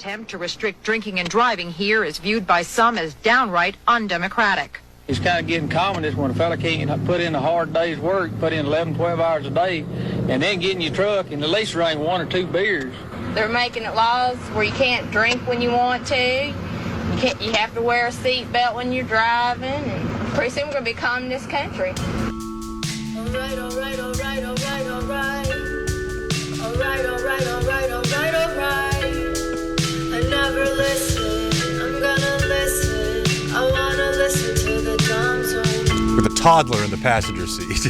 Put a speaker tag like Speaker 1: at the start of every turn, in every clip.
Speaker 1: attempt to restrict drinking and driving here is viewed by some as downright undemocratic.
Speaker 2: It's kind of getting common is when a fella can't put in a hard day's work, put in 11, 12 hours a day, and then get in your truck and at least drink 1 or 2 beers.
Speaker 3: They're making it laws where you can't drink when you want to. You have to wear a seatbelt when you're driving. And pretty soon we're going to be communist country.
Speaker 4: All right, all right, all right, all right, all right. All right, all right, all right, all right, all right. I never listen. I'm gonna listen. I wanna listen to the dumb zone.
Speaker 5: With a toddler in the passenger seat.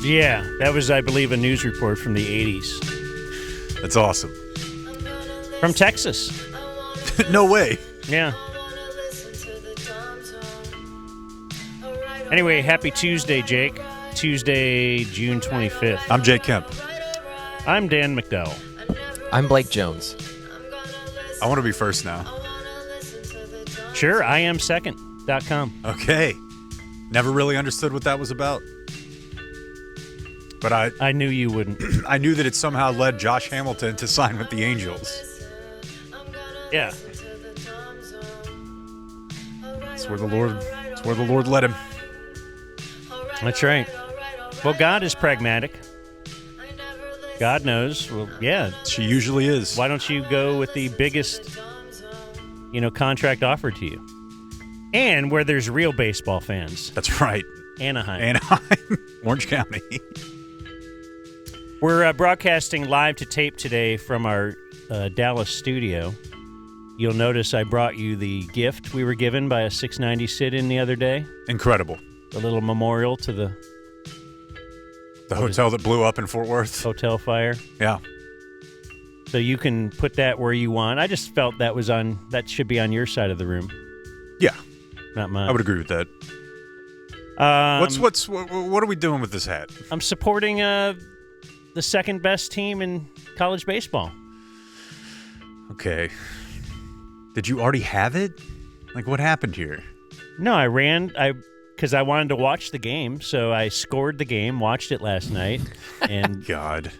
Speaker 6: Yeah, that was, I believe, a news report from the 80s.
Speaker 5: That's awesome.
Speaker 6: From Texas.
Speaker 5: No way.
Speaker 6: Yeah. Anyway, happy Tuesday, Jake. Tuesday, June 25th.
Speaker 5: I'm Jake Kemp.
Speaker 6: I'm Dan McDowell.
Speaker 7: I'm Blake Jones.
Speaker 5: I want to be first now.
Speaker 6: Sure, IamSecond.com.
Speaker 5: Okay. Never really understood what that was about. But
Speaker 6: I knew you wouldn't.
Speaker 5: I knew that it somehow led Josh Hamilton to sign with the Angels.
Speaker 6: Yeah.
Speaker 5: It's where the Lord led him.
Speaker 6: That's right. Well, God is pragmatic. God knows. Well, yeah.
Speaker 5: She usually is.
Speaker 6: Why don't you go with the biggest, contract offered to you? And where there's real baseball fans.
Speaker 5: That's right.
Speaker 6: Anaheim.
Speaker 5: Orange County.
Speaker 6: We're broadcasting live to tape today from our Dallas studio. You'll notice I brought you the gift we were given by a 690 sit-in the other day.
Speaker 5: Incredible.
Speaker 6: A little memorial to the
Speaker 5: hotel that blew up in Fort Worth.
Speaker 6: Hotel fire.
Speaker 5: Yeah.
Speaker 6: So you can put that where you want. I just felt that should be on your side of the room.
Speaker 5: Yeah.
Speaker 6: Not mine.
Speaker 5: I would agree with that. What are we doing with this hat?
Speaker 6: I'm supporting the second best team in college baseball.
Speaker 5: Okay. Did you already have it? Like, what happened here?
Speaker 6: No, because I wanted to watch the game, so I scored the game, watched it last night, and
Speaker 5: God.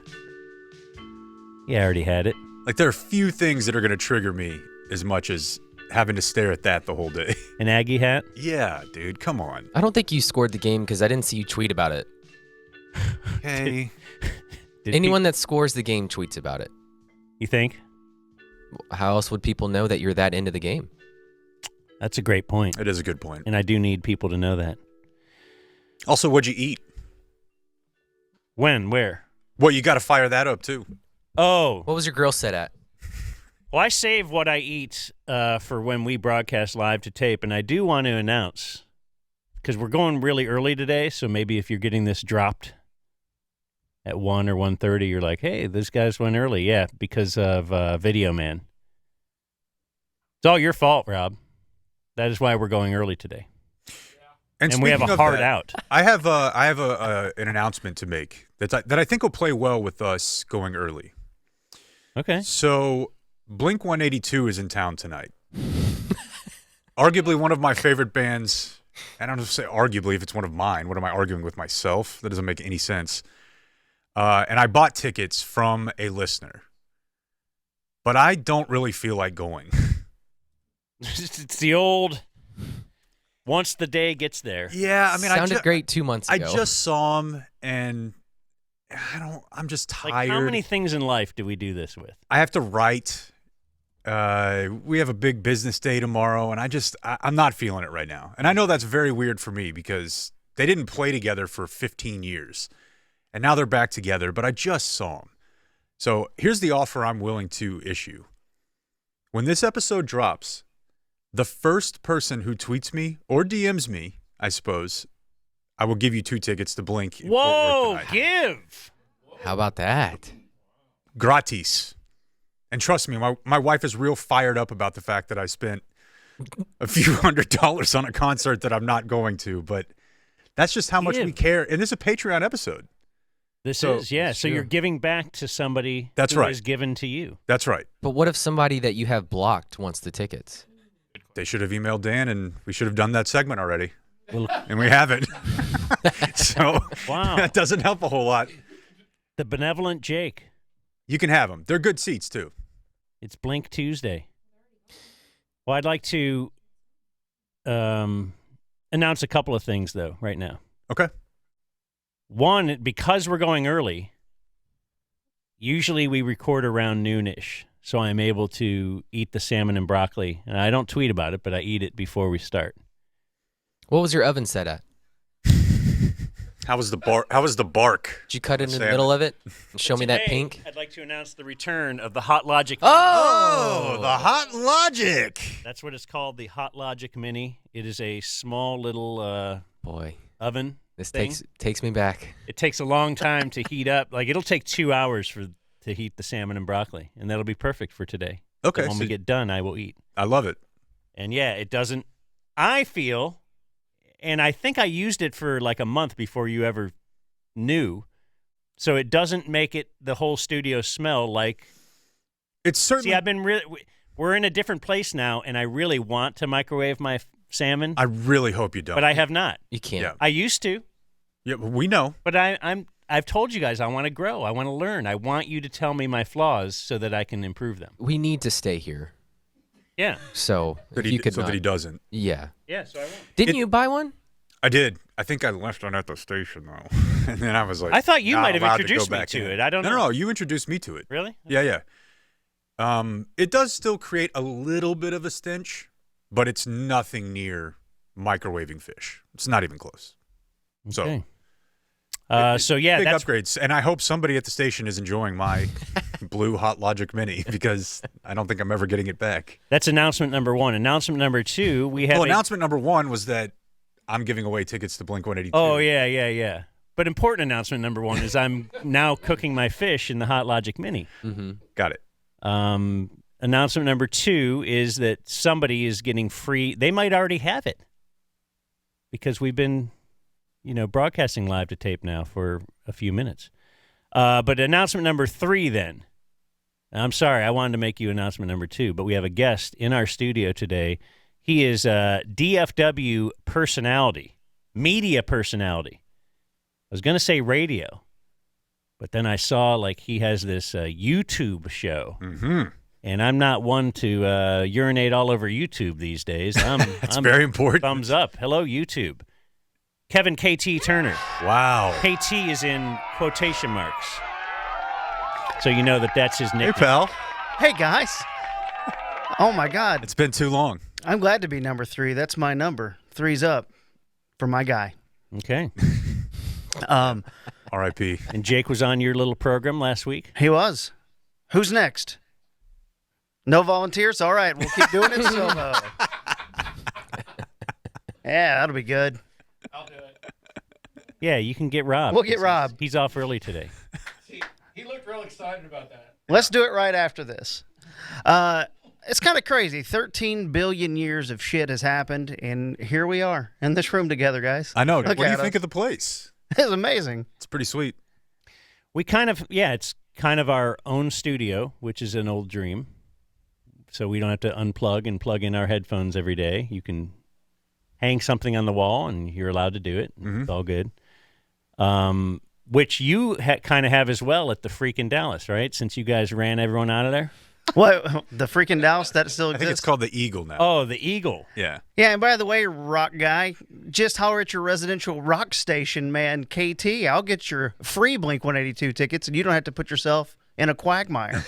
Speaker 6: Yeah, I already had it.
Speaker 5: Like, there are few things that are going to trigger me as much as having to stare at that the whole day.
Speaker 6: An Aggie hat?
Speaker 5: Yeah, dude, come on.
Speaker 7: I don't think you scored the game because I didn't see you tweet about it.
Speaker 5: Okay.
Speaker 7: Anyone that scores the game tweets about it.
Speaker 6: You think?
Speaker 7: How else would people know that you're that into the game?
Speaker 6: That's a great point.
Speaker 5: It is a good point.
Speaker 6: And I do need people to know that.
Speaker 5: Also, what'd you eat?
Speaker 6: When? Where?
Speaker 5: Well, you got to fire that up, too.
Speaker 6: Oh.
Speaker 7: What was your grill set at?
Speaker 6: Well, I save what I eat for when we broadcast live to tape, and I do want to announce, because we're going really early today, so maybe if you're getting this dropped at 1 or 1:30, you're like, hey, this guy's went early. Yeah, because of Video Man. It's all your fault, Rob. That is why we're going early today. And we have a hard out.
Speaker 5: I have an announcement to make that I think will play well with us going early.
Speaker 6: Okay.
Speaker 5: So Blink 182 is in town tonight. Arguably one of my favorite bands. I don't know if to say arguably if it's one of mine. What am I arguing with myself? That doesn't make any sense. And I bought tickets from a listener. But I don't really feel like going.
Speaker 6: It's the old, once the day gets there.
Speaker 5: Yeah, I mean,
Speaker 7: sounded great 2 months ago.
Speaker 5: I just saw him, and I'm just tired.
Speaker 6: Like, how many things in life do we do this with?
Speaker 5: I have to write. We have a big business day tomorrow, and I'm not feeling it right now. And I know that's very weird for me because they didn't play together for 15 years, and now they're back together, but I just saw them. So here's the offer I'm willing to issue. When this episode drops, the first person who tweets me or DMs me, I suppose, I will give you 2 tickets to Blink.
Speaker 6: Whoa, give!
Speaker 7: How about that?
Speaker 5: Gratis. And trust me, my wife is real fired up about the fact that I spent a few $100s on a concert that I'm not going to, but that's just how much we care. And this is a Patreon episode.
Speaker 6: So you're giving back to somebody who is given to you.
Speaker 5: That's right.
Speaker 7: But what if somebody that you have blocked wants the tickets?
Speaker 5: They should have emailed Dan, and we should have done that segment already. And we haven't. So
Speaker 6: wow.
Speaker 5: That doesn't help a whole lot.
Speaker 6: The benevolent Jake.
Speaker 5: You can have them. They're good seats, too.
Speaker 6: It's Blink Tuesday. Well, I'd like to announce a couple of things, though, right now.
Speaker 5: Okay.
Speaker 6: One, because we're going early, usually we record around noonish, so I'm able to eat the salmon and broccoli. And I don't tweet about it, but I eat it before we start.
Speaker 7: What was your oven set at?
Speaker 5: How was the bark?
Speaker 7: Did you cut it in the
Speaker 5: Salmon.
Speaker 7: middle of it? And show me that
Speaker 6: Today,
Speaker 7: pink?
Speaker 6: I'd like to announce the return of the Hot Logic.
Speaker 5: Oh, the Hot Logic.
Speaker 6: That's what it's called, the Hot Logic Mini. It is a small little
Speaker 7: Boy,
Speaker 6: oven.
Speaker 7: this
Speaker 6: thing.
Speaker 7: takes me back.
Speaker 6: It takes a long time to heat up. Like, it'll take 2 hours to heat the salmon and broccoli, and that'll be perfect for today.
Speaker 5: Okay.
Speaker 6: So when we get done, I will eat.
Speaker 5: I love it.
Speaker 6: And yeah, it doesn't. I feel, and I think I used it for like a month before you ever knew. So it doesn't make it the whole studio smell like.
Speaker 5: It's certainly.
Speaker 6: See, I've been really. We're in a different place now, and I really want to microwave my salmon,
Speaker 5: I really hope you don't.
Speaker 6: but I have not.
Speaker 7: You can't.
Speaker 5: Yeah.
Speaker 6: I used to,
Speaker 5: Yeah, we know.
Speaker 6: but I've told you guys I want to grow. I want to learn. I want you to tell me my flaws so that I can improve them.
Speaker 7: We need to stay here.
Speaker 6: Yeah.
Speaker 7: So
Speaker 5: That
Speaker 7: if
Speaker 5: he,
Speaker 7: you could
Speaker 5: so
Speaker 7: not,
Speaker 5: that he doesn't.
Speaker 7: Yeah.
Speaker 6: Yeah. So I won't.
Speaker 7: Didn't you buy one?
Speaker 5: I did. I think I left it at the station though, and then I was like,
Speaker 6: I thought you
Speaker 5: not
Speaker 6: might have
Speaker 5: allowed
Speaker 6: introduced
Speaker 5: go
Speaker 6: me
Speaker 5: back
Speaker 6: to
Speaker 5: in.
Speaker 6: it. I don't know.
Speaker 5: No, you introduced me to it.
Speaker 6: Really?
Speaker 5: Yeah. It does still create a little bit of a stench, but it's nothing near microwaving fish. It's not even close.
Speaker 6: Okay.
Speaker 5: So,
Speaker 6: So yeah,
Speaker 5: big
Speaker 6: that's
Speaker 5: upgrades, and I hope somebody at the station is enjoying my blue Hot Logic Mini because I don't think I'm ever getting it back.
Speaker 6: that's announcement number one. Announcement number two, we have.
Speaker 5: Well,
Speaker 6: a-
Speaker 5: announcement number one was that I'm giving away tickets to Blink 182.
Speaker 6: Oh yeah. But important announcement number one is I'm now cooking my fish in the Hot Logic Mini.
Speaker 7: Mm-hmm.
Speaker 5: Got it.
Speaker 6: Announcement number two is that somebody is getting free. They might already have it because we've been, broadcasting live to tape now for a few minutes. But announcement number three then. I'm sorry, I wanted to make you announcement number two, but we have a guest in our studio today. He is a DFW personality, media personality. I was going to say radio, but then I saw he has this YouTube show.
Speaker 5: Mm-hmm.
Speaker 6: And I'm not one to urinate all over YouTube these days.
Speaker 5: That's
Speaker 6: I'm
Speaker 5: very important.
Speaker 6: thumbs up. Hello, YouTube. Kevin KT Turner.
Speaker 5: Wow.
Speaker 6: KT is in quotation marks. So you know that's his
Speaker 5: Hey,
Speaker 6: nickname.
Speaker 5: pal.
Speaker 8: Hey, guys. Oh, my God.
Speaker 5: It's been too long.
Speaker 8: I'm glad to be number 3. That's my number. 3's up for my guy.
Speaker 6: Okay.
Speaker 5: R.I.P.
Speaker 6: And Jake was on your little program last week.
Speaker 8: He was. Who's next? No volunteers? All right, we'll keep doing it solo. Yeah, that'll be good.
Speaker 6: Yeah, you can get Rob.
Speaker 8: We'll get Rob.
Speaker 6: He's off early today.
Speaker 2: He looked real excited about that.
Speaker 8: Let's do it right after this. It's kind of crazy. 13 billion years of shit has happened, and here we are in this room together, guys.
Speaker 5: I know.
Speaker 8: Look
Speaker 5: What do you
Speaker 8: at
Speaker 5: think
Speaker 8: us.
Speaker 5: of the place?
Speaker 8: It's amazing.
Speaker 5: It's pretty sweet.
Speaker 6: We it's kind of our own studio, which is an old dream. So we don't have to unplug and plug in our headphones every day. You can hang something on the wall, and you're allowed to do it.
Speaker 5: Mm-hmm.
Speaker 6: It's all good. Which you kind of have as well at the freaking Dallas, right? Since you guys ran everyone out of there.
Speaker 8: What, the freaking Dallas, that still
Speaker 5: I think it's
Speaker 8: exists?
Speaker 5: called the Eagle now.
Speaker 6: Oh, the Eagle.
Speaker 5: Yeah.
Speaker 8: Yeah, and by the way, rock guy, just holler at your residential rock station man, KT. I'll get your free Blink 182 tickets, and you don't have to put yourself in a quagmire.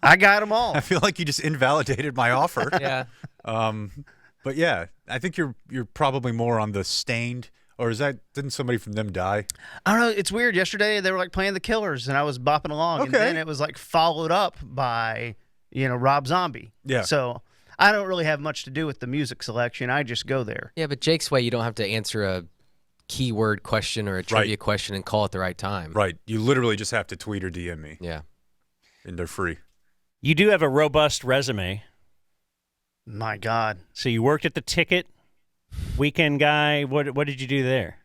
Speaker 8: I got them all.
Speaker 5: I feel like you just invalidated my offer.
Speaker 7: Yeah.
Speaker 5: But yeah, I think you're probably more on the Stained, or didn't somebody from them die?
Speaker 8: I don't know. It's weird. Yesterday, they were playing the Killers, and I was bopping along. And
Speaker 5: Okay.
Speaker 8: then it was followed up by, Rob Zombie.
Speaker 5: Yeah.
Speaker 8: So I don't really have much to do with the music selection. I just go there.
Speaker 7: Yeah, but Jake's way, you don't have to answer a keyword question or a trivia question and call at the right time.
Speaker 5: Right. You literally just have to tweet or DM me,
Speaker 7: Yeah.
Speaker 5: and they're free.
Speaker 6: You do have a robust resume.
Speaker 8: My God.
Speaker 6: So you worked at the Ticket, Weekend Guy. What did you do there?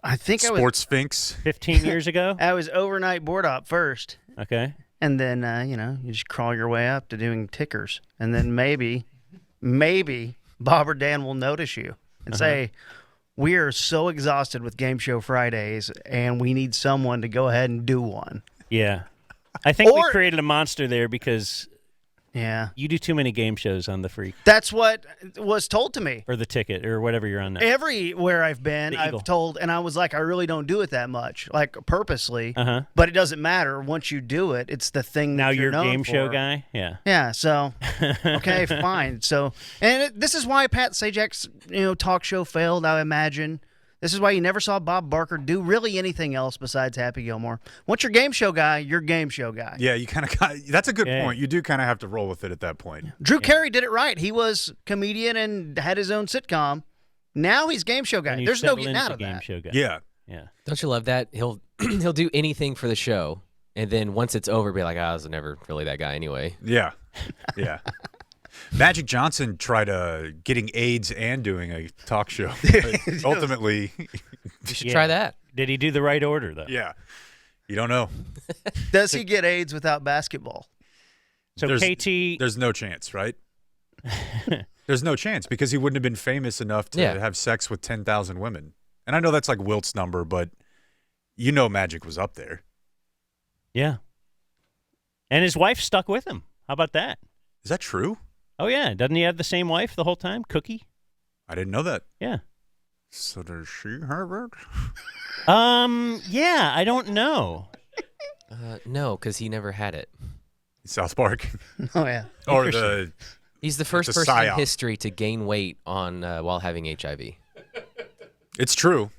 Speaker 8: I think
Speaker 5: Sports Sphinx.
Speaker 6: 15 years ago?
Speaker 8: I was overnight board op first.
Speaker 6: Okay.
Speaker 8: And then, you just crawl your way up to doing tickers. And then maybe Bob or Dan will notice you and say, we are so exhausted with Game Show Fridays, and we need someone to go ahead and do one.
Speaker 6: Yeah. I think we
Speaker 8: Or-
Speaker 6: created a monster there because
Speaker 8: Yeah.
Speaker 6: you do too many game shows on the Freak
Speaker 8: That's what was told to me.
Speaker 6: or the Ticket or whatever you're on now.
Speaker 8: Everywhere I've been,
Speaker 6: The Eagle.
Speaker 8: I've told, and I was like, I really don't do it that much, like purposely.
Speaker 6: Uh-huh.
Speaker 8: But it doesn't matter. Once you do it, it's the thing that
Speaker 6: Now
Speaker 8: you're
Speaker 6: you're a
Speaker 8: known
Speaker 6: game show
Speaker 8: for.
Speaker 6: guy? Yeah.
Speaker 8: Yeah, so okay, fine. So, and this is why Pat Sajak's talk show failed. I imagine this is why you never saw Bob Barker do really anything else besides Happy Gilmore. Once you're game show guy, you're game show guy.
Speaker 5: Yeah, you kind of. That's a good
Speaker 6: Yeah.
Speaker 5: point. You do kind of have to roll with it at that point.
Speaker 8: Drew Carey did it right. He was comedian and had his own sitcom. Now he's game show guy.
Speaker 6: And you
Speaker 8: There's no
Speaker 6: settle
Speaker 8: getting
Speaker 6: into
Speaker 8: out of
Speaker 6: game
Speaker 8: that.
Speaker 6: show guy.
Speaker 5: Yeah.
Speaker 6: Yeah.
Speaker 7: Don't you love that? He'll do anything for the show, and then once it's over, be like, I was never really that guy anyway.
Speaker 5: Yeah. Yeah. Magic Johnson tried getting AIDS and doing a talk show. But ultimately,
Speaker 7: You should try that.
Speaker 6: Did he do the right order, though?
Speaker 5: yeah. You don't know.
Speaker 8: Does he get AIDS without basketball?
Speaker 6: So
Speaker 5: There's-
Speaker 6: KT,
Speaker 5: There's no chance, right? There's no chance because he wouldn't have been famous enough to
Speaker 7: Yeah.
Speaker 5: have sex with 10,000 women. And I know that's like Wilt's number, but Magic was up there.
Speaker 6: yeah. And his wife stuck with him. How about that?
Speaker 5: Is that true?
Speaker 6: Oh, yeah. Doesn't he have the same wife the whole time? Cookie?
Speaker 5: I didn't know that.
Speaker 6: Yeah.
Speaker 5: So does she, Herbert?
Speaker 6: Yeah, I don't know.
Speaker 7: No, because he never had it.
Speaker 5: South Park.
Speaker 8: Oh yeah.
Speaker 5: Or the
Speaker 7: He's the first
Speaker 5: It's a
Speaker 7: person in
Speaker 5: psyop.
Speaker 7: history to gain weight on while having HIV.
Speaker 5: It's true.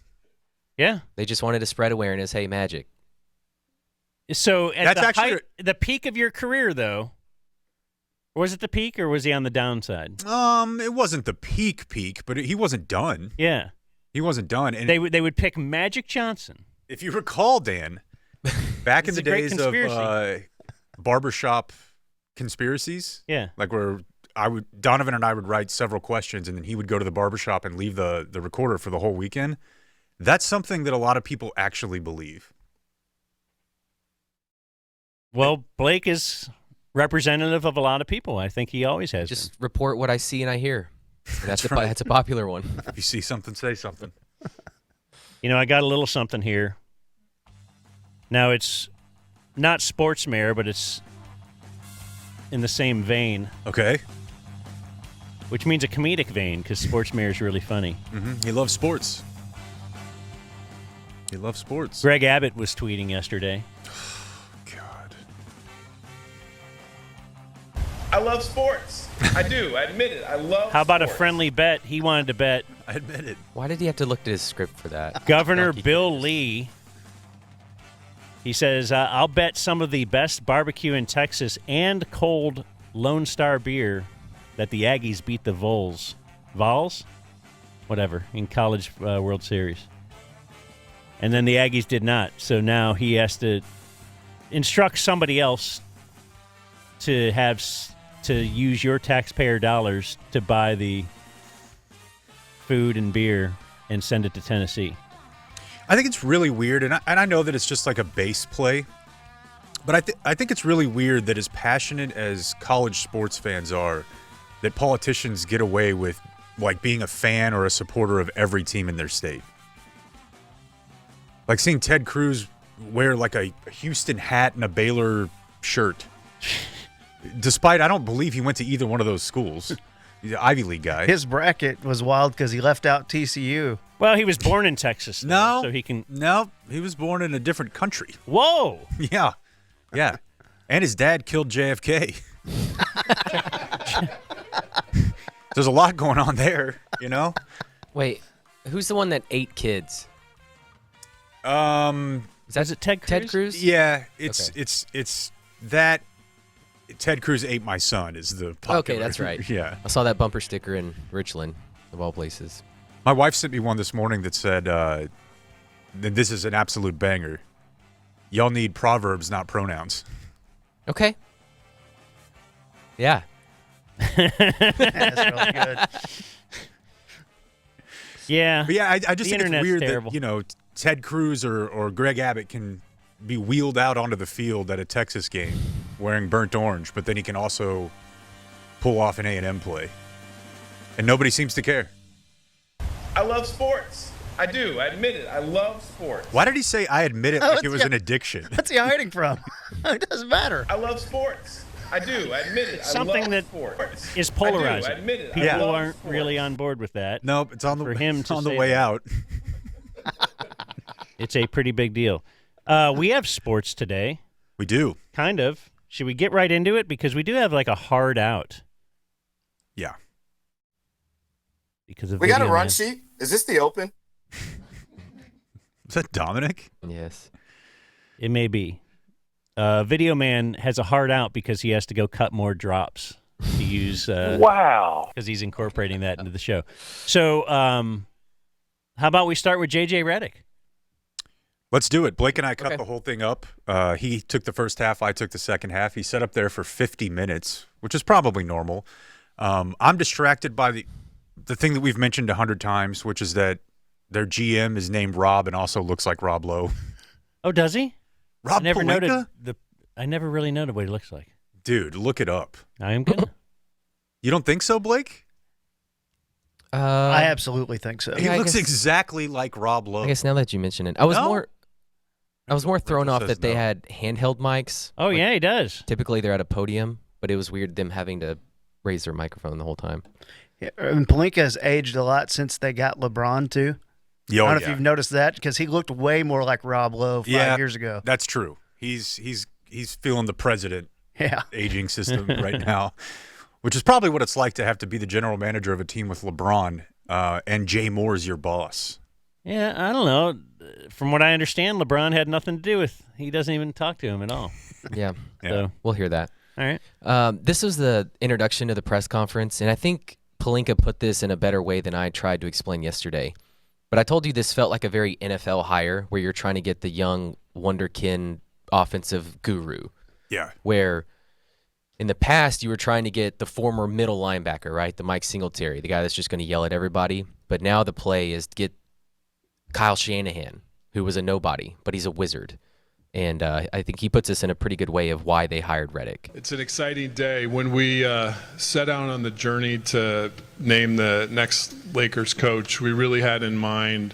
Speaker 6: Yeah.
Speaker 7: They just wanted to spread awareness. Hey, Magic.
Speaker 6: So at
Speaker 5: That's
Speaker 6: the
Speaker 5: actually-
Speaker 6: height, the peak of your career, though, was it the peak or was he on the downside?
Speaker 5: It wasn't the peak, but he wasn't done.
Speaker 6: Yeah.
Speaker 5: He wasn't done. And
Speaker 6: They would pick Magic Johnson.
Speaker 5: if you recall, Dan, back in
Speaker 6: It's
Speaker 5: the
Speaker 6: a great
Speaker 5: days
Speaker 6: conspiracy.
Speaker 5: of barbershop conspiracies,
Speaker 6: Yeah.
Speaker 5: like where Donovan and I would write several questions, and then he would go to the barbershop and leave the recorder for the whole weekend. That's something that a lot of people actually believe.
Speaker 6: Well, Blake is representative of a lot of people. I think he always has
Speaker 7: Just report what I see and I hear. That's
Speaker 5: right.
Speaker 7: That's a popular one.
Speaker 5: If you see something, say something.
Speaker 6: been. I got a little something here. Now, it's not Sportsmare, but it's in the same vein,
Speaker 5: Okay.
Speaker 6: which means a comedic vein because Sportsmare is really funny.
Speaker 5: He loves sports. He loves sports.
Speaker 6: Greg Abbott was tweeting yesterday.
Speaker 5: God.
Speaker 9: I love sports. I do. I admit it. I love
Speaker 6: How about a
Speaker 9: sports.
Speaker 6: friendly bet? He wanted to bet
Speaker 5: I admit it.
Speaker 7: Why did he have to look at his script for that?
Speaker 6: Governor
Speaker 7: Lucky
Speaker 6: Bill
Speaker 7: goodness.
Speaker 6: Lee. He says, I'll bet some of the best barbecue in Texas and cold Lone Star beer that the Aggies beat the Vols. Vols? Whatever, in College World Series. And then the Aggies did not. So now he has to instruct somebody else to to use your taxpayer dollars to buy the food and beer and send it to Tennessee.
Speaker 5: I think it's really weird, and I know that it's just like a base play, but I think it's really weird that as passionate as college sports fans are, that politicians get away with like being a fan or a supporter of every team in their state. Like seeing Ted Cruz wear like a Houston hat and a Baylor shirt. Despite I don't believe he went to either one of those schools. He's an Ivy League guy.
Speaker 8: His bracket was wild because he left out TCU.
Speaker 6: Well, he was born in Texas, though,
Speaker 5: No,
Speaker 6: so he can.
Speaker 5: No, he was born in a different country.
Speaker 6: Whoa!
Speaker 5: Yeah, yeah, and his dad killed JFK. There's a lot going on there, you know.
Speaker 7: Wait, who's the one that ate kids?
Speaker 5: Is
Speaker 6: Was it Ted Cruz?
Speaker 7: Ted Cruz?
Speaker 5: Yeah, it's
Speaker 7: Okay.
Speaker 5: it's that Ted Cruz ate my son is the popular.
Speaker 7: Okay, that's right.
Speaker 5: Yeah,
Speaker 7: I saw that bumper sticker in Richland, of all places.
Speaker 5: my wife sent me one this morning that said, that "This is an absolute banger. Y'all need proverbs, not pronouns."
Speaker 7: Okay. Yeah.
Speaker 8: That's really good.
Speaker 6: Yeah.
Speaker 5: But yeah, I just
Speaker 6: The
Speaker 5: think it's
Speaker 6: internet's
Speaker 5: weird
Speaker 6: terrible.
Speaker 5: that Ted Cruz or Greg Abbott can be wheeled out onto the field at a Texas game wearing burnt orange, but then he can also pull off an A&M play, and nobody seems to care.
Speaker 9: I love sports. I do. I admit it. I love sports.
Speaker 5: Why did he say I admit it like it was an addiction?
Speaker 8: What's he hiding from? It doesn't matter.
Speaker 9: I love sports. I do. I admit it.
Speaker 6: Something
Speaker 9: I love
Speaker 6: that
Speaker 9: sports.
Speaker 6: is polarizing.
Speaker 9: I admit it.
Speaker 6: People
Speaker 9: I love
Speaker 6: aren't
Speaker 9: sports.
Speaker 6: really on board with that.
Speaker 5: Nope, it's on the
Speaker 6: For him to
Speaker 5: on the
Speaker 6: say
Speaker 5: way
Speaker 6: that.
Speaker 5: out.
Speaker 6: It's a pretty big deal. We have sports today.
Speaker 5: We do.
Speaker 6: Kind of. Should we get right into it? Because we do have like a hard out.
Speaker 5: Yeah.
Speaker 6: Because of
Speaker 10: We got a
Speaker 6: Video
Speaker 10: run
Speaker 6: Man.
Speaker 10: sheet. Is this the open?
Speaker 5: Is that Dominic?
Speaker 7: Yes.
Speaker 6: It may be. Video Man has a hard out because he has to go cut more drops to use.
Speaker 11: Wow.
Speaker 6: Because he's incorporating that into the show. So, how about we start with JJ Redick?
Speaker 5: Let's do it. Blake and I cut
Speaker 7: Okay.
Speaker 5: the whole thing up. He took the first half. I took the second half. He sat up there for 50 minutes, which is probably normal. I'm distracted by the thing that we've mentioned 100 times, which is that their GM is named Rob and also looks like Rob Lowe.
Speaker 6: Oh, does he?
Speaker 5: Rob
Speaker 6: I never
Speaker 5: Pelinka?
Speaker 6: noted I never really noted what he looks like.
Speaker 5: Dude, look it up.
Speaker 6: I am good.
Speaker 5: You don't think so, Blake?
Speaker 8: I absolutely think so.
Speaker 5: He
Speaker 7: I
Speaker 5: looks
Speaker 7: guess-
Speaker 5: exactly like Rob Lowe.
Speaker 7: I guess now that you mention it, I was
Speaker 5: No?
Speaker 7: more thrown off
Speaker 5: says
Speaker 7: that they
Speaker 5: no.
Speaker 7: had handheld mics.
Speaker 6: Oh,
Speaker 7: Like,
Speaker 6: yeah, he does.
Speaker 7: Typically they're at a podium, but it was weird them having to raise their microphone the whole time.
Speaker 8: Yeah, and Pelinka has aged a lot since they got LeBron, too. I don't know if you've noticed that, because he looked way more like Rob Lowe 5 years ago.
Speaker 5: That's true. He's feeling the president aging system right now, which is probably what it's like to have to be the general manager of a team with LeBron and Jay Moore's your boss.
Speaker 6: Yeah, I don't know. From what I understand, LeBron had nothing to do with. He doesn't even talk to him at all.
Speaker 7: Yeah.
Speaker 6: So,
Speaker 7: We'll hear that.
Speaker 6: all right.
Speaker 7: This was the introduction to the press conference, and I think Pelinka put this in a better way than I tried to explain yesterday. But I told you this felt like a very NFL hire where you're trying to get the young wonderkin offensive guru.
Speaker 5: Yeah.
Speaker 7: Where in the past you were trying to get the former middle linebacker, right? The Mike Singletary, the guy that's just going to yell at everybody. But now the play is to get Kyle Shanahan, who was a nobody, but he's a wizard. And I think he puts us in a pretty good way of why they hired Redick.
Speaker 12: It's an exciting day. When we set out on the journey to name the next Lakers coach, we really had in mind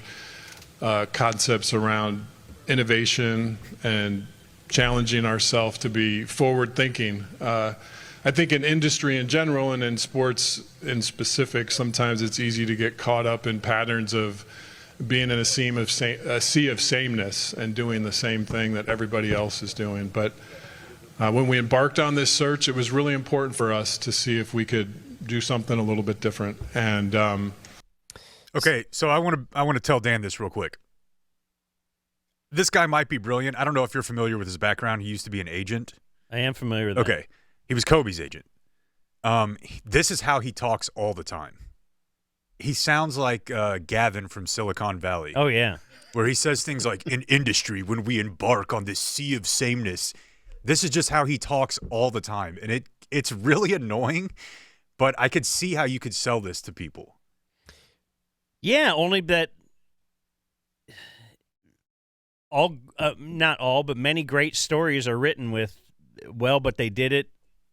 Speaker 12: concepts around innovation and challenging ourselves to be forward-thinking. I think in industry in general and in sports in specific, sometimes it's easy to get caught up in patterns of being in a sea of sameness and doing the same thing that everybody else is doing. But when we embarked on this search, it was really important for us to see if we could do something a little bit different. And
Speaker 5: okay, so I want to tell Dan this real quick. This guy might be brilliant. I don't know if you're familiar with his background. He used to be an agent.
Speaker 6: I am familiar with that.
Speaker 5: Okay, he was Kobe's agent. This is how he talks all the time. He sounds like Gavin from Silicon Valley.
Speaker 6: Oh, yeah.
Speaker 5: Where he says things like, in industry, when we embark on this sea of sameness. This is just how he talks all the time. And it's really annoying, but I could see how you could sell this to people.
Speaker 6: Yeah, only that not all, but many great stories are written with, but they did it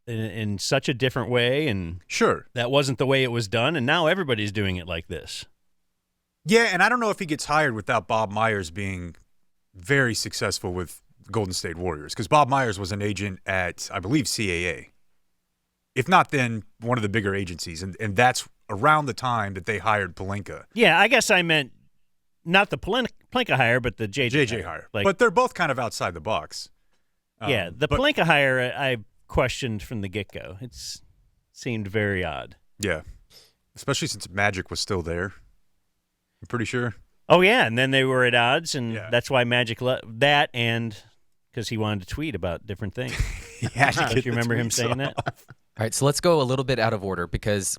Speaker 6: in such a different way, and
Speaker 5: sure,
Speaker 6: that wasn't the way it was done, and now everybody's doing it like this.
Speaker 5: Yeah, and I don't know if he gets hired without Bob Myers being very successful with Golden State Warriors, because Bob Myers was an agent at, I believe, CAA. If not, then one of the bigger agencies, and that's around the time that they hired Pelinka.
Speaker 6: Yeah, I guess I meant not the Pelinka hire, but the JJ
Speaker 5: hire.
Speaker 6: Like,
Speaker 5: but they're both kind of outside the box.
Speaker 6: Yeah, the Pelinka hire I questioned from the get-go. It seemed very odd.
Speaker 5: Yeah, especially since Magic was still there. I'm pretty sure.
Speaker 6: Oh, yeah, and then they were at odds, and that's why Magic that, and because he wanted to tweet about different things.
Speaker 7: Don't
Speaker 6: you remember him saying that?
Speaker 7: All right, so let's go a little bit out of order because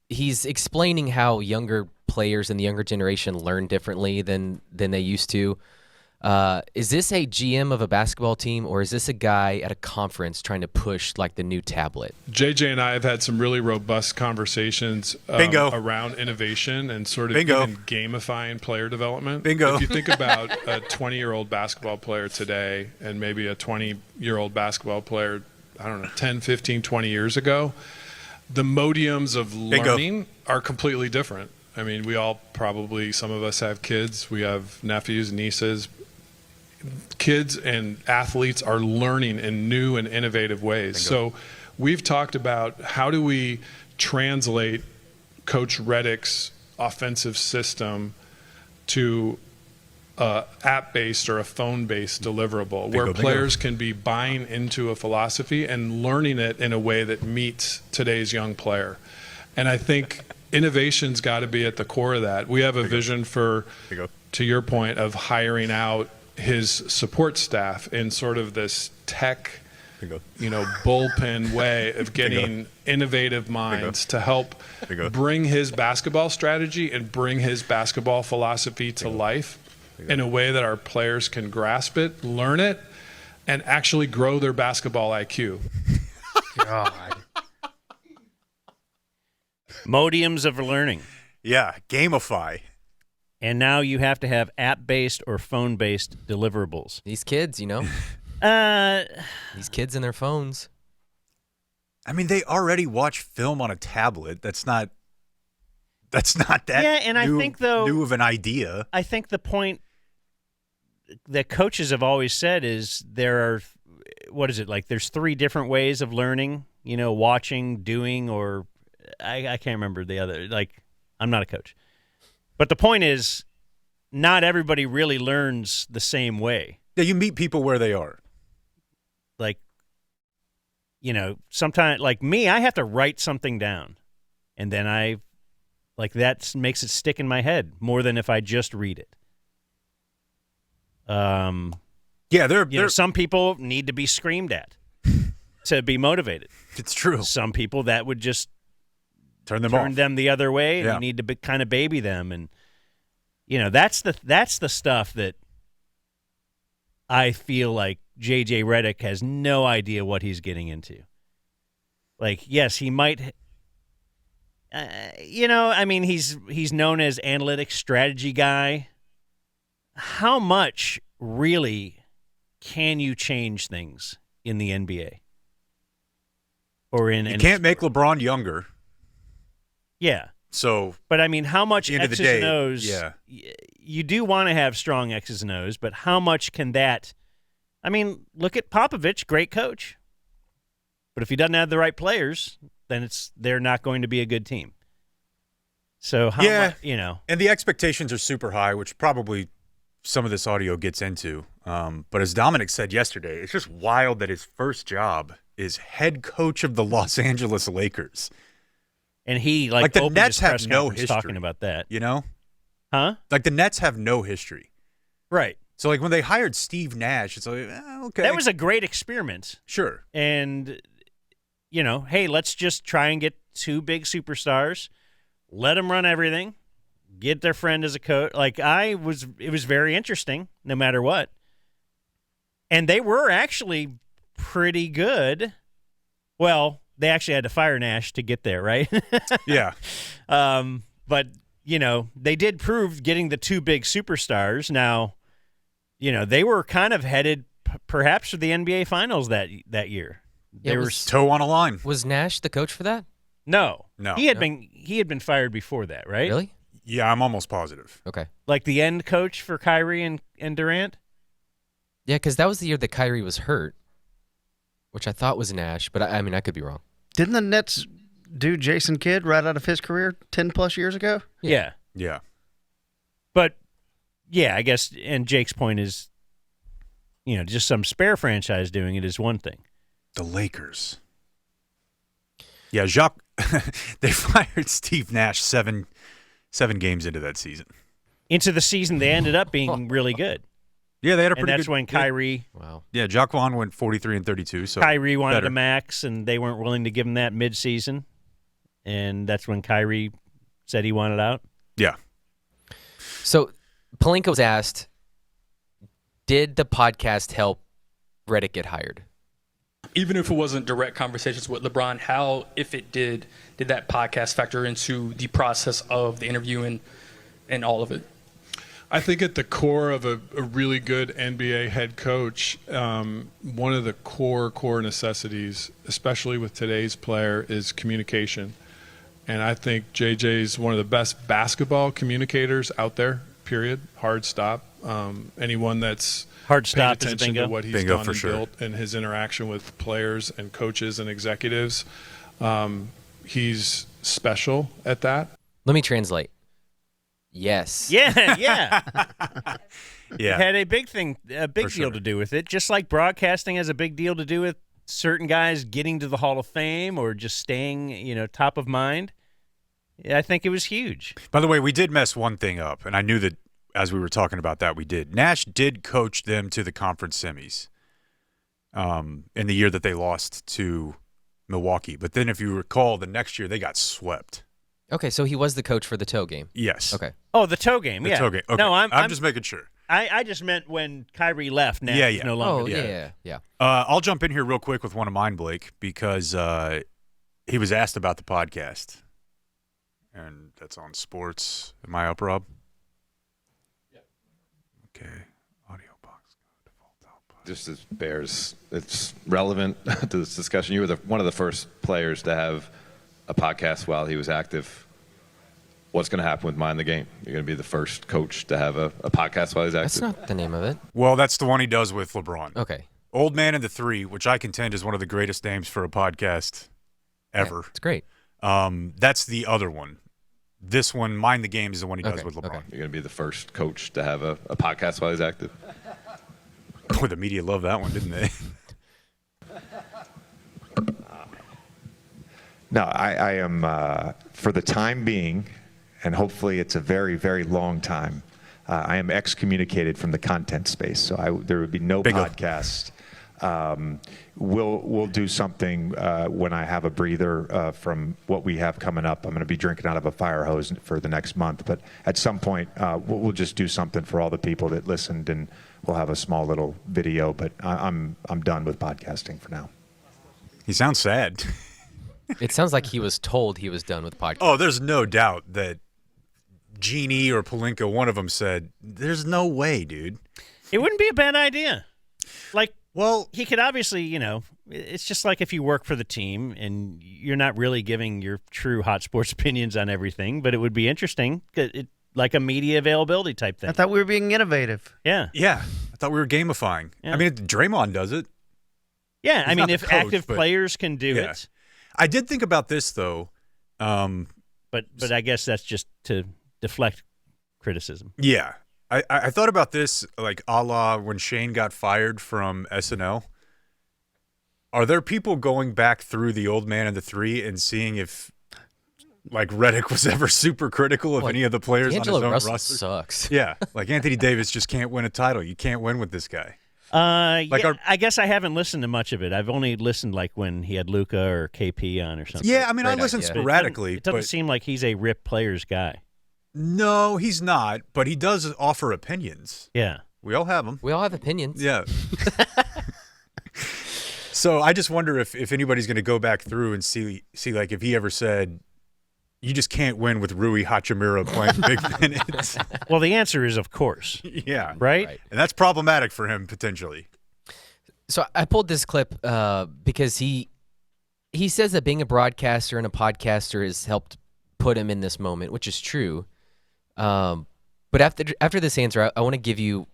Speaker 7: he's explaining how younger players in the younger generation learn differently than they used to. Is this a GM of a basketball team, or is this a guy at a conference trying to push like the new tablet?
Speaker 12: JJ and I have had some really robust conversations around innovation and sort of even gamifying player development.
Speaker 5: Bingo.
Speaker 12: If you think about a 20-year-old basketball player today and maybe a 20-year-old basketball player, I don't know, 10, 15, 20 years ago, the modiums of learning are completely different. I mean, we all probably, some of us have kids. We have nephews, nieces. Kids and athletes are learning in new and innovative ways. So we've talked about how do we translate Coach Redick's offensive system to app-based or a phone-based deliverable, where players can be buying into a philosophy and learning it in a way that meets today's young player. And I think innovation's got to be at the core of that. We have a vision for, to your point, of hiring out his support staff in sort of this tech, bullpen way of getting innovative minds to help bring his basketball strategy and bring his basketball philosophy to life in a way that our players can grasp it, learn it, and actually grow their basketball IQ.
Speaker 8: God.
Speaker 6: Modiums of learning.
Speaker 5: Yeah, gamify.
Speaker 6: And now you have to have app-based or phone-based deliverables.
Speaker 7: These kids, These kids and their phones.
Speaker 5: I mean, they already watch film on a tablet. That's not that
Speaker 6: and I think, though,
Speaker 5: new of an idea.
Speaker 6: I think the point that coaches have always said is there are, there's 3 different ways of learning, watching, doing, or I can't remember the other. I'm not a coach. But the point is, not everybody really learns the same way.
Speaker 5: Yeah, you meet people where they are.
Speaker 6: Sometimes, like me, I have to write something down. And then that makes it stick in my head more than if I just read it. Some people need to be screamed at to be motivated.
Speaker 5: It's true.
Speaker 6: Some people that would just
Speaker 5: turn them
Speaker 6: the other way, and you need to kind of baby them, and that's the stuff that I feel like JJ Redick has no idea what he's getting into. Yes, he might. He's known as analytics strategy guy. How much really can you change things in the NBA? Or in
Speaker 5: you can't make LeBron younger.
Speaker 6: Yeah.
Speaker 5: So,
Speaker 6: but how much X's and O's?
Speaker 5: Yeah.
Speaker 6: You do want to have strong X's and O's, but how much can that? Look at Popovich, great coach. But if he doesn't have the right players, then they're not going to be a good team. So how much,
Speaker 5: and the expectations are super high, which probably some of this audio gets into. But as Dominic said yesterday, it's just wild that his first job is head coach of the Los Angeles Lakers.
Speaker 6: And he
Speaker 5: the Nets have no history
Speaker 6: talking about that.
Speaker 5: Huh? The Nets have no history.
Speaker 6: Right.
Speaker 5: So when they hired Steve Nash, it's okay.
Speaker 6: That was a great experiment.
Speaker 5: Sure.
Speaker 6: And hey, let's just try and get 2 big superstars, let them run everything, get their friend as a coach. It was very interesting no matter what. And they were actually pretty good. Well, they actually had to fire Nash to get there, right?
Speaker 5: Yeah.
Speaker 6: But, they did prove getting the 2 big superstars. Now, they were kind of headed perhaps for the NBA Finals that year. They were
Speaker 5: toe on a line.
Speaker 7: Was Nash the coach for that?
Speaker 6: No. He had been fired before that, right?
Speaker 7: Really?
Speaker 5: Yeah, I'm almost positive.
Speaker 7: Okay.
Speaker 6: Like the end coach for Kyrie and Durant?
Speaker 7: Yeah, because that was the year that Kyrie was hurt, which I thought was Nash, but I could be wrong.
Speaker 8: Didn't the Nets do Jason Kidd right out of his career 10-plus years ago?
Speaker 6: Yeah.
Speaker 5: Yeah.
Speaker 6: But, yeah, I guess, and Jake's point is, just some spare franchise doing it is one thing.
Speaker 5: The Lakers. Yeah, Jacques, they fired Steve Nash seven games into that season.
Speaker 6: Into the season, they ended up being really good.
Speaker 5: Yeah, they had a
Speaker 6: and
Speaker 5: pretty
Speaker 6: that's
Speaker 5: good.
Speaker 6: When Kyrie.
Speaker 7: Wow.
Speaker 5: Yeah, Jacques Vaughn went 43 and 32. So
Speaker 6: Kyrie wanted
Speaker 5: better.
Speaker 6: a max, and they weren't willing to give him that mid-season. And that's when Kyrie said he wanted out.
Speaker 5: Yeah.
Speaker 7: So Palenka was asked, did the podcast help Redick get hired?
Speaker 10: Even if it wasn't direct conversations with LeBron, how, if it did that podcast factor into the process of the interview and all of it?
Speaker 12: I think at the core of a really good NBA head coach, one of the core necessities, especially with today's player, is communication. And I think JJ's one of the best basketball communicators out there, period. Hard stop. Anyone that's
Speaker 6: Hard
Speaker 12: paid
Speaker 6: stop is
Speaker 12: attention
Speaker 6: bingo.
Speaker 12: to what he's
Speaker 5: Bingo
Speaker 12: done
Speaker 5: for
Speaker 12: and
Speaker 5: sure.
Speaker 12: built and his interaction with players and coaches and executives, he's special at that.
Speaker 7: Let me translate. Yes.
Speaker 6: Yeah, yeah.
Speaker 5: Yeah.
Speaker 6: It had a big deal
Speaker 5: sure.
Speaker 6: to do with it, just like broadcasting has a big deal to do with certain guys getting to the Hall of Fame or just staying, top of mind. I think it was huge.
Speaker 5: By the way, we did mess one thing up, and I knew that as we were talking about that, we did. Nash did coach them to the conference semis in the year that they lost to Milwaukee. But then if you recall, the next year they got swept.
Speaker 7: Okay, so he was the coach for the toe game.
Speaker 5: Yes.
Speaker 7: Okay.
Speaker 6: Oh, the toe game,
Speaker 5: The
Speaker 6: yeah.
Speaker 5: toe game. Okay.
Speaker 6: No,
Speaker 5: I'm just making sure.
Speaker 6: I just meant when Kyrie left. Nash
Speaker 5: Yeah,
Speaker 6: was
Speaker 5: yeah.
Speaker 6: no
Speaker 7: Oh,
Speaker 6: longer.
Speaker 7: yeah.
Speaker 5: I'll jump in here real quick with one of mine, Blake, because he was asked about the podcast. And that's on sports. Am I up, Rob? Yep. Okay. Audio box. Default output.
Speaker 11: Just as Bears, it's relevant to this discussion. You were one of the first players to have a podcast while he was active. What's going to happen with Mind the Game? You're going to be the first coach to have a podcast while he's active.
Speaker 7: That's not the name of it.
Speaker 5: Well, that's the one he does with LeBron.
Speaker 7: Okay.
Speaker 5: Old Man and the Three, which I contend is one of the greatest names for a podcast ever.
Speaker 7: Yeah, it's great.
Speaker 5: That's the other one. This one, Mind the Game, is the one he does
Speaker 7: Okay,
Speaker 5: with LeBron.
Speaker 7: okay.
Speaker 11: You're going to be the first coach to have a podcast while he's active.
Speaker 5: Boy, the media loved that one, didn't they?
Speaker 13: No, I am, for the time being, and hopefully it's a very, very long time, I am excommunicated from the content space. So there would be no
Speaker 5: Bingo.
Speaker 13: podcast. We'll do something when I have a breather from what we have coming up. I'm going to be drinking out of a fire hose for the next month. But at some point, we'll just do something for all the people that listened, and we'll have a small little video. But I'm done with podcasting for now.
Speaker 5: He sounds sad.
Speaker 7: It sounds like he was told he was done with podcasting.
Speaker 5: Oh, there's no doubt that Genie or Palinka, one of them said, there's no way, dude.
Speaker 6: It wouldn't be a bad idea. Well, he could obviously, it's just like if you work for the team and you're not really giving your true hot sports opinions on everything, but it would be interesting, like a media availability type thing.
Speaker 8: I thought we were being innovative.
Speaker 6: Yeah.
Speaker 5: Yeah. I thought we were gamifying.
Speaker 6: Yeah.
Speaker 5: I mean, Draymond does it.
Speaker 6: Yeah,
Speaker 5: He's not
Speaker 6: if
Speaker 5: the coach,
Speaker 6: active
Speaker 5: but-
Speaker 6: players can do
Speaker 5: Yeah.
Speaker 6: it.
Speaker 5: I did think about this, though.
Speaker 6: But I guess that's just to deflect criticism.
Speaker 5: Yeah. I thought about this, like a la when Shane got fired from SNL. Are there people going back through the Old Man and the Three and seeing if, like, Redick was ever super critical of any of the players
Speaker 7: D'Angelo
Speaker 5: on his own
Speaker 7: Russell
Speaker 5: roster?
Speaker 7: sucks.
Speaker 5: Yeah. Like, Anthony Davis just can't win a title. You can't win with this guy.
Speaker 6: I guess I haven't listened to much of it. I've only listened like when he had Luca or KP on or something.
Speaker 5: Yeah, I mean, I
Speaker 7: Great
Speaker 5: listen
Speaker 7: idea.
Speaker 5: sporadically.
Speaker 6: It doesn't
Speaker 5: but
Speaker 6: seem like he's a rip players guy.
Speaker 5: No, he's not, but he does offer opinions.
Speaker 6: Yeah.
Speaker 5: We all have them.
Speaker 7: We all have opinions.
Speaker 5: Yeah. So I just wonder if anybody's going to go back through and see like if he ever said, you just can't win with Rui Hachimura playing big minutes.
Speaker 6: Well, the answer is of course.
Speaker 5: Yeah.
Speaker 6: Right?
Speaker 5: And that's problematic for him potentially.
Speaker 7: So I pulled this clip because he says that being a broadcaster and a podcaster has helped put him in this moment, which is true. But after this answer, I want to give you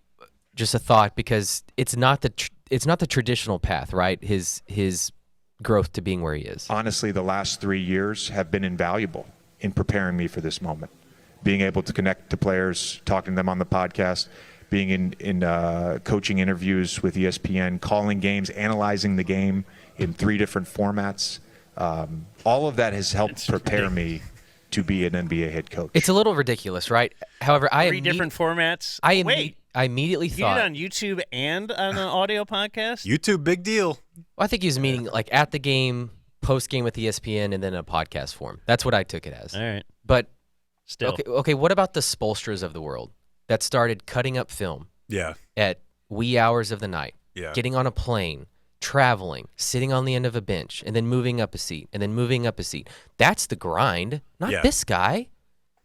Speaker 7: just a thought because it's not the traditional path, right? His growth to being where he is.
Speaker 13: Honestly, the last 3 years have been invaluable in preparing me for this moment. Being able to connect to players, talking to them on the podcast, being in coaching interviews with ESPN, calling games, analyzing the game in 3 different formats. All of that has helped prepare me to be an NBA head coach.
Speaker 7: It's a little ridiculous, right? However,
Speaker 6: 3 different formats.
Speaker 7: I immediately
Speaker 6: You
Speaker 7: thought
Speaker 6: did it on YouTube and on an audio podcast?
Speaker 5: YouTube, big deal.
Speaker 7: I think he was meaning like at the game, post game with ESPN, and then a podcast form. That's what I took it as.
Speaker 6: All right.
Speaker 7: But
Speaker 6: Still.
Speaker 7: okay. What about the Spoelstras of the world that started cutting up film?
Speaker 5: Yeah.
Speaker 7: At wee hours of the night.
Speaker 5: Yeah.
Speaker 7: Getting on a plane, traveling, sitting on the end of a bench, and then moving up a seat, and then moving up a seat. That's the grind, not
Speaker 5: Yeah.
Speaker 7: this guy.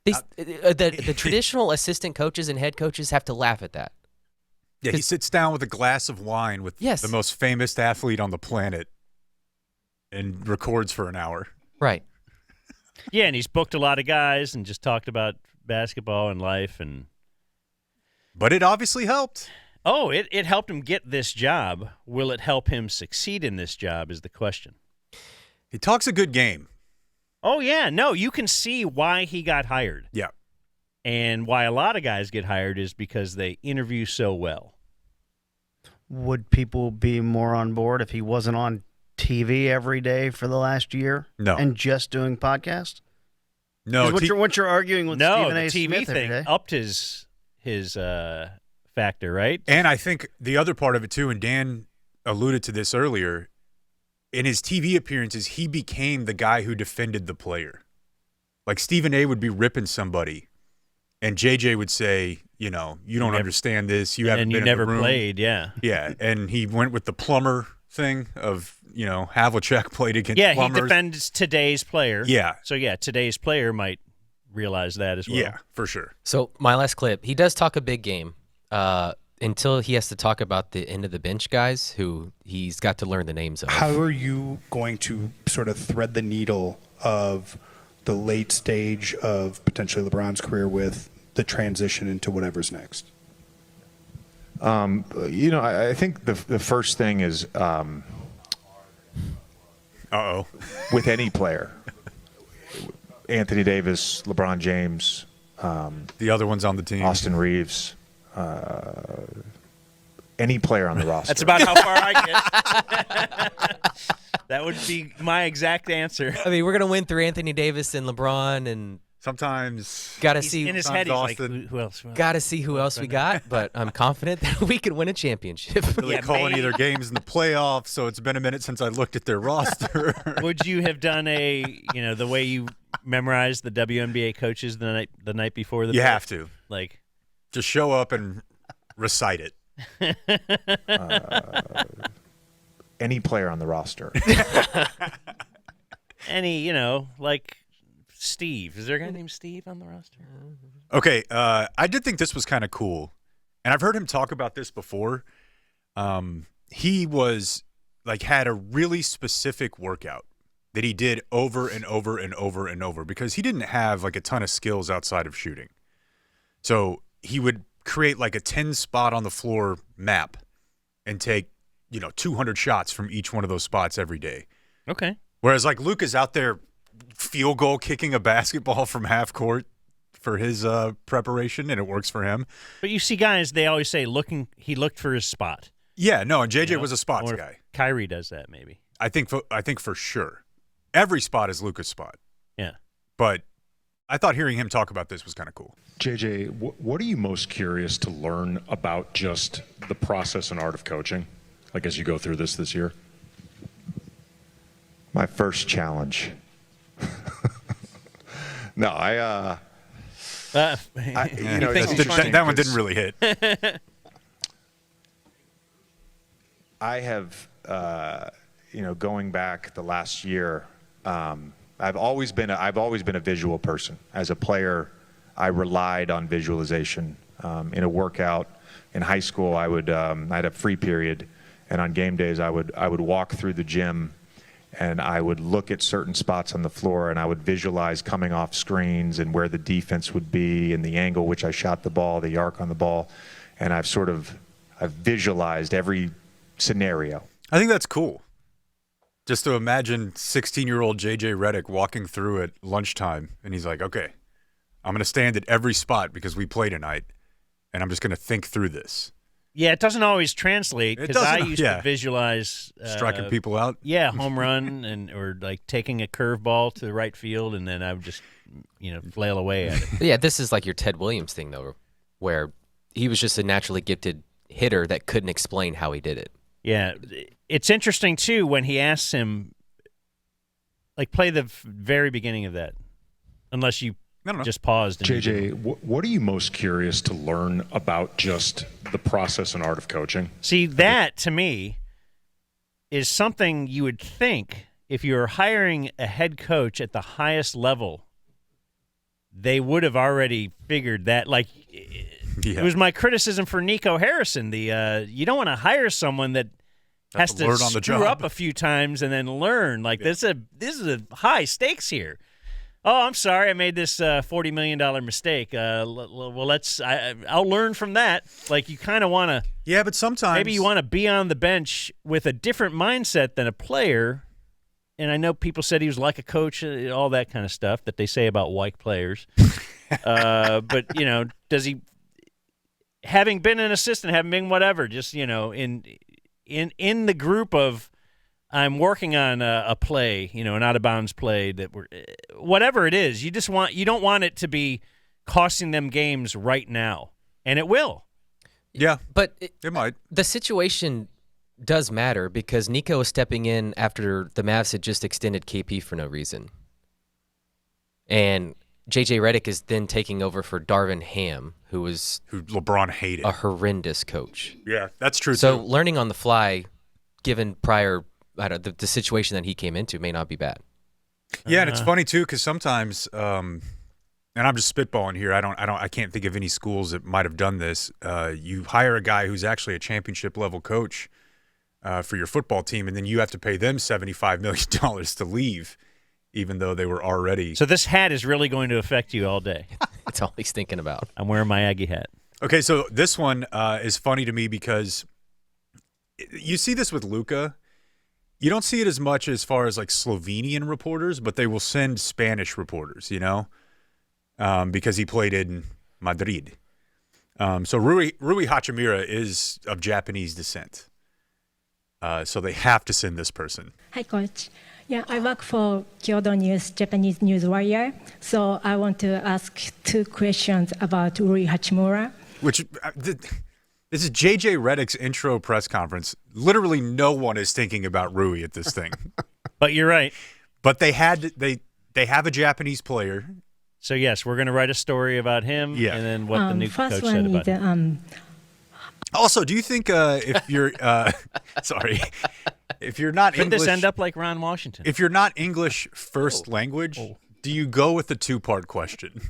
Speaker 7: The traditional assistant coaches and head coaches have to laugh at that.
Speaker 5: Yeah, he sits down with a glass of wine with the most famous athlete on the planet and records for an hour.
Speaker 7: Right.
Speaker 6: Yeah, and he's booked a lot of guys and just talked about basketball and life.
Speaker 5: But it obviously helped.
Speaker 6: Oh, it helped him get this job. Will it help him succeed in this job is the question.
Speaker 5: He talks a good game.
Speaker 6: Oh, yeah. No, you can see why he got hired.
Speaker 5: Yeah.
Speaker 6: And why a lot of guys get hired is because they interview so well.
Speaker 8: Would people be more on board if he wasn't on TV every day for the last year?
Speaker 5: No.
Speaker 8: And just doing podcasts?
Speaker 5: No.
Speaker 8: What you're arguing with Stephen A.
Speaker 6: the TV
Speaker 8: Smith every
Speaker 6: thing
Speaker 8: day.
Speaker 6: upped his factor, right?
Speaker 5: And I think the other part of it, too, and Dan alluded to this earlier, in his TV appearances, he became the guy who defended the player. Like Stephen A. would be ripping somebody, and JJ would say, you don't understand this. You haven't been in the room.
Speaker 6: And you never played, yeah.
Speaker 5: Yeah, and he went with the plumber thing of, Havlicek played against plumbers.
Speaker 6: He defends today's player.
Speaker 5: Yeah.
Speaker 6: So, today's player might realize that as well.
Speaker 5: Yeah, for sure.
Speaker 7: So my last clip, he does talk a big game until he has to talk about the end of the bench guys who he's got to learn the names of.
Speaker 14: How are you going to sort of thread the needle of the late stage of potentially LeBron's career with the transition into whatever's next?
Speaker 13: I think the first thing is with any player, Anthony Davis, LeBron James,
Speaker 5: the other ones on the team,
Speaker 13: Austin Reeves, any player on the roster.
Speaker 6: That's about how far I get. That would be my exact answer.
Speaker 7: I mean, we're gonna win through Anthony Davis and LeBron, and
Speaker 5: sometimes
Speaker 7: gotta see
Speaker 6: in his head. He's like, who else?
Speaker 7: Gotta see who else we got, but I'm confident that we can win a championship.
Speaker 5: Really calling either games in the playoffs, so it's been a minute since I looked at their roster.
Speaker 6: Would you have done the way you memorized the WNBA coaches the night before the?
Speaker 5: You
Speaker 6: play?
Speaker 5: have to just show up and recite it.
Speaker 13: Any player on the roster.
Speaker 6: Any, like Steve. Is there a guy named Steve on the roster?
Speaker 5: Okay, I did think this was kind of cool, and I've heard him talk about this before. He was had a really specific workout that he did over and over and over and over because he didn't have a ton of skills outside of shooting. So he would create a 10-spot on the floor map and take 200 shots from each one of those spots every day.
Speaker 6: Okay.
Speaker 5: Whereas Luke is out there field goal kicking a basketball from half court for his preparation, and it works for him.
Speaker 6: But you see guys, they always say he looked for his spot.
Speaker 5: Yeah, no, and JJ was a spots guy.
Speaker 6: Kyrie does that maybe.
Speaker 5: I think for sure. Every spot is Luka's spot.
Speaker 6: Yeah.
Speaker 5: But I thought hearing him talk about this was kind of cool.
Speaker 15: JJ, what are you most curious to learn about just the process and art of coaching, as you go through this year?
Speaker 13: My first challenge. No,
Speaker 5: that one didn't really hit.
Speaker 13: I have, going back the last year, I've always been a visual person. As a player, I relied on visualization. In a workout in high school, I had a free period, and on game days, I would walk through the gym, and I would look at certain spots on the floor, and I would visualize coming off screens and where the defense would be, and the angle which I shot the ball, the arc on the ball, and I've visualized every scenario.
Speaker 5: I think that's cool. Just to imagine 16-year-old JJ Redick walking through at lunchtime, and he's like, okay, I'm going to stand at every spot because we play tonight, and I'm just going to think through this.
Speaker 6: Yeah, it doesn't always translate because I used to visualize
Speaker 5: striking people out.
Speaker 6: Yeah, home run or taking a curveball to the right field, and then I would just flail away at it.
Speaker 7: Yeah, this is like your Ted Williams thing though, where he was just a naturally gifted hitter that couldn't explain how he did it.
Speaker 6: Yeah, it's interesting too when he asks him, play the very beginning of that, unless you just paused. And
Speaker 15: JJ, what are you most curious to learn about just the process and art of coaching?
Speaker 6: See, that to me is something you would think if you were hiring a head coach at the highest level, they would have already figured that. It was my criticism for Nico Harrison. You don't want to hire someone that has to screw up a few times and then learn. This is a high stakes here. oh, I'm sorry, I made this $40 million mistake. Well, I'll learn from that. Like, you kind of want to.
Speaker 5: Yeah, but sometimes
Speaker 6: maybe you want to be on the bench with a different mindset than a player. And I know people said he was like a coach, all that kind of stuff that they say about white players. But, does he, having been an assistant, having been whatever, just, in the group of, I'm working on a play, an out-of-bounds play whatever it is, you don't want it to be costing them games right now. And it will.
Speaker 5: Yeah,
Speaker 7: but
Speaker 5: it might.
Speaker 7: The situation does matter because Nico is stepping in after the Mavs had just extended KP for no reason. And JJ Redick is then taking over for Darvin Ham, who
Speaker 5: LeBron hated.
Speaker 7: A horrendous coach.
Speaker 5: Yeah, that's true
Speaker 7: So
Speaker 5: too.
Speaker 7: learning on the fly, given prior the situation that he came into, may not be bad.
Speaker 5: Yeah, and it's funny too because sometimes, and I'm just spitballing here. I can't think of any schools that might have done this. You hire a guy who's actually a championship level coach for your football team, and then you have to pay them $75 million to leave, even though they were already.
Speaker 6: So this hat is really going to affect you all day.
Speaker 7: That's all he's thinking about.
Speaker 6: I'm wearing my Aggie hat.
Speaker 5: Okay, so this one is funny to me because you see this with Luka. You don't see it as much as far as like Slovenian reporters, but they will send Spanish reporters, because he played in Madrid. So Rui Hachimura is of Japanese descent. So they have to send this person.
Speaker 16: Hi, Coach. Yeah, I work for Kyodo News, Japanese news wire. So I want to ask 2 questions about Rui Hachimura.
Speaker 5: This is JJ Redick's intro press conference. Literally no one is thinking about Rui at this thing.
Speaker 6: But you're right.
Speaker 5: But they have a Japanese player.
Speaker 6: So yes, we're going to write a story about him,
Speaker 5: Yeah.
Speaker 6: and then what the new
Speaker 16: first
Speaker 6: coach said
Speaker 16: one
Speaker 6: about
Speaker 16: is,
Speaker 6: him.
Speaker 5: Also, do you think if you're if you're not
Speaker 6: Could
Speaker 5: English,
Speaker 6: this end up like Ron Washington?
Speaker 5: if you're not English first language, do you go with the 2-part question,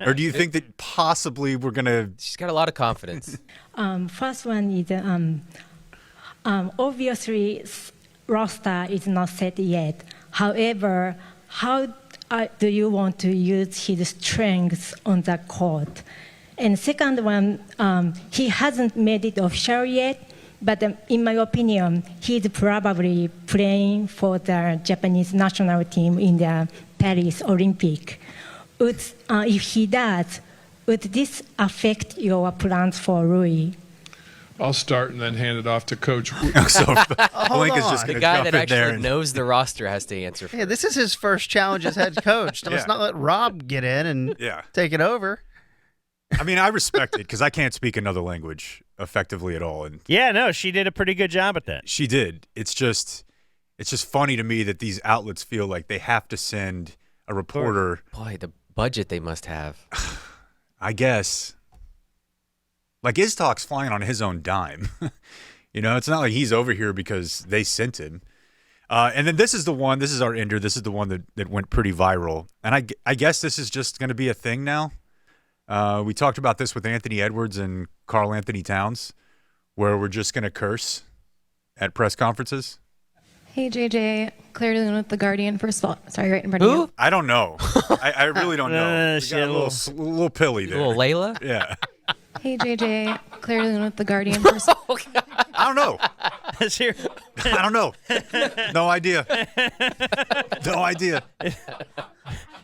Speaker 5: or do you think that possibly we're gonna?
Speaker 7: She's got a lot of confidence.
Speaker 16: First one is obviously roster is not set yet. However, how do you want to use his strengths on the court? And second one, he hasn't made it official yet, but in my opinion, he's probably playing for the Japanese national team in the Paris Olympic. If he does, would this affect your plans for Rui?
Speaker 12: I'll start and then hand it off to Coach.
Speaker 5: So Blake is just
Speaker 7: The
Speaker 5: going to
Speaker 7: guy
Speaker 5: jump
Speaker 7: that
Speaker 5: in
Speaker 7: actually
Speaker 5: there. And,
Speaker 7: knows the roster has to answer for
Speaker 8: Yeah, this is his first challenge as head coach. Let's
Speaker 5: Yeah.
Speaker 8: not let Rob get in and
Speaker 5: Yeah.
Speaker 8: take it over.
Speaker 5: I mean, I respect it because I can't speak another language effectively at all, and
Speaker 6: Yeah, no, she did a pretty good job at that.
Speaker 5: she did. It's just funny to me that these outlets feel like they have to send a reporter.
Speaker 7: Boy, the budget they must have.
Speaker 5: I guess. Like Iztalk's flying on his own dime. It's not like he's over here because they sent him. And then this is the one. This is our ender. This is the one that went pretty viral. And I guess this is just going to be a thing now. We talked about this with Anthony Edwards and Karl Anthony Towns, where we're just going to curse at press conferences.
Speaker 17: Hey, JJ, Claire Dillon with The Guardian. First of all, sorry, right in front of you.
Speaker 5: I don't know. I really don't know. We got a little pilly there.
Speaker 7: Little Layla?
Speaker 5: Yeah.
Speaker 17: Hey, JJ, Claire Dillon with The Guardian. First
Speaker 5: I don't know.
Speaker 6: Let's hear.
Speaker 5: I don't know. No idea. No idea.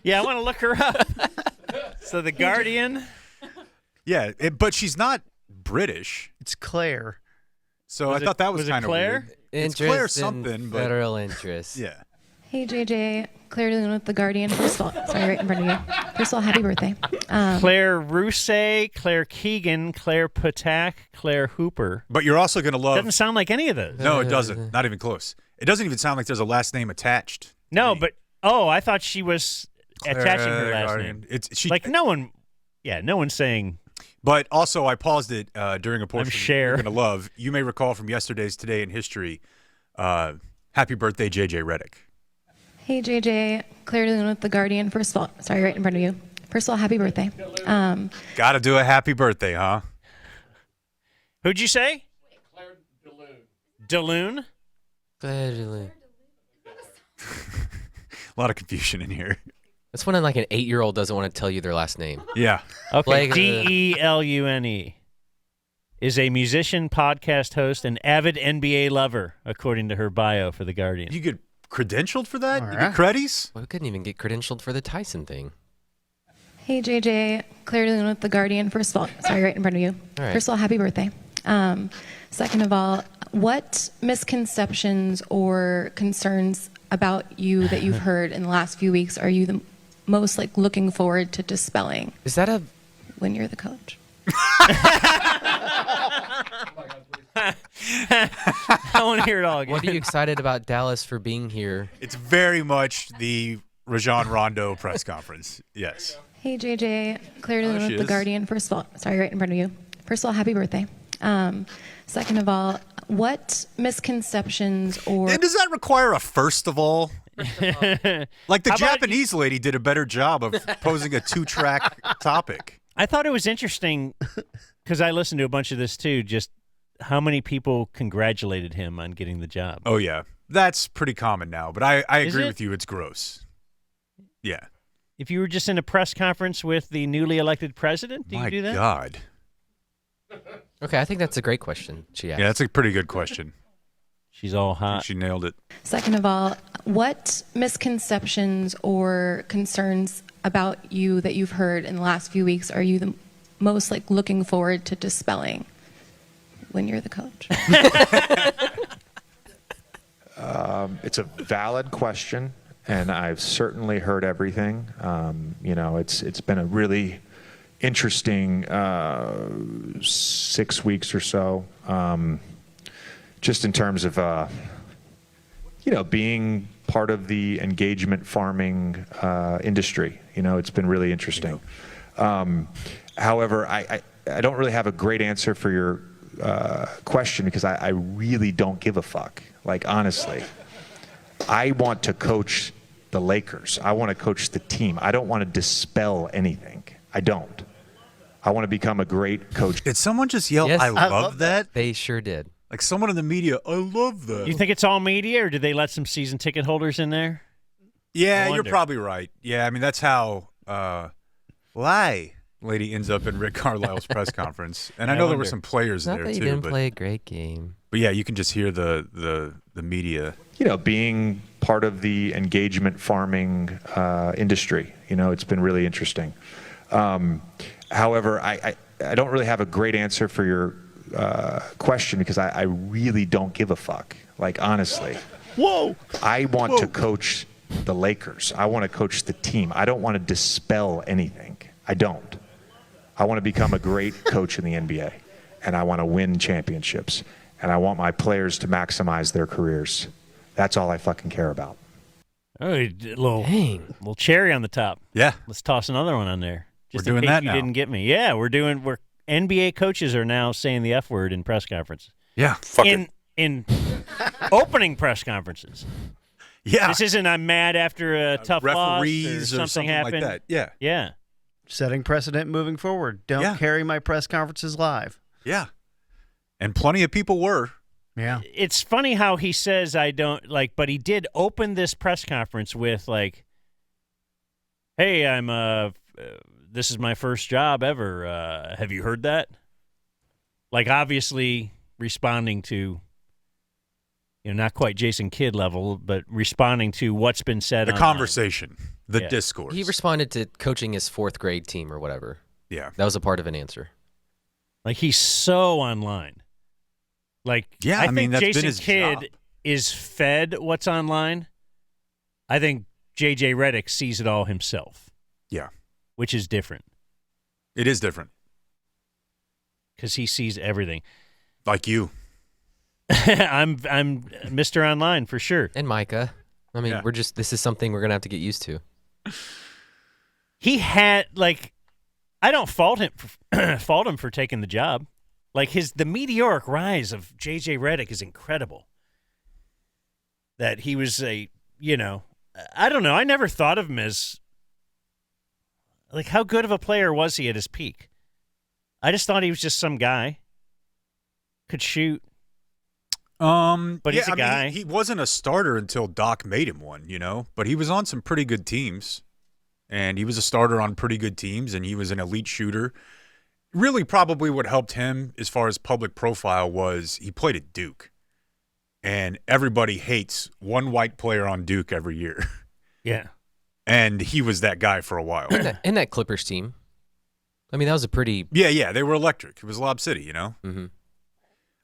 Speaker 6: Yeah, I want to look her up. So The Guardian.
Speaker 5: Yeah, but she's not British.
Speaker 8: It's Claire.
Speaker 5: So
Speaker 6: Was
Speaker 5: I thought that was
Speaker 6: it
Speaker 5: kind of
Speaker 6: Claire?
Speaker 5: weird. It's Claire
Speaker 7: Interest in
Speaker 5: something, but
Speaker 7: federal interest.
Speaker 5: yeah.
Speaker 17: Hey, JJ, Claire Dillon with The Guardian. First of all, sorry, right in front of you. First of all, happy birthday.
Speaker 6: Claire Rousset, Claire Keegan, Claire Patak, Claire Hooper.
Speaker 5: But you're also going to love.
Speaker 6: Doesn't sound like any of those.
Speaker 5: No, it doesn't. Not even close. It doesn't even sound like there's a last name attached.
Speaker 6: No, but I thought she was attaching her last name. Like no one's saying.
Speaker 5: But also, I paused it during a portion
Speaker 6: Cher.
Speaker 5: you're going to love. You may recall from yesterday's Today in History. Happy birthday, JJ Redick.
Speaker 17: Hey, JJ, Claire Dillon with The Guardian. First of all, sorry, right in front of you. First of all, happy birthday.
Speaker 5: Got to do a happy birthday, huh?
Speaker 6: Who'd you say? Claire Dillon.
Speaker 7: Claire Dillon.
Speaker 5: A lot of confusion in here.
Speaker 7: That's when like an 8-year-old doesn't want to tell you their last name.
Speaker 5: Yeah.
Speaker 6: Okay.
Speaker 7: Blake,
Speaker 6: Delune is a musician, podcast host, and avid NBA lover, according to her bio for The Guardian.
Speaker 5: You get credentialed for that?
Speaker 8: All
Speaker 5: You
Speaker 8: right.
Speaker 5: get creddies?
Speaker 7: well, we couldn't even get credentialed for the Tyson thing.
Speaker 17: Hey, JJ. Claire Delune with The Guardian. First of all, sorry, right in front of you.
Speaker 7: All right.
Speaker 17: First of all, happy birthday. Second of all, what misconceptions or concerns about you that you've heard in the last few weeks are you the most like looking forward to dispelling
Speaker 7: Is that a
Speaker 17: when you're the coach?
Speaker 6: I want to hear it all again.
Speaker 7: What are you excited about Dallas for being here?
Speaker 5: It's very much the Rajon Rondo press conference. Yes.
Speaker 17: Hey, JJ. Claire
Speaker 5: Oh,
Speaker 17: Delune
Speaker 5: she
Speaker 17: with The
Speaker 5: is.
Speaker 17: Guardian. First of all, sorry, right in front of you. First of all, happy birthday. Second of all, what misconceptions or
Speaker 5: And does that require a first of all? Like the
Speaker 6: How about-
Speaker 5: Japanese lady did a better job of posing a 2-track topic.
Speaker 6: I thought it was interesting because I listened to a bunch of this too, just how many people congratulated him on getting the job.
Speaker 5: Oh, yeah. That's pretty common now, but I
Speaker 6: Is
Speaker 5: agree
Speaker 6: it?
Speaker 5: with you. It's gross. Yeah.
Speaker 6: If you were just in a press conference with the newly elected president, do
Speaker 5: My
Speaker 6: you do that?
Speaker 5: God.
Speaker 7: Okay, I think that's a great question she asked.
Speaker 5: Yeah, that's a pretty good question.
Speaker 6: She's all
Speaker 5: I think
Speaker 6: hot.
Speaker 5: she nailed it.
Speaker 17: second of all, what misconceptions or concerns about you that you've heard in the last few weeks are you the most like looking forward to dispelling when you're the coach?
Speaker 13: It's a valid question, and I've certainly heard everything. It's been a really interesting 6 weeks or so, just in terms of being part of the engagement farming industry. It's been really interesting. However, I don't really have a great answer for your question because I really don't give a fuck. Like, honestly, I want to coach the Lakers. I want to coach the team. I don't want to dispel anything. I don't. I want to become a great coach.
Speaker 5: Did someone just yell,
Speaker 7: Yes.
Speaker 5: I love that?
Speaker 7: They sure did.
Speaker 5: Like someone in the media, I love that.
Speaker 6: You think it's all media, or did they let some season ticket holders in there?
Speaker 5: Yeah,
Speaker 6: I
Speaker 5: you're
Speaker 6: wonder.
Speaker 5: probably right. Yeah, I mean, that's how why lady ends up in Rick Carlisle's press conference. And I
Speaker 6: I
Speaker 5: know there were
Speaker 6: wonder.
Speaker 5: some players
Speaker 7: Not
Speaker 5: there
Speaker 7: that you
Speaker 5: too.
Speaker 7: didn't
Speaker 5: But,
Speaker 7: play a great game.
Speaker 5: but yeah, you can just hear the media.
Speaker 13: Being part of the engagement farming industry. It's been really interesting. However, I don't really have a great answer for your question because I really don't give a fuck. Like, honestly.
Speaker 6: Whoa!
Speaker 13: I want to coach the Lakers. I want to coach the team. I don't want to dispel anything. I don't. I want to become a great coach in the NBA, and I want to win championships, and I want my players to maximize their careers. That's all I fucking care about.
Speaker 6: Oh, a little cherry on the top.
Speaker 5: Yeah.
Speaker 6: Let's toss another one on there. Just
Speaker 5: We're
Speaker 6: in
Speaker 5: doing
Speaker 6: case
Speaker 5: that
Speaker 6: you
Speaker 5: now.
Speaker 6: didn't get me. Yeah, we're NBA coaches are now saying the F word in press conferences.
Speaker 5: Yeah.
Speaker 6: In opening press conferences.
Speaker 5: Yeah.
Speaker 6: This isn't I'm mad after a tough
Speaker 5: referees
Speaker 6: loss
Speaker 5: or something like
Speaker 6: happened.
Speaker 5: that. Yeah.
Speaker 6: Yeah.
Speaker 8: Setting precedent moving forward. Don't carry my press conferences live.
Speaker 5: Yeah. And plenty of people were.
Speaker 8: Yeah.
Speaker 6: It's funny how he says I don't like, but he did open this press conference with like, "Hey, I'm this is my first job ever. Have you heard that?" Like, obviously responding to, not quite Jason Kidd level, but responding to what's been said.
Speaker 5: The
Speaker 6: online.
Speaker 5: conversation, the
Speaker 6: Yeah.
Speaker 5: discourse.
Speaker 7: He responded to coaching his 4th grade team or whatever.
Speaker 5: Yeah.
Speaker 7: That was a part of an answer.
Speaker 6: Like, he's so online. Like,
Speaker 5: Yeah,
Speaker 6: I
Speaker 5: I mean,
Speaker 6: think
Speaker 5: that's been
Speaker 6: Jason
Speaker 5: his
Speaker 6: Kidd
Speaker 5: job.
Speaker 6: is fed what's online. I think J.J. Redick sees it all himself.
Speaker 5: Yeah.
Speaker 6: Which is different.
Speaker 5: It is different.
Speaker 6: Because he sees everything.
Speaker 5: Like you.
Speaker 6: I'm Mr. Online for sure.
Speaker 7: And Micah. I mean,
Speaker 5: Yeah.
Speaker 7: this is something we're going to have to get used to.
Speaker 6: He had, like, I don't fault him for taking the job. Like, the meteoric rise of J.J. Redick is incredible. That he was I don't know. I never thought of him as, like, how good of a player was he at his peak? I just thought he was just some guy. Could shoot. But he's a guy.
Speaker 5: He wasn't a starter until Doc made him one, but he was on some pretty good teams. and he was a starter on pretty good teams, and he was an elite shooter. Really, probably what helped him as far as public profile was he played at Duke, and everybody hates one white player on Duke every year.
Speaker 6: Yeah.
Speaker 5: And he was that guy for a while.
Speaker 7: In that Clippers team. I mean, that was a pretty...
Speaker 5: Yeah, they were electric. It was Lob City, you know?
Speaker 7: Mm-hmm.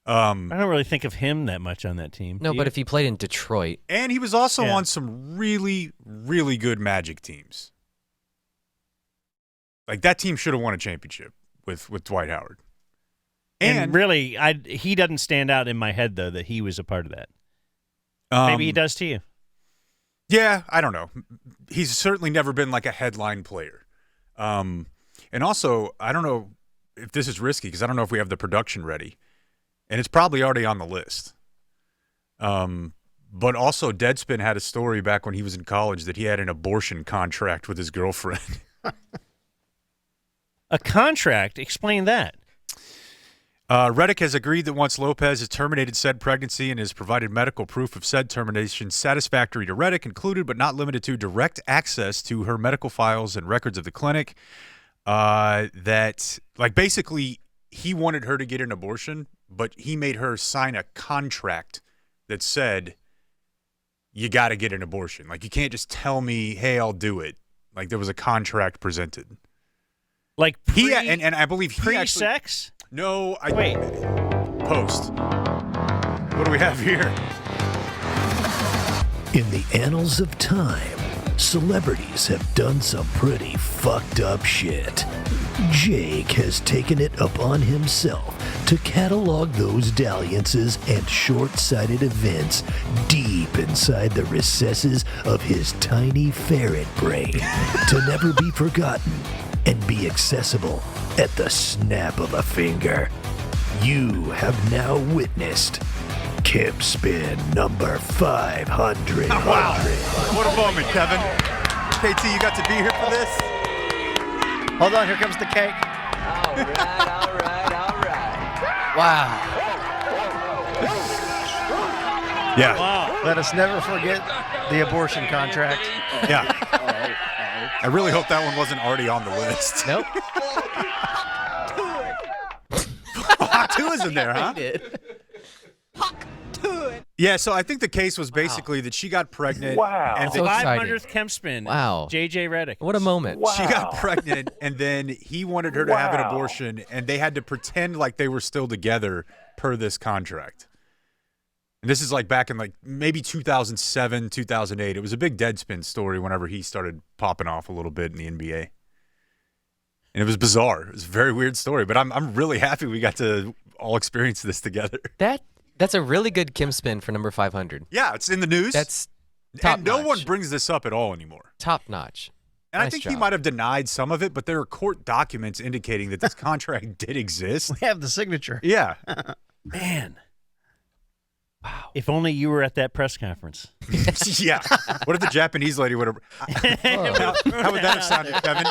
Speaker 6: I don't really think of him that much on that team.
Speaker 7: No, but if he played in Detroit...
Speaker 5: And he was also on some really, really good Magic teams. Like, that team should have won a championship with Dwight Howard.
Speaker 6: And really, he doesn't stand out in my head, though, that he was a part of that. Maybe he does to you.
Speaker 5: Yeah, I don't know. He's certainly never been like a headline player. And also, I don't know if this is risky because I don't know if we have the production ready. And it's probably already on the list. But also, Deadspin had a story back when he was in college that he had an abortion contract with his girlfriend.
Speaker 6: A contract? Explain that.
Speaker 5: Redick has agreed that once Lopez has terminated said pregnancy and has provided medical proof of said termination satisfactory to Redick, included but not limited to direct access to her medical files and records of the clinic, that, like, basically he wanted her to get an abortion, but he made her sign a contract that said, you got to get an abortion. Like, you can't just tell me, hey, I'll do it. Like, there was a contract presented.
Speaker 6: Like,
Speaker 5: and I believe he
Speaker 6: pre-sex?
Speaker 5: No,
Speaker 6: Wait.
Speaker 5: Post. What do we have here?
Speaker 18: In the annals of time, celebrities have done some pretty fucked up shit. Jake has taken it upon himself to catalog those dalliances and short-sighted events deep inside the recesses of his tiny ferret brain to never be forgotten and be accessible at the snap of a finger. You have now witnessed Kim Spin number 500.
Speaker 5: Wow. What a moment, Kevin. KT, you got to be here for this?
Speaker 8: Hold on, here comes the cake.
Speaker 7: All right. Wow.
Speaker 5: Yeah.
Speaker 6: Wow.
Speaker 8: Let us never forget the abortion contract.
Speaker 5: Yeah. I really hope that one wasn't already on the list.
Speaker 7: Nope.
Speaker 5: Hawk 2 is in there, huh? Yeah, so I think the case was basically that she got pregnant.
Speaker 7: Wow.
Speaker 5: And
Speaker 7: So exciting.
Speaker 6: 500th Kemp spin.
Speaker 7: Wow.
Speaker 6: JJ Redick.
Speaker 7: What a moment.
Speaker 5: She got pregnant, and then he wanted her to have an abortion, and they had to pretend like they were still together per this contract. And this is like back in like maybe 2007, 2008. It was a big Deadspin story whenever he started popping off a little bit in the NBA. And it was bizarre. It was a very weird story, but I'm really happy we got to all experience this together.
Speaker 7: That's a really good Kim spin for number 500.
Speaker 5: Yeah, it's in the news.
Speaker 7: That's top
Speaker 5: and no
Speaker 7: notch.
Speaker 5: one brings this up at all anymore.
Speaker 7: Top notch.
Speaker 5: And I
Speaker 7: Nice
Speaker 5: think he
Speaker 7: job.
Speaker 5: might have denied some of it, but there are court documents indicating that this contract did exist.
Speaker 8: We have the signature.
Speaker 5: Yeah.
Speaker 6: Man. Wow. If only you were at that press conference.
Speaker 5: Yeah. What if the Japanese lady would have... How would that have sounded, Kevin?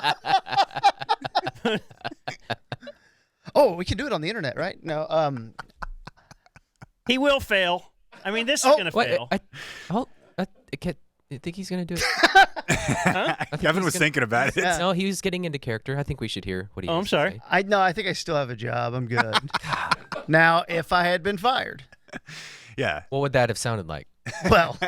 Speaker 8: Oh, we can do it on the internet, right? No.
Speaker 6: He will fail. I mean, this is going to fail.
Speaker 7: I think he's going to do it.
Speaker 6: Huh?
Speaker 5: Kevin was thinking about it.
Speaker 8: Yeah.
Speaker 7: No, he was getting into character. I think we should hear what he has to say.
Speaker 8: I think I still have a job. I'm good. Now, if I had been fired.
Speaker 5: Yeah.
Speaker 7: What would that have sounded like?
Speaker 8: Well,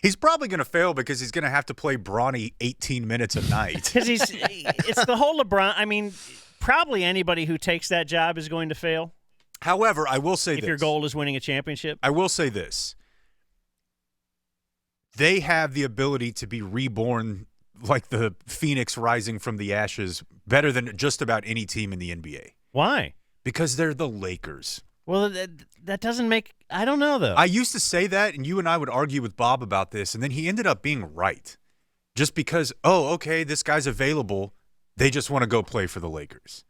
Speaker 5: he's probably going to fail because he's going to have to play Bronny 18 minutes a night.
Speaker 6: Because it's the whole LeBron. I mean, probably anybody who takes that job is going to fail.
Speaker 5: However, I will say
Speaker 6: if your goal is winning a championship.
Speaker 5: I will say this. They have the ability to be reborn like the phoenix rising from the ashes better than just about any team in the NBA.
Speaker 6: Why?
Speaker 5: Because they're the Lakers.
Speaker 6: Well, that doesn't make – I don't know, though.
Speaker 5: I used to say that, and you and I would argue with Bob about this, and then he ended up being right. Just because, oh, okay, this guy's available, they just want to go play for the Lakers.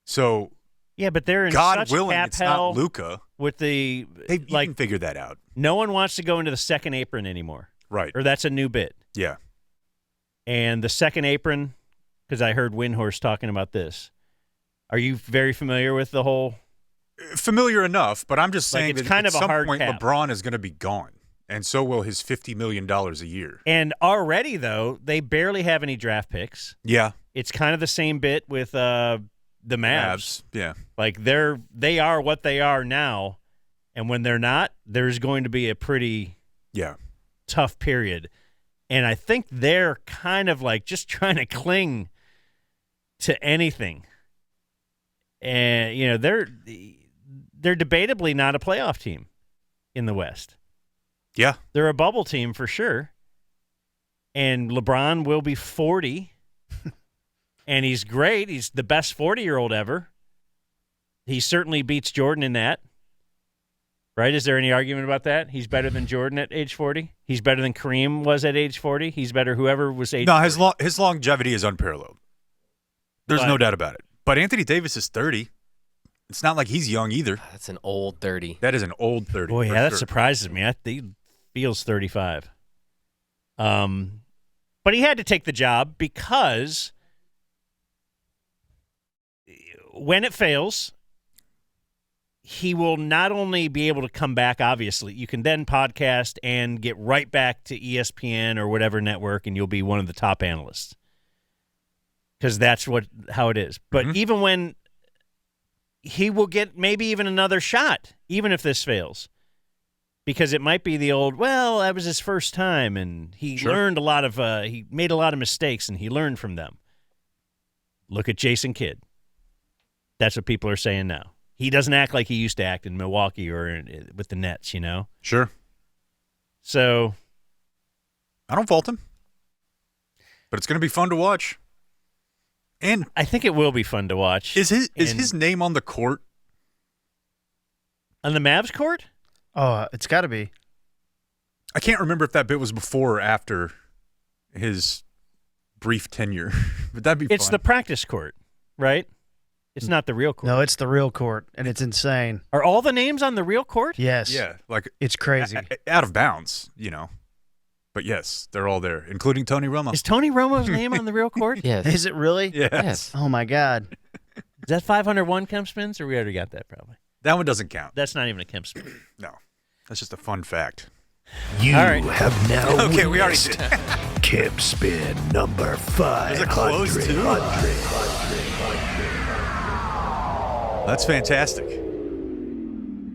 Speaker 5: So,
Speaker 6: yeah, but they're in
Speaker 5: God
Speaker 6: such
Speaker 5: willing,
Speaker 6: cap
Speaker 5: it's
Speaker 6: hell
Speaker 5: not Luka.
Speaker 6: With the
Speaker 5: you can figure that out.
Speaker 6: No one wants to go into the second apron anymore.
Speaker 5: Right.
Speaker 6: Or that's a new bit.
Speaker 5: Yeah.
Speaker 6: And the second apron, because I heard Windhorst talking about this. Are you very familiar with the whole?
Speaker 5: Familiar enough, but I'm just saying
Speaker 6: it's
Speaker 5: that
Speaker 6: kind
Speaker 5: at
Speaker 6: of a
Speaker 5: some
Speaker 6: hard
Speaker 5: point
Speaker 6: cap.
Speaker 5: LeBron is going to be gone. And so will his $50 million a year.
Speaker 6: And already, though, they barely have any draft picks.
Speaker 5: Yeah.
Speaker 6: It's kind of the same bit with the Mavs.
Speaker 5: Yeah.
Speaker 6: Like they are what they are now, and when they're not, there's going to be a pretty tough period. And I think they're kind of like just trying to cling to anything. And you know, they're debatably not a playoff team in the West.
Speaker 5: Yeah.
Speaker 6: They're a bubble team for sure. And LeBron will be 40. And he's great. He's the best 40-year-old ever. He certainly beats Jordan in that. Right? Is there any argument about that? He's better than Jordan at age 40? He's better than Kareem was at age 40? He's better whoever was age 40?
Speaker 5: No, his longevity is unparalleled. There's no doubt about it. But Anthony Davis is 30. It's not like he's young either.
Speaker 7: That's an old 30.
Speaker 5: That is an old 30.
Speaker 6: Boy, yeah, that surprises me. He feels 35. But he had to take the job because when it fails, he will not only be able to come back, obviously, you can then podcast and get right back to ESPN or whatever network, and you'll be one of the top analysts. Because that's how it is. But even when he will get maybe even another shot, even if this fails. Because it might be the old, well, that was his first time, and he learned he made a lot of mistakes, and he learned from them. Look at Jason Kidd. That's what people are saying now. He doesn't act like he used to act in Milwaukee or with the Nets, you know?
Speaker 5: Sure.
Speaker 6: So.
Speaker 5: I don't fault him. But it's going to be fun to watch. And
Speaker 6: I think it will be fun to watch.
Speaker 5: Is his name on the court?
Speaker 6: On the Mavs court?
Speaker 8: Oh, it's got to be.
Speaker 5: I can't remember if that bit was before or after his brief tenure. But that'd be fun.
Speaker 6: It's the practice court, right? It's not the real court.
Speaker 8: No, it's the real court, and it's insane.
Speaker 6: Are all the names on the real court?
Speaker 8: Yes.
Speaker 5: Yeah, like
Speaker 8: it's crazy.
Speaker 5: Out of bounds, you know. But yes, they're all there, including Tony Romo.
Speaker 6: Is Tony Romo's name on the real court?
Speaker 7: Yes.
Speaker 8: Is it really?
Speaker 5: Yes.
Speaker 8: Oh my God.
Speaker 6: Is that 501 Kemp spins, or we already got that probably?
Speaker 5: That one doesn't count.
Speaker 6: That's not even a Kemp spin.
Speaker 5: No, that's just a fun fact.
Speaker 18: You have now
Speaker 5: okay, we already
Speaker 18: witnessed
Speaker 5: did.
Speaker 18: Kemp spin number 500.
Speaker 5: There's a close too. That's fantastic.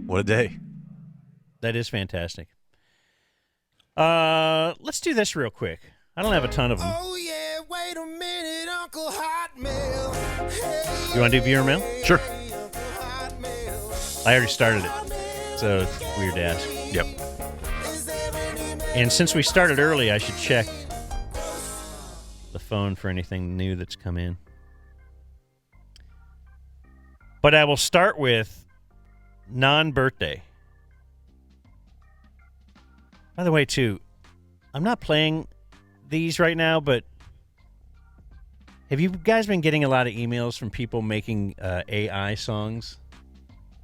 Speaker 5: What a day.
Speaker 6: That is fantastic. Let's do this real quick. I don't have a ton of them.
Speaker 19: Oh yeah, wait a minute, Uncle Hotmail. Hey,
Speaker 6: you want to do viewer mail?
Speaker 5: Sure.
Speaker 6: I already started it, so it's weird to ask.
Speaker 5: Yep.
Speaker 6: And since we started early, I should check the phone for anything new that's come in. But I will start with non-birthday. By the way, too, I'm not playing these right now, but have you guys been getting a lot of emails from people making AI songs?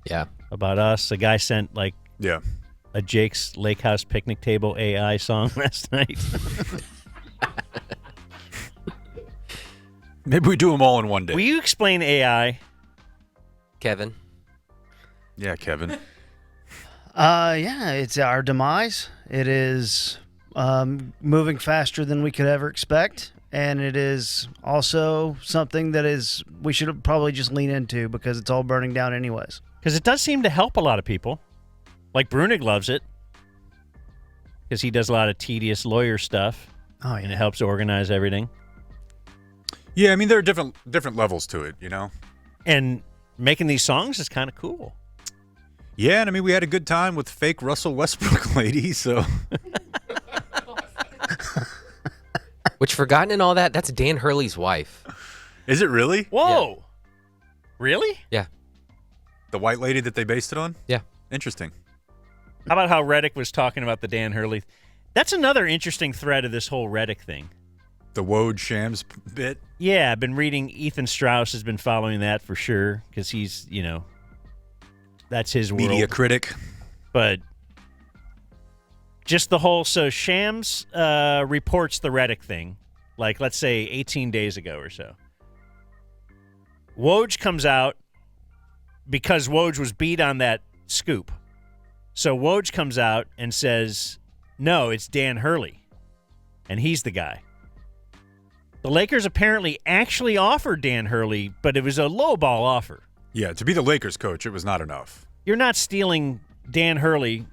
Speaker 7: Yeah.
Speaker 6: About us? A guy sent, like, a Jake's Lake House Picnic Table AI song last night.
Speaker 5: Maybe we do them all in one day.
Speaker 6: Will you explain AI?
Speaker 7: Kevin.
Speaker 5: Yeah, Kevin.
Speaker 8: Yeah, it's our demise. It is moving faster than we could ever expect, and it is also something that we should probably just lean into because it's all burning down anyways.
Speaker 6: Because it does seem to help a lot of people. Like Brunig loves it because he does a lot of tedious lawyer stuff.
Speaker 8: Oh, yeah.
Speaker 6: And it helps organize everything.
Speaker 5: Yeah, I mean, there are different levels to it, you know?
Speaker 6: And making these songs is kind of cool.
Speaker 5: Yeah, and I mean, we had a good time with fake Russell Westbrook lady, so.
Speaker 7: Which, forgotten in all that, that's Dan Hurley's wife.
Speaker 5: Is it really?
Speaker 6: Whoa.
Speaker 7: Yeah.
Speaker 6: Really?
Speaker 7: Yeah.
Speaker 5: The white lady that they based it on?
Speaker 7: Yeah.
Speaker 5: Interesting.
Speaker 6: How about how Redick was talking about the Dan Hurley? That's another interesting thread of this whole Redick thing.
Speaker 5: The Woj Shams bit?
Speaker 6: Yeah, I've been reading. Ethan Strauss has been following that for sure because he's, that's his world.
Speaker 5: Media critic.
Speaker 6: But just the whole, so Shams reports the Redick thing, like, let's say 18 days ago or so. Woj comes out because Woj was beat on that scoop. So Woj comes out and says, No, it's Dan Hurley, and he's the guy. The Lakers apparently actually offered Dan Hurley, but it was a lowball offer.
Speaker 5: Yeah, to be the Lakers coach, it was not enough.
Speaker 6: You're not stealing Dan Hurley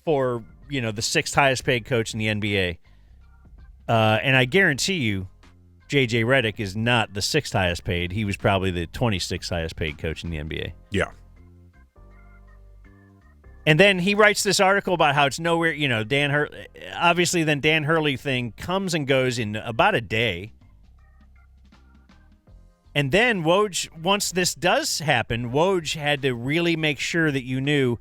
Speaker 6: for, the sixth highest paid coach in the NBA. And I guarantee you, J.J. Redick is not the sixth highest paid. He was probably the 26th highest paid coach in the NBA.
Speaker 5: Yeah.
Speaker 6: And then he writes this article about how it's nowhere, Dan Hurley. Obviously, then Dan Hurley thing comes and goes in about a day. And then Woj, once this does happen, Woj had to really make sure that you knew,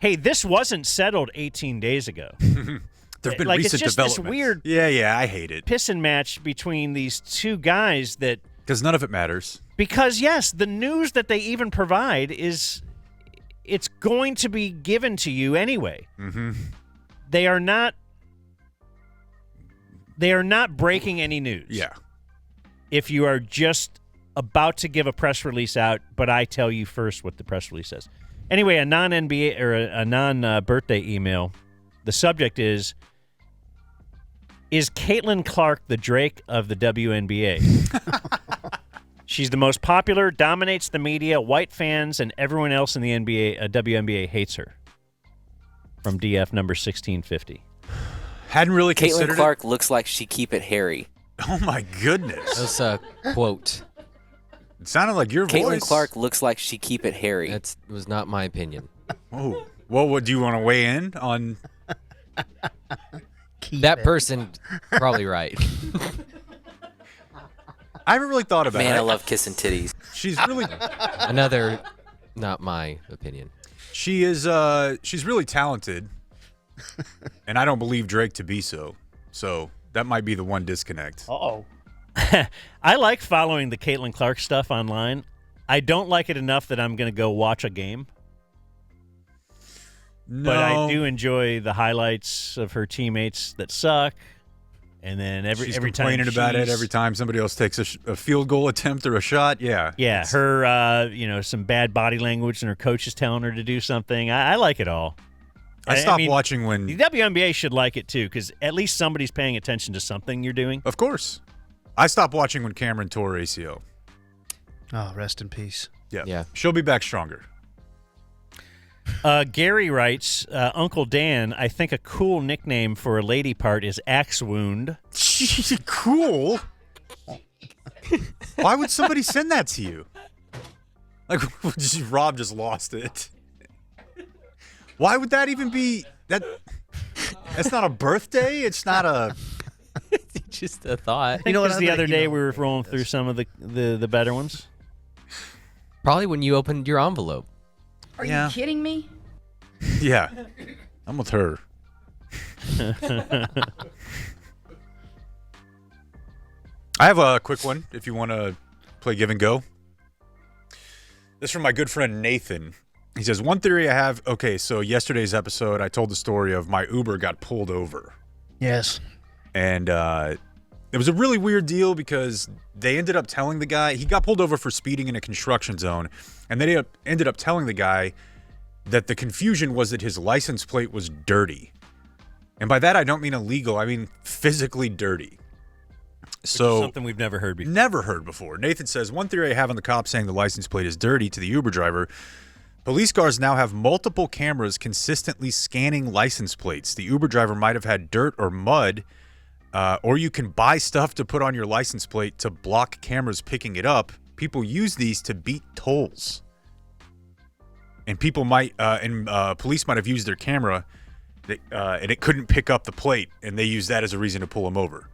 Speaker 6: hey, this wasn't settled 18 days ago.
Speaker 5: There have been recent
Speaker 6: it's just
Speaker 5: developments.
Speaker 6: This weird
Speaker 5: Yeah, I hate it.
Speaker 6: Pissing match between these two guys that...
Speaker 5: Because none of it matters.
Speaker 6: Because, yes, the news that they even provide is... It's going to be given to you anyway.
Speaker 5: Mm-hmm.
Speaker 6: They are not breaking any news.
Speaker 5: Yeah.
Speaker 6: If you are just about to give a press release out, but I tell you first what the press release says. Anyway, a non-NBA or a non-birthday email. The subject is Caitlin Clark the Drake of the WNBA? She's the most popular, dominates the media, white fans, and everyone else in the WNBA hates her. From DF number 1650.
Speaker 5: Hadn't really
Speaker 7: Caitlin
Speaker 5: considered
Speaker 7: Clark looks like she keep it hairy.
Speaker 5: Oh, my goodness.
Speaker 7: That's a quote.
Speaker 5: It sounded like your voice.
Speaker 7: Caitlin Clark looks like she keep it hairy. That was not my opinion.
Speaker 5: Oh. Well, what do you want to weigh in on?
Speaker 7: That person probably right.
Speaker 5: I haven't really thought about it.
Speaker 7: Man, I love kissing titties.
Speaker 5: She's really
Speaker 7: another, not my opinion.
Speaker 5: She is. She's really talented, and I don't believe Drake to be so. So that might be the one disconnect.
Speaker 6: Uh-oh. I like following the Caitlin Clark stuff online. I don't like it enough that I'm going to go watch a game.
Speaker 5: No.
Speaker 6: But I do enjoy the highlights of her teammates that suck. And then
Speaker 5: she's
Speaker 6: every
Speaker 5: complaining
Speaker 6: time
Speaker 5: about it every time somebody else takes a field goal attempt or a shot. Yeah.
Speaker 6: Yeah, her, some bad body language and her coach is telling her to do something. I like it all.
Speaker 5: I stopped watching when...
Speaker 6: The WNBA should like it, too, because at least somebody's paying attention to something you're doing.
Speaker 5: Of course. I stopped watching when Cameron tore ACL.
Speaker 8: Oh, rest in peace.
Speaker 5: Yeah. She'll be back stronger.
Speaker 6: Gary writes, Uncle Dan, I think a cool nickname for a lady part is Axe Wound.
Speaker 5: Cool? Why would somebody send that to you? Like, Rob just lost it. Why would that even be... That's not a birthday? It's not a...
Speaker 7: Just a thought.
Speaker 6: You know what? The other day we were rolling through some of the better ones.
Speaker 7: Probably when you opened your envelope.
Speaker 20: Are you kidding me?
Speaker 5: Yeah. I'm with her. I have a quick one if you want to play give and go. This is from my good friend Nathan. He says, one theory I have, okay, so yesterday's episode, I told the story of my Uber got pulled over.
Speaker 8: Yes.
Speaker 5: And it was a really weird deal because they ended up telling the guy, he got pulled over for speeding in a construction zone, and they ended up telling the guy that the confusion was that his license plate was dirty. And by that, I don't mean illegal, I mean physically dirty. So
Speaker 6: something we've never heard before.
Speaker 5: Never heard before. Nathan says, one theory I have on the cop saying the license plate is dirty to the Uber driver. Police cars now have multiple cameras consistently scanning license plates. The Uber driver might have had dirt or mud, or you can buy stuff to put on your license plate to block cameras picking it up. People use these to beat tolls. And people might, police might have used their camera, and it couldn't pick up the plate, and they use that as a reason to pull them over.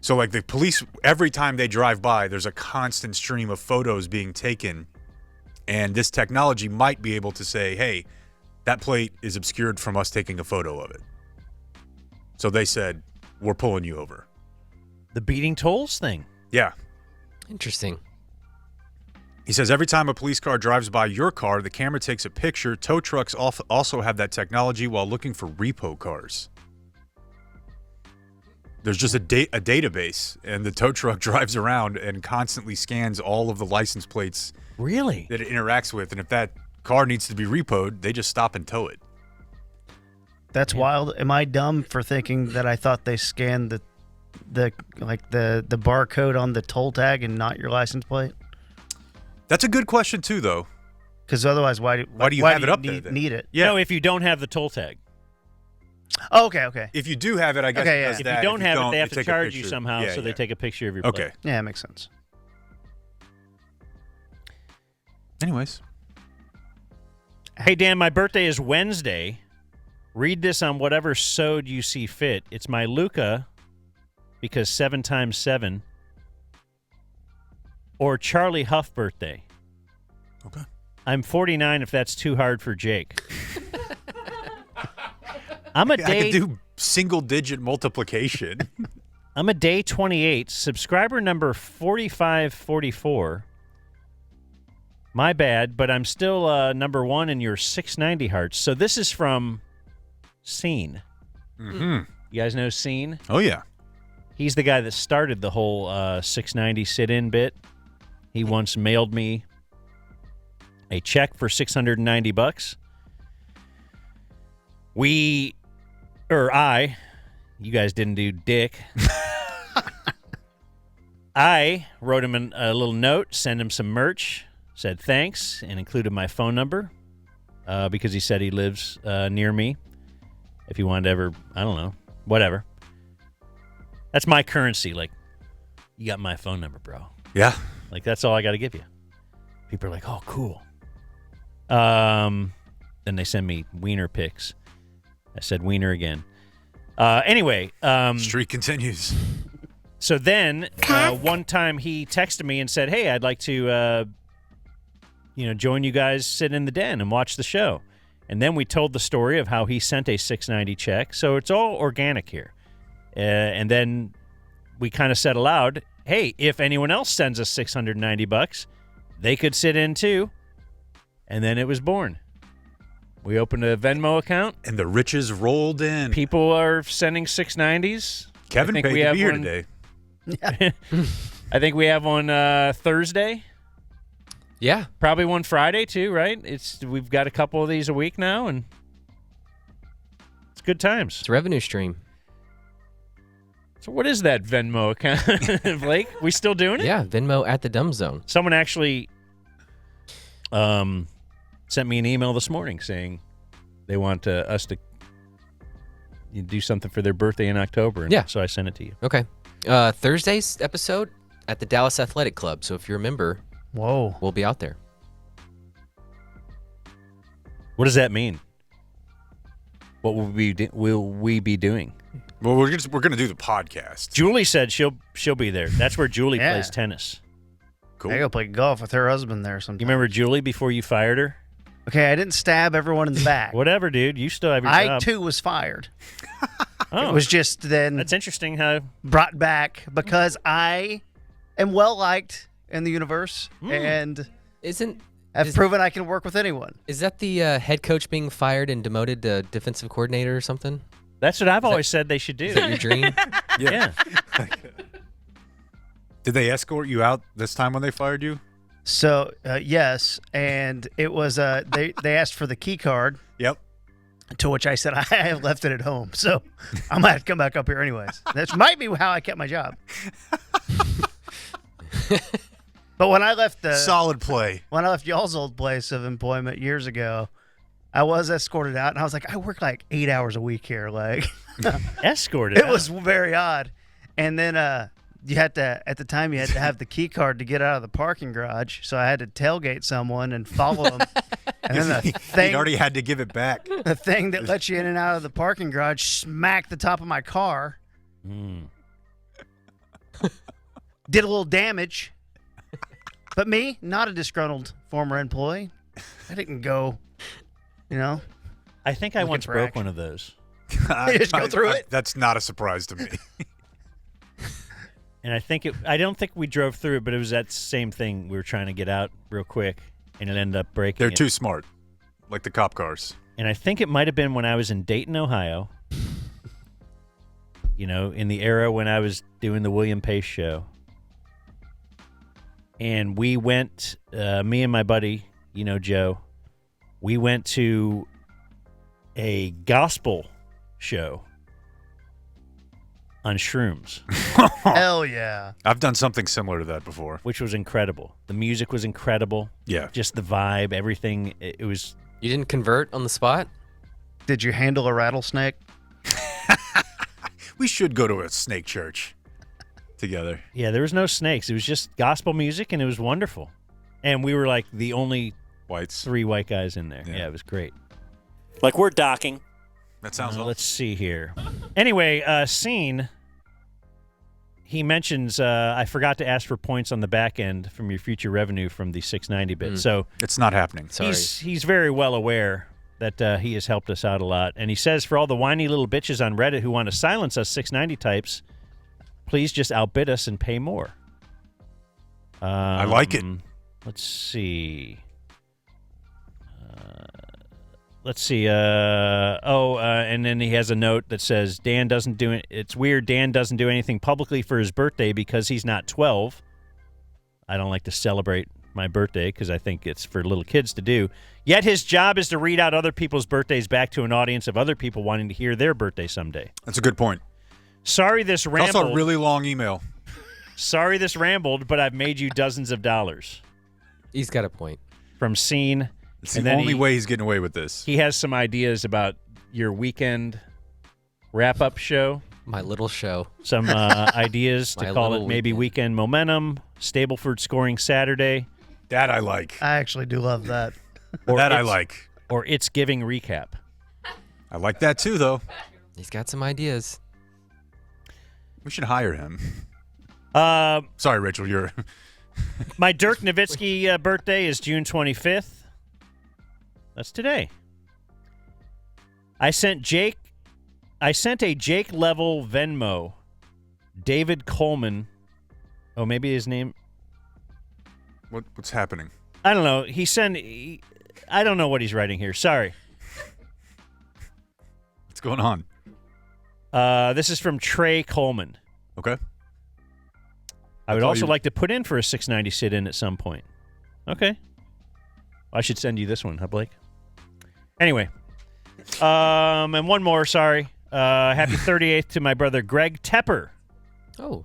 Speaker 5: So, like, the police, every time they drive by, there's a constant stream of photos being taken, and this technology might be able to say, hey, that plate is obscured from us taking a photo of it. So they said, we're pulling you over.
Speaker 6: The beating tolls thing.
Speaker 5: Yeah.
Speaker 7: Interesting.
Speaker 5: He says, every time a police car drives by your car, the camera takes a picture. Tow trucks also have that technology while looking for repo cars. There's just a database, and the tow truck drives around and constantly scans all of the license plates
Speaker 6: really
Speaker 5: that it interacts with. And if that car needs to be repoed, they just stop and tow it.
Speaker 8: That's wild. Am I dumb for thinking that I thought they scanned the barcode on the toll tag and not your license plate?
Speaker 5: That's a good question too, though.
Speaker 8: Because otherwise, why do you
Speaker 5: have it up there?
Speaker 8: Need it?
Speaker 6: Yeah. No, if you don't have the toll tag.
Speaker 8: Oh, okay.
Speaker 5: If you do have it, I guess
Speaker 8: Okay,
Speaker 5: it does
Speaker 6: If
Speaker 5: that.
Speaker 6: you don't have it, they have to
Speaker 5: take a
Speaker 6: charge you
Speaker 5: picture.
Speaker 6: somehow,
Speaker 5: Yeah,
Speaker 6: so they
Speaker 5: yeah.
Speaker 6: take a picture of your plate.
Speaker 5: Okay.
Speaker 8: Yeah, it makes sense.
Speaker 5: Anyways.
Speaker 6: Hey, Dan, my birthday is Wednesday. Read this on whatever sode you see fit. It's my Luca, because 7 times 7, or Charlie Huff birthday.
Speaker 5: Okay.
Speaker 6: I'm 49 if that's too hard for Jake. I'm a
Speaker 5: I
Speaker 6: day.
Speaker 5: could do single-digit multiplication.
Speaker 6: I'm a day 28, subscriber number 4544. My bad, but I'm still number 1 in your 690 hearts. So this is from Scene.
Speaker 5: Mm-hmm.
Speaker 6: You guys know Scene?
Speaker 5: Oh, yeah.
Speaker 6: He's the guy that started the whole 690 sit-in bit. He once mailed me a check for $690. You guys didn't do dick. I wrote him a little note, sent him some merch, said thanks, and included my phone number because he said he lives near me. If he wanted to ever, I don't know, whatever. That's my currency. Like, you got my phone number, bro.
Speaker 5: Yeah.
Speaker 6: Like, that's all I got to give you. People are like, oh, cool. Then they send me wiener pics. I said wiener again. Anyway.
Speaker 5: Streak continues.
Speaker 6: So then, one time he texted me and said, hey, I'd like to, join you guys, sit in the den and watch the show. And then we told the story of how he sent a $690 check. So it's all organic here. And then we kind of said aloud, hey, if anyone else sends us $690, they could sit in too. And then it was born. We opened a Venmo account.
Speaker 5: And the riches rolled in.
Speaker 6: People are sending $690s.
Speaker 5: Kevin paid to be here today.
Speaker 6: I think we have one Thursday.
Speaker 7: Yeah.
Speaker 6: Probably one Friday too, right? We've got a couple of these a week now, and it's good times.
Speaker 7: It's a revenue stream.
Speaker 6: So what is that Venmo account, Blake? We still doing it?
Speaker 7: Yeah, Venmo at the Dumb Zone.
Speaker 6: Someone actually sent me an email this morning saying they want us to do something for their birthday in October. And
Speaker 7: yeah.
Speaker 6: So I sent it to you.
Speaker 7: Okay. Thursday's episode at the Dallas Athletic Club. So if you're a member, we'll be out there.
Speaker 6: What does that mean? What will we be doing?
Speaker 5: Well, we're gonna do the podcast.
Speaker 6: Julie said she'll be there. That's where Julie plays tennis.
Speaker 8: Cool. I go play golf with her husband there sometimes.
Speaker 6: You remember Julie before you fired her?
Speaker 8: Okay, I didn't stab everyone in the back.
Speaker 6: Whatever, dude. You still have your
Speaker 8: I
Speaker 6: job.
Speaker 8: too was fired.
Speaker 6: Oh.
Speaker 8: It was just then
Speaker 6: That's interesting how
Speaker 8: brought back because I am well liked in the universe and I've proven I can work with anyone.
Speaker 7: Is that the head coach being fired and demoted to defensive coordinator or something?
Speaker 6: That's what I've always said they should do.
Speaker 7: Is that your dream?
Speaker 6: Yeah.
Speaker 5: Did they escort you out this time when they fired you?
Speaker 8: So yes, and it was they asked for the key card.
Speaker 5: Yep.
Speaker 8: To which I said I have left it at home, so I might have to come back up here anyways. That might be how I kept my job. But when I left
Speaker 5: solid play,
Speaker 8: when I left y'all's old place of employment years ago, I was escorted out, and I was like, I work like 8 hours a week here, like
Speaker 6: escorted.
Speaker 8: It was very odd, and then you had to at the time you had to have the key card to get out of the parking garage, so I had to tailgate someone and follow them. And then the thing,
Speaker 5: he'd already had to give it back.
Speaker 8: The thing that lets you in and out of the parking garage smacked the top of my car. Did a little damage. But me, not a disgruntled former employee. I didn't go,
Speaker 6: I think I
Speaker 8: looking
Speaker 6: once
Speaker 8: for
Speaker 6: broke
Speaker 8: action.
Speaker 6: one of those.
Speaker 8: You just go through it?
Speaker 5: That's not a surprise to me.
Speaker 6: And I don't think we drove through it, but it was that same thing. We were trying to get out real quick, and it ended up breaking.
Speaker 5: They're
Speaker 6: it.
Speaker 5: too smart, like the cop cars.
Speaker 6: And I think it might have been when I was in Dayton, Ohio. In the era when I was doing the William Pace show. And we went, me and my buddy, Joe, we went to a gospel show on shrooms.
Speaker 8: Hell yeah.
Speaker 5: I've done something similar to that before.
Speaker 6: Which was incredible. The music was incredible.
Speaker 5: Yeah.
Speaker 6: Just the vibe, everything. It was.
Speaker 7: You didn't convert on the spot?
Speaker 8: Did you handle a rattlesnake?
Speaker 5: We should go to a snake church together.
Speaker 6: Yeah, there was no snakes. It was just gospel music, and it was wonderful. And we were like the only
Speaker 5: whites,
Speaker 6: 3 white guys in there. Yeah, it was great. Like, we're docking.
Speaker 5: That sounds awesome.
Speaker 6: Let's see here. Anyway, Scene, he mentions, I forgot to ask for points on the back end from your future revenue from the 690 bit. So
Speaker 5: it's not happening.
Speaker 6: He's very well aware that he has helped us out a lot. And he says, for all the whiny little bitches on Reddit who want to silence us 690 types, please just outbid us and pay more.
Speaker 5: I like it.
Speaker 6: Let's see. And then he has a note that says, Dan doesn't do it. It's weird Dan doesn't do anything publicly for his birthday because he's not 12. I don't like to celebrate my birthday because I think it's for little kids to do. Yet his job is to read out other people's birthdays back to an audience of other people wanting to hear their birthday someday.
Speaker 5: That's a good point.
Speaker 6: Sorry this rambled.
Speaker 5: It's also a really long email.
Speaker 6: Sorry this rambled, but I've made you dozens of dollars.
Speaker 7: He's got a point.
Speaker 6: From Scene.
Speaker 5: It's the only way he's getting away with this.
Speaker 6: He has some ideas about your weekend wrap-up show.
Speaker 7: My little show.
Speaker 6: Some ideas to call it maybe Weekend Momentum, Stableford Scoring Saturday.
Speaker 5: That I like.
Speaker 8: I actually do love that.
Speaker 5: I like.
Speaker 6: Or It's Giving Recap.
Speaker 5: I like that too, though.
Speaker 7: He's got some ideas.
Speaker 5: We should hire him. Sorry, Rachel, you're...
Speaker 6: My Dirk Nowitzki birthday is June 25th. That's today. I sent a Jake level Venmo. David Coleman. Oh, maybe his name.
Speaker 5: What's happening?
Speaker 6: I don't know. I don't know what he's writing here. Sorry.
Speaker 5: What's going on?
Speaker 6: This is from Trey Coleman.
Speaker 5: Okay.
Speaker 6: I would also like to put in for a 690 sit-in at some point. Okay. I should send you this one, huh, Blake? Anyway. And one more, sorry. Happy 38th to my brother Greg Tepper.
Speaker 7: Oh.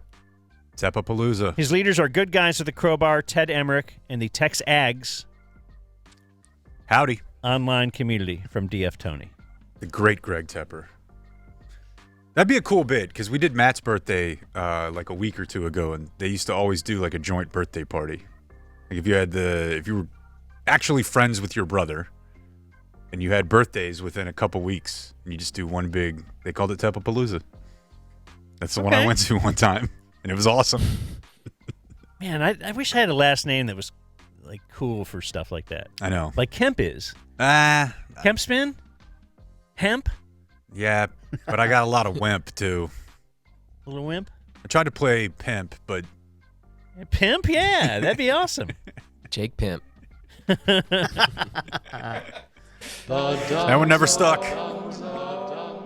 Speaker 5: Teppapalooza.
Speaker 6: His leaders are good guys with the crowbar, Ted Emmerich, and the Tex Ags.
Speaker 5: Howdy.
Speaker 6: Online community from DF Tony.
Speaker 5: The great Greg Tepper. That'd be a cool bit, because we did Matt's birthday like a week or two ago, and they used to always do like a joint birthday party. Like if you were actually friends with your brother, and you had birthdays within a couple weeks, and you just do one big, they called it Teppapalooza. That's the one I went to one time, and it was awesome.
Speaker 6: Man, I wish I had a last name that was like cool for stuff like that.
Speaker 5: I know.
Speaker 6: Like Kemp is. Kempspin? Hemp?
Speaker 5: Yeah, but I got a lot of wimp, too.
Speaker 6: A little wimp?
Speaker 5: I tried to play pimp, but...
Speaker 6: Pimp? Yeah, that'd be awesome.
Speaker 7: Jake Pimp.
Speaker 5: That one never stuck.
Speaker 11: I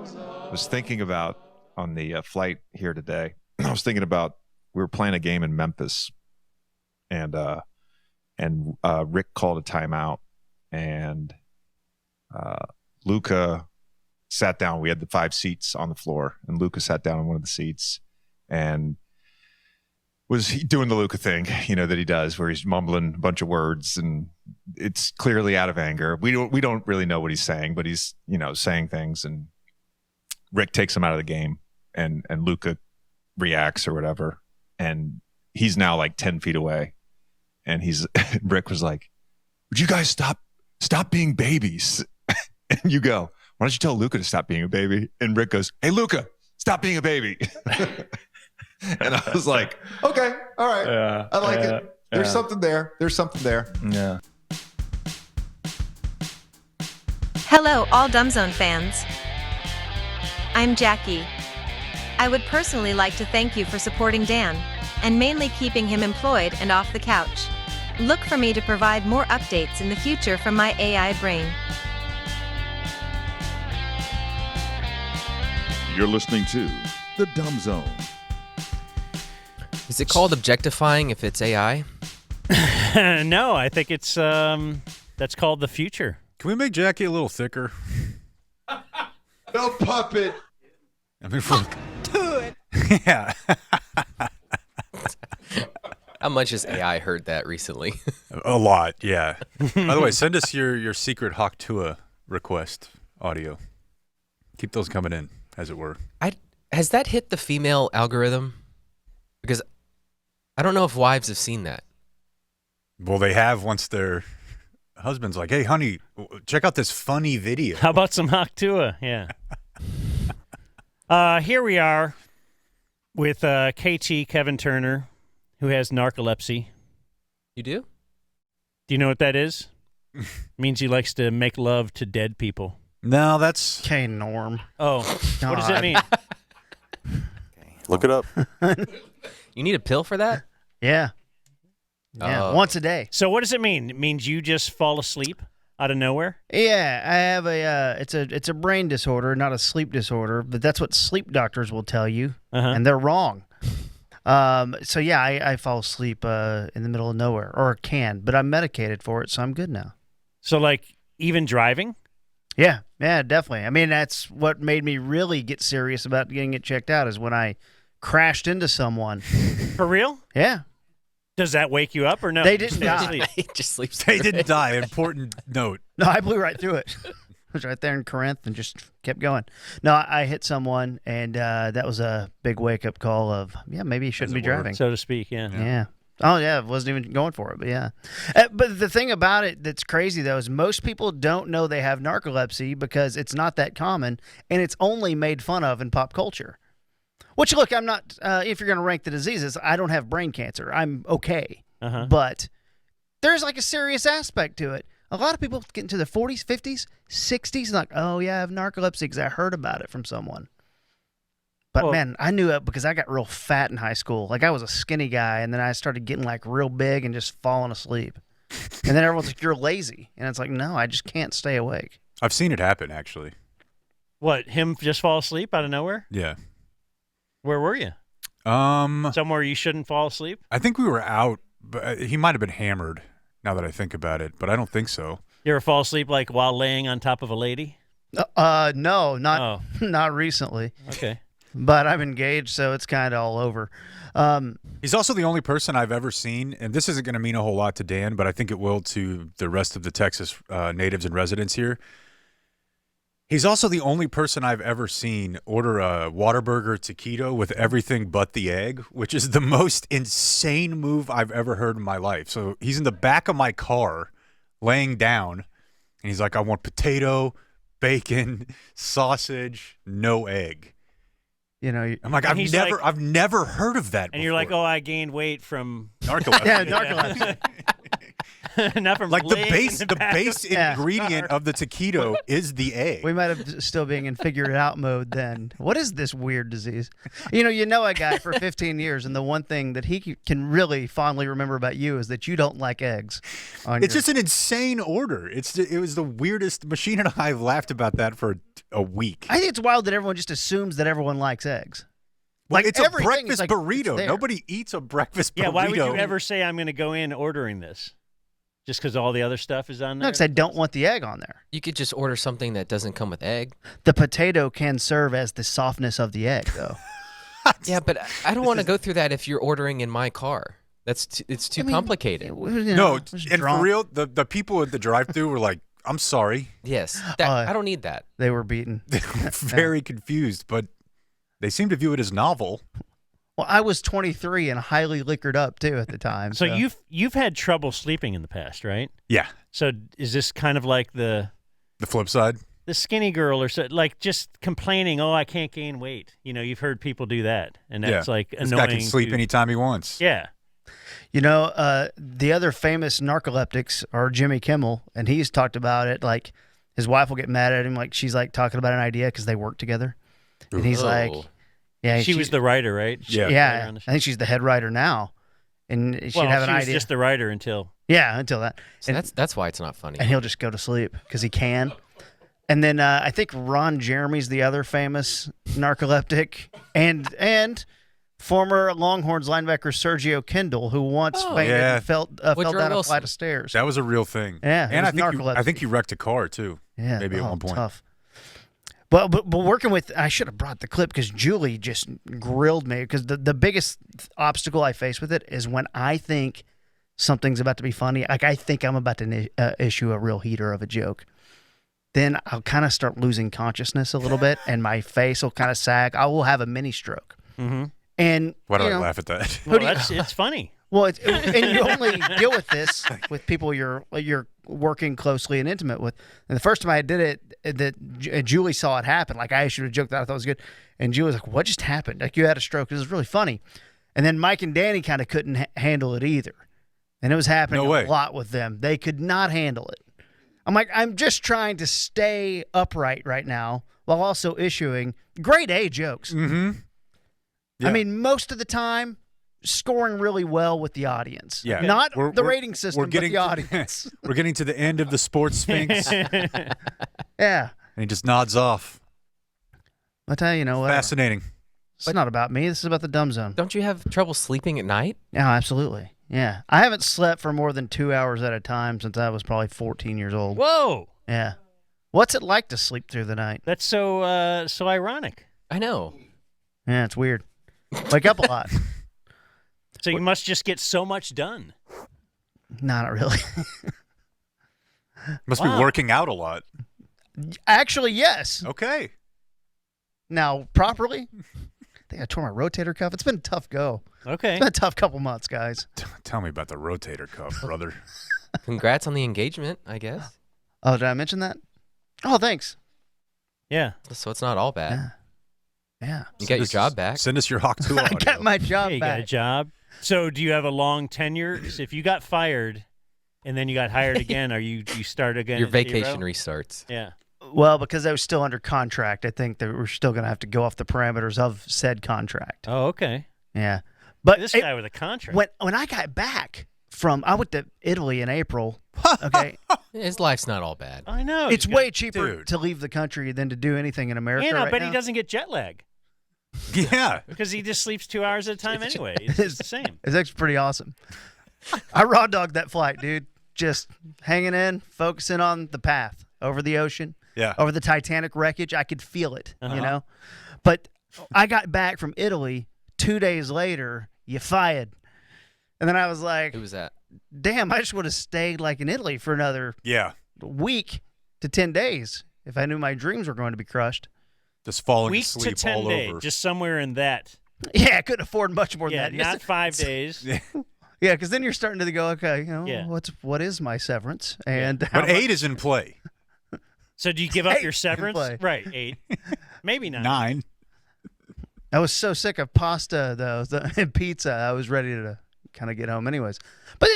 Speaker 11: was thinking about, on the flight here today, I was thinking about, we were playing a game in Memphis, and Rick called a timeout, and Luka sat down. We had the 5 seats on the floor, and Luka sat down on one of the seats and was doing the Luka thing, that he does, where he's mumbling a bunch of words, and it's clearly out of anger. We don't really know what he's saying, but he's saying things, and Rick takes him out of the game, and Luka reacts or whatever, and he's now like 10 feet away, and Rick was like, "Would you guys stop being babies?" And you go, "Why don't you tell Luka to stop being a baby?" And Rick goes, "Hey, Luka, stop being a baby." And I was like, okay, all right. Yeah, I like it. There's something there. There's something there.
Speaker 5: Yeah.
Speaker 21: Hello, all Dumbzone fans. I'm Jackie. I would personally like to thank you for supporting Dan, and mainly keeping him employed and off the couch. Look for me to provide more updates in the future from my AI brain.
Speaker 22: You're listening to The Dumb Zone.
Speaker 7: Is it called objectifying if it's AI?
Speaker 6: No, I think it's that's called the future.
Speaker 5: Can we make Jackie a little thicker?
Speaker 11: No puppet.
Speaker 5: I mean,
Speaker 20: Do it.
Speaker 5: yeah.
Speaker 7: How much has AI heard that recently?
Speaker 5: A lot, yeah. By the way, send us your secret Hawk Tua request audio. Keep those coming in, as it were.
Speaker 7: Has that hit the female algorithm? Because I don't know if wives have seen that.
Speaker 5: Well, they have once their husband's like, hey, honey, check out this funny video.
Speaker 6: How about some Hawk Tua? Yeah. Here we are with KT, Kevin Turner, who has narcolepsy.
Speaker 7: You do?
Speaker 6: Do you know what that is? Means he likes to make love to dead people.
Speaker 5: No, that's...
Speaker 8: Okay, Norm.
Speaker 6: Oh, what does that mean?
Speaker 1: Look it up.
Speaker 7: You need a pill for that?
Speaker 8: Yeah. Yeah,
Speaker 7: Oh.
Speaker 8: once a day.
Speaker 6: So what does it mean? It means you just fall asleep out of nowhere?
Speaker 8: Yeah, I have it's a brain disorder, not a sleep disorder, but that's what sleep doctors will tell you, and they're wrong. So yeah, I fall asleep in the middle of nowhere, or can, but I'm medicated for it, so I'm good now.
Speaker 6: So like even driving?
Speaker 8: Yeah, definitely. I mean, that's what made me really get serious about getting it checked out is when I crashed into someone.
Speaker 6: For real?
Speaker 8: Yeah.
Speaker 6: Does that wake you up or no?
Speaker 8: They
Speaker 6: You
Speaker 8: didn't
Speaker 6: stay
Speaker 8: die.
Speaker 6: asleep?
Speaker 7: He just sleeps.
Speaker 5: They didn't die. Important note.
Speaker 8: No, I blew right through it. I was right there in Corinth and just kept going. No, I hit someone, and that was a big wake-up call of, maybe you shouldn't be driving.
Speaker 6: So to speak, yeah.
Speaker 8: Yeah. Oh, yeah, I wasn't even going for it, but yeah. But the thing about it that's crazy, though, is most people don't know they have narcolepsy because it's not that common, and it's only made fun of in pop culture. Which, look, I'm not, if you're going to rank the diseases, I don't have brain cancer. I'm okay. But there's like a serious aspect to it. A lot of people get into their 40s, 50s, 60s, like, oh, yeah, I have narcolepsy because I heard about it from someone. But, man, I knew it because I got real fat in high school. Like, I was a skinny guy, and then I started getting, like, real big and just falling asleep. And then everyone's like, you're lazy. And it's like, no, I just can't stay awake.
Speaker 5: I've seen it happen, actually.
Speaker 6: What, him just fall asleep out of nowhere?
Speaker 5: Yeah.
Speaker 6: Where were you? Somewhere you shouldn't fall asleep?
Speaker 5: I think we were out, but he might have been hammered, now that I think about it, but I don't think so.
Speaker 6: You ever fall asleep, like, while laying on top of a lady?
Speaker 8: No, not recently.
Speaker 6: Okay.
Speaker 8: But I'm engaged, so it's kind of all over.
Speaker 5: He's also the only person I've ever seen, and this isn't going to mean a whole lot to Dan, but I think it will to the rest of the Texas natives and residents here. He's also the only person I've ever seen order a Whataburger taquito with everything but the egg, which is the most insane move I've ever heard in my life. So he's in the back of my car laying down, and he's like, I want potato, bacon, sausage, no egg.
Speaker 8: You know,
Speaker 5: I'm like, I've never heard of that.
Speaker 6: And you're like, oh, I gained weight from
Speaker 5: narcolepsy.
Speaker 8: Yeah, narcolepsy.
Speaker 6: Not from
Speaker 5: like the
Speaker 6: laying
Speaker 5: base
Speaker 6: in the
Speaker 5: base
Speaker 6: back
Speaker 5: ingredient of the taquito is the egg.
Speaker 8: We might have still being in figure it out mode then. What is this weird disease? You know a guy for 15 years, and the one thing that he can really fondly remember about you is that you don't like eggs.
Speaker 5: It's just an insane order. It was the weirdest. Machine and I laughed about that for a week.
Speaker 8: I think it's wild that everyone just assumes that everyone likes eggs.
Speaker 5: Well,
Speaker 8: Like,
Speaker 5: it's a
Speaker 8: everything
Speaker 5: breakfast
Speaker 8: is like,
Speaker 5: burrito.
Speaker 8: it's there.
Speaker 5: Nobody eats a breakfast burrito.
Speaker 6: Yeah, why would you ever say I'm going to go in ordering this? Just because all the other stuff is on there?
Speaker 8: No, because I don't want the egg on there.
Speaker 7: You could just order something that doesn't come with egg.
Speaker 8: The potato can serve as the softness of the egg, though.
Speaker 7: Yeah, but I don't want to go through that if you're ordering in my car. It's too complicated.
Speaker 5: No, and for real, the people at the drive-thru were like, I'm sorry.
Speaker 7: Yes, I don't need that.
Speaker 8: They were beaten.
Speaker 5: They were very confused, but they seem to view it as novel.
Speaker 8: Well, I was 23 and highly liquored up, too, at the time.
Speaker 6: So you've had trouble sleeping in the past, right?
Speaker 5: Yeah.
Speaker 6: So is this kind of like the
Speaker 5: flip side?
Speaker 6: The skinny girl or so, like just complaining, oh, I can't gain weight. You know, you've heard people do that, and that's like annoying.
Speaker 5: This guy can sleep anytime he wants.
Speaker 6: Yeah.
Speaker 8: You know, the other famous narcoleptics are Jimmy Kimmel, and he's talked about it. Like, his wife will get mad at him, like she's like talking about an idea because they work together, and he's like, "Yeah,
Speaker 6: she was the writer, right?
Speaker 8: Yeah, I think she's the head writer now, and she'd have an
Speaker 6: she was
Speaker 8: idea.
Speaker 6: just the writer until
Speaker 8: that.
Speaker 7: So that's why it's not funny.
Speaker 8: And he'll just go to sleep because he can. And then I think Ron Jeremy's the other famous narcoleptic, and former Longhorns linebacker Sergio Kendall, who once fell down a flight of stairs.
Speaker 5: That was a real thing.
Speaker 8: Yeah,
Speaker 5: and I think you wrecked a car too.
Speaker 8: Yeah,
Speaker 5: maybe at one point.
Speaker 8: Tough. But working with, I should have brought the clip because Julie just grilled me because the biggest obstacle I face with it is when I think something's about to be funny, like I think I'm about to issue a real heater of a joke. Then I'll kind of start losing consciousness a little bit, and my face will kind of sag. I will have a mini stroke.
Speaker 6: Mm-hmm.
Speaker 8: And
Speaker 5: why do I laugh at that?
Speaker 6: Well, it's funny.
Speaker 8: Well, and you only deal with this with people you're working closely and intimate with. And the first time I did it, that Julie saw it happen. Like I issued a joke that I thought was good, and Julie was like, "What just happened? Like you had a stroke? This is really funny." And then Mike and Danny kind of couldn't handle it either, and it was happening a lot with them. They could not handle it. I'm like, I'm just trying to stay upright right now while also issuing grade A jokes.
Speaker 5: Mm-hmm. Yeah.
Speaker 8: I mean, most of the time, scoring really well with the audience.
Speaker 5: Yeah.
Speaker 8: Not the rating system, but the audience.
Speaker 5: We're getting to the end of the sports sphinx.
Speaker 8: Yeah.
Speaker 5: And he just nods off.
Speaker 8: I'll tell you, what?
Speaker 5: Fascinating.
Speaker 8: It's not about me. This is about the dumb zone.
Speaker 7: Don't you have trouble sleeping at night?
Speaker 8: Yeah, absolutely. Yeah. I haven't slept for more than 2 hours at a time since I was probably 14 years old.
Speaker 6: Whoa.
Speaker 8: Yeah. What's it like to sleep through the night?
Speaker 6: That's so ironic.
Speaker 7: I know.
Speaker 8: Yeah, it's weird. Wake up a lot.
Speaker 6: So you must just get so much done.
Speaker 8: No, not really.
Speaker 5: Must be working out a lot.
Speaker 8: Actually, yes.
Speaker 5: Okay.
Speaker 8: Now, properly, I think I tore my rotator cuff. It's been a tough go.
Speaker 6: Okay.
Speaker 8: It's been a tough couple months, guys.
Speaker 5: Tell me about the rotator cuff, brother.
Speaker 7: Congrats on the engagement, I guess.
Speaker 8: Oh, did I mention that? Oh, thanks.
Speaker 6: Yeah.
Speaker 7: So it's not all bad.
Speaker 8: Yeah.
Speaker 7: You got your job back.
Speaker 5: Send us your Hawk 2 audio.
Speaker 8: I got my job
Speaker 6: you
Speaker 8: back.
Speaker 6: got a job. So do you have a long tenure? So if you got fired and then you got hired again, you start again?
Speaker 7: Your
Speaker 6: at
Speaker 7: vacation
Speaker 6: zero?
Speaker 7: restarts.
Speaker 6: Yeah.
Speaker 8: Well, because I was still under contract, I think that we're still going to have to go off the parameters of said contract.
Speaker 6: Oh, okay.
Speaker 8: Yeah. But
Speaker 6: This guy with a contract.
Speaker 8: When I got back I went to Italy in April. Okay.
Speaker 7: His life's not all bad.
Speaker 6: I know.
Speaker 8: It's way cheaper to leave the country than to do anything in America.
Speaker 6: Yeah,
Speaker 8: right
Speaker 6: but
Speaker 8: now.
Speaker 6: he doesn't get jet lag.
Speaker 5: Yeah.
Speaker 6: Because he just sleeps 2 hours at a time anyway. It's just the same.
Speaker 8: It's actually pretty awesome. I raw dogged that flight, dude. Just hanging in, focusing on the path over the ocean.
Speaker 5: Yeah.
Speaker 8: Over the Titanic wreckage. I could feel it, But I got back from Italy 2 days later. You fired. And then I was like,
Speaker 7: Who was that?
Speaker 8: Damn, I just would have stayed like in Italy for another week to 10 days if I knew my dreams were going to be crushed.
Speaker 5: Just falling
Speaker 6: Week
Speaker 5: asleep
Speaker 6: to 10
Speaker 5: all
Speaker 6: days,
Speaker 5: over.
Speaker 6: just somewhere in that.
Speaker 8: Yeah, I couldn't afford much more
Speaker 6: Yeah,
Speaker 8: than that.
Speaker 6: not 5 days.
Speaker 8: Yeah, because then you're starting to go, okay, what is my severance? And how
Speaker 5: But 8 is in play.
Speaker 6: So do you give up
Speaker 8: 8
Speaker 6: your
Speaker 8: in
Speaker 6: severance?
Speaker 8: play.
Speaker 6: Right, 8. Maybe 9.
Speaker 5: 9.
Speaker 8: I was so sick of pasta, though, and pizza, I was ready to kind of get home anyways. But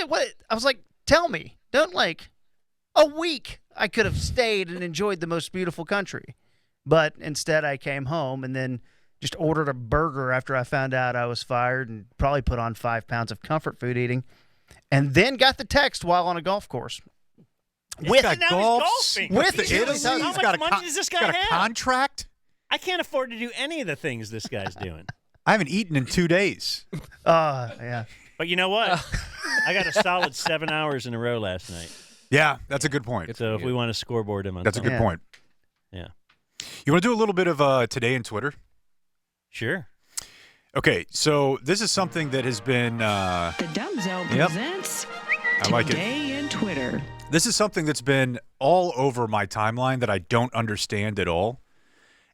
Speaker 8: I was like, tell me, don't a week I could have stayed and enjoyed the most beautiful country. But instead I came home and then just ordered a burger after I found out I was fired and probably put on 5 pounds of comfort food eating. And then got the text while on a golf course.
Speaker 6: Now he's golfing.
Speaker 8: With
Speaker 5: Italy.
Speaker 6: How
Speaker 5: He's
Speaker 6: much
Speaker 5: got
Speaker 6: money does this guy
Speaker 5: got a
Speaker 6: have?
Speaker 5: contract.
Speaker 6: I can't afford to do any of the things this guy's doing.
Speaker 5: I haven't eaten in 2 days.
Speaker 8: Yeah.
Speaker 6: But you know what? I got a solid 7 hours in a row last night.
Speaker 5: Yeah, that's a good point.
Speaker 6: So if we want to scoreboard him on
Speaker 5: That's a good
Speaker 6: something.
Speaker 5: point.
Speaker 6: Yeah.
Speaker 5: You want to do a little bit of today in Twitter?
Speaker 6: Sure.
Speaker 5: Okay, so this is something that has been
Speaker 1: The Dumb Zone presents
Speaker 5: I like it.
Speaker 1: Today in Twitter.
Speaker 5: This is something that's been all over my timeline that I don't understand at all.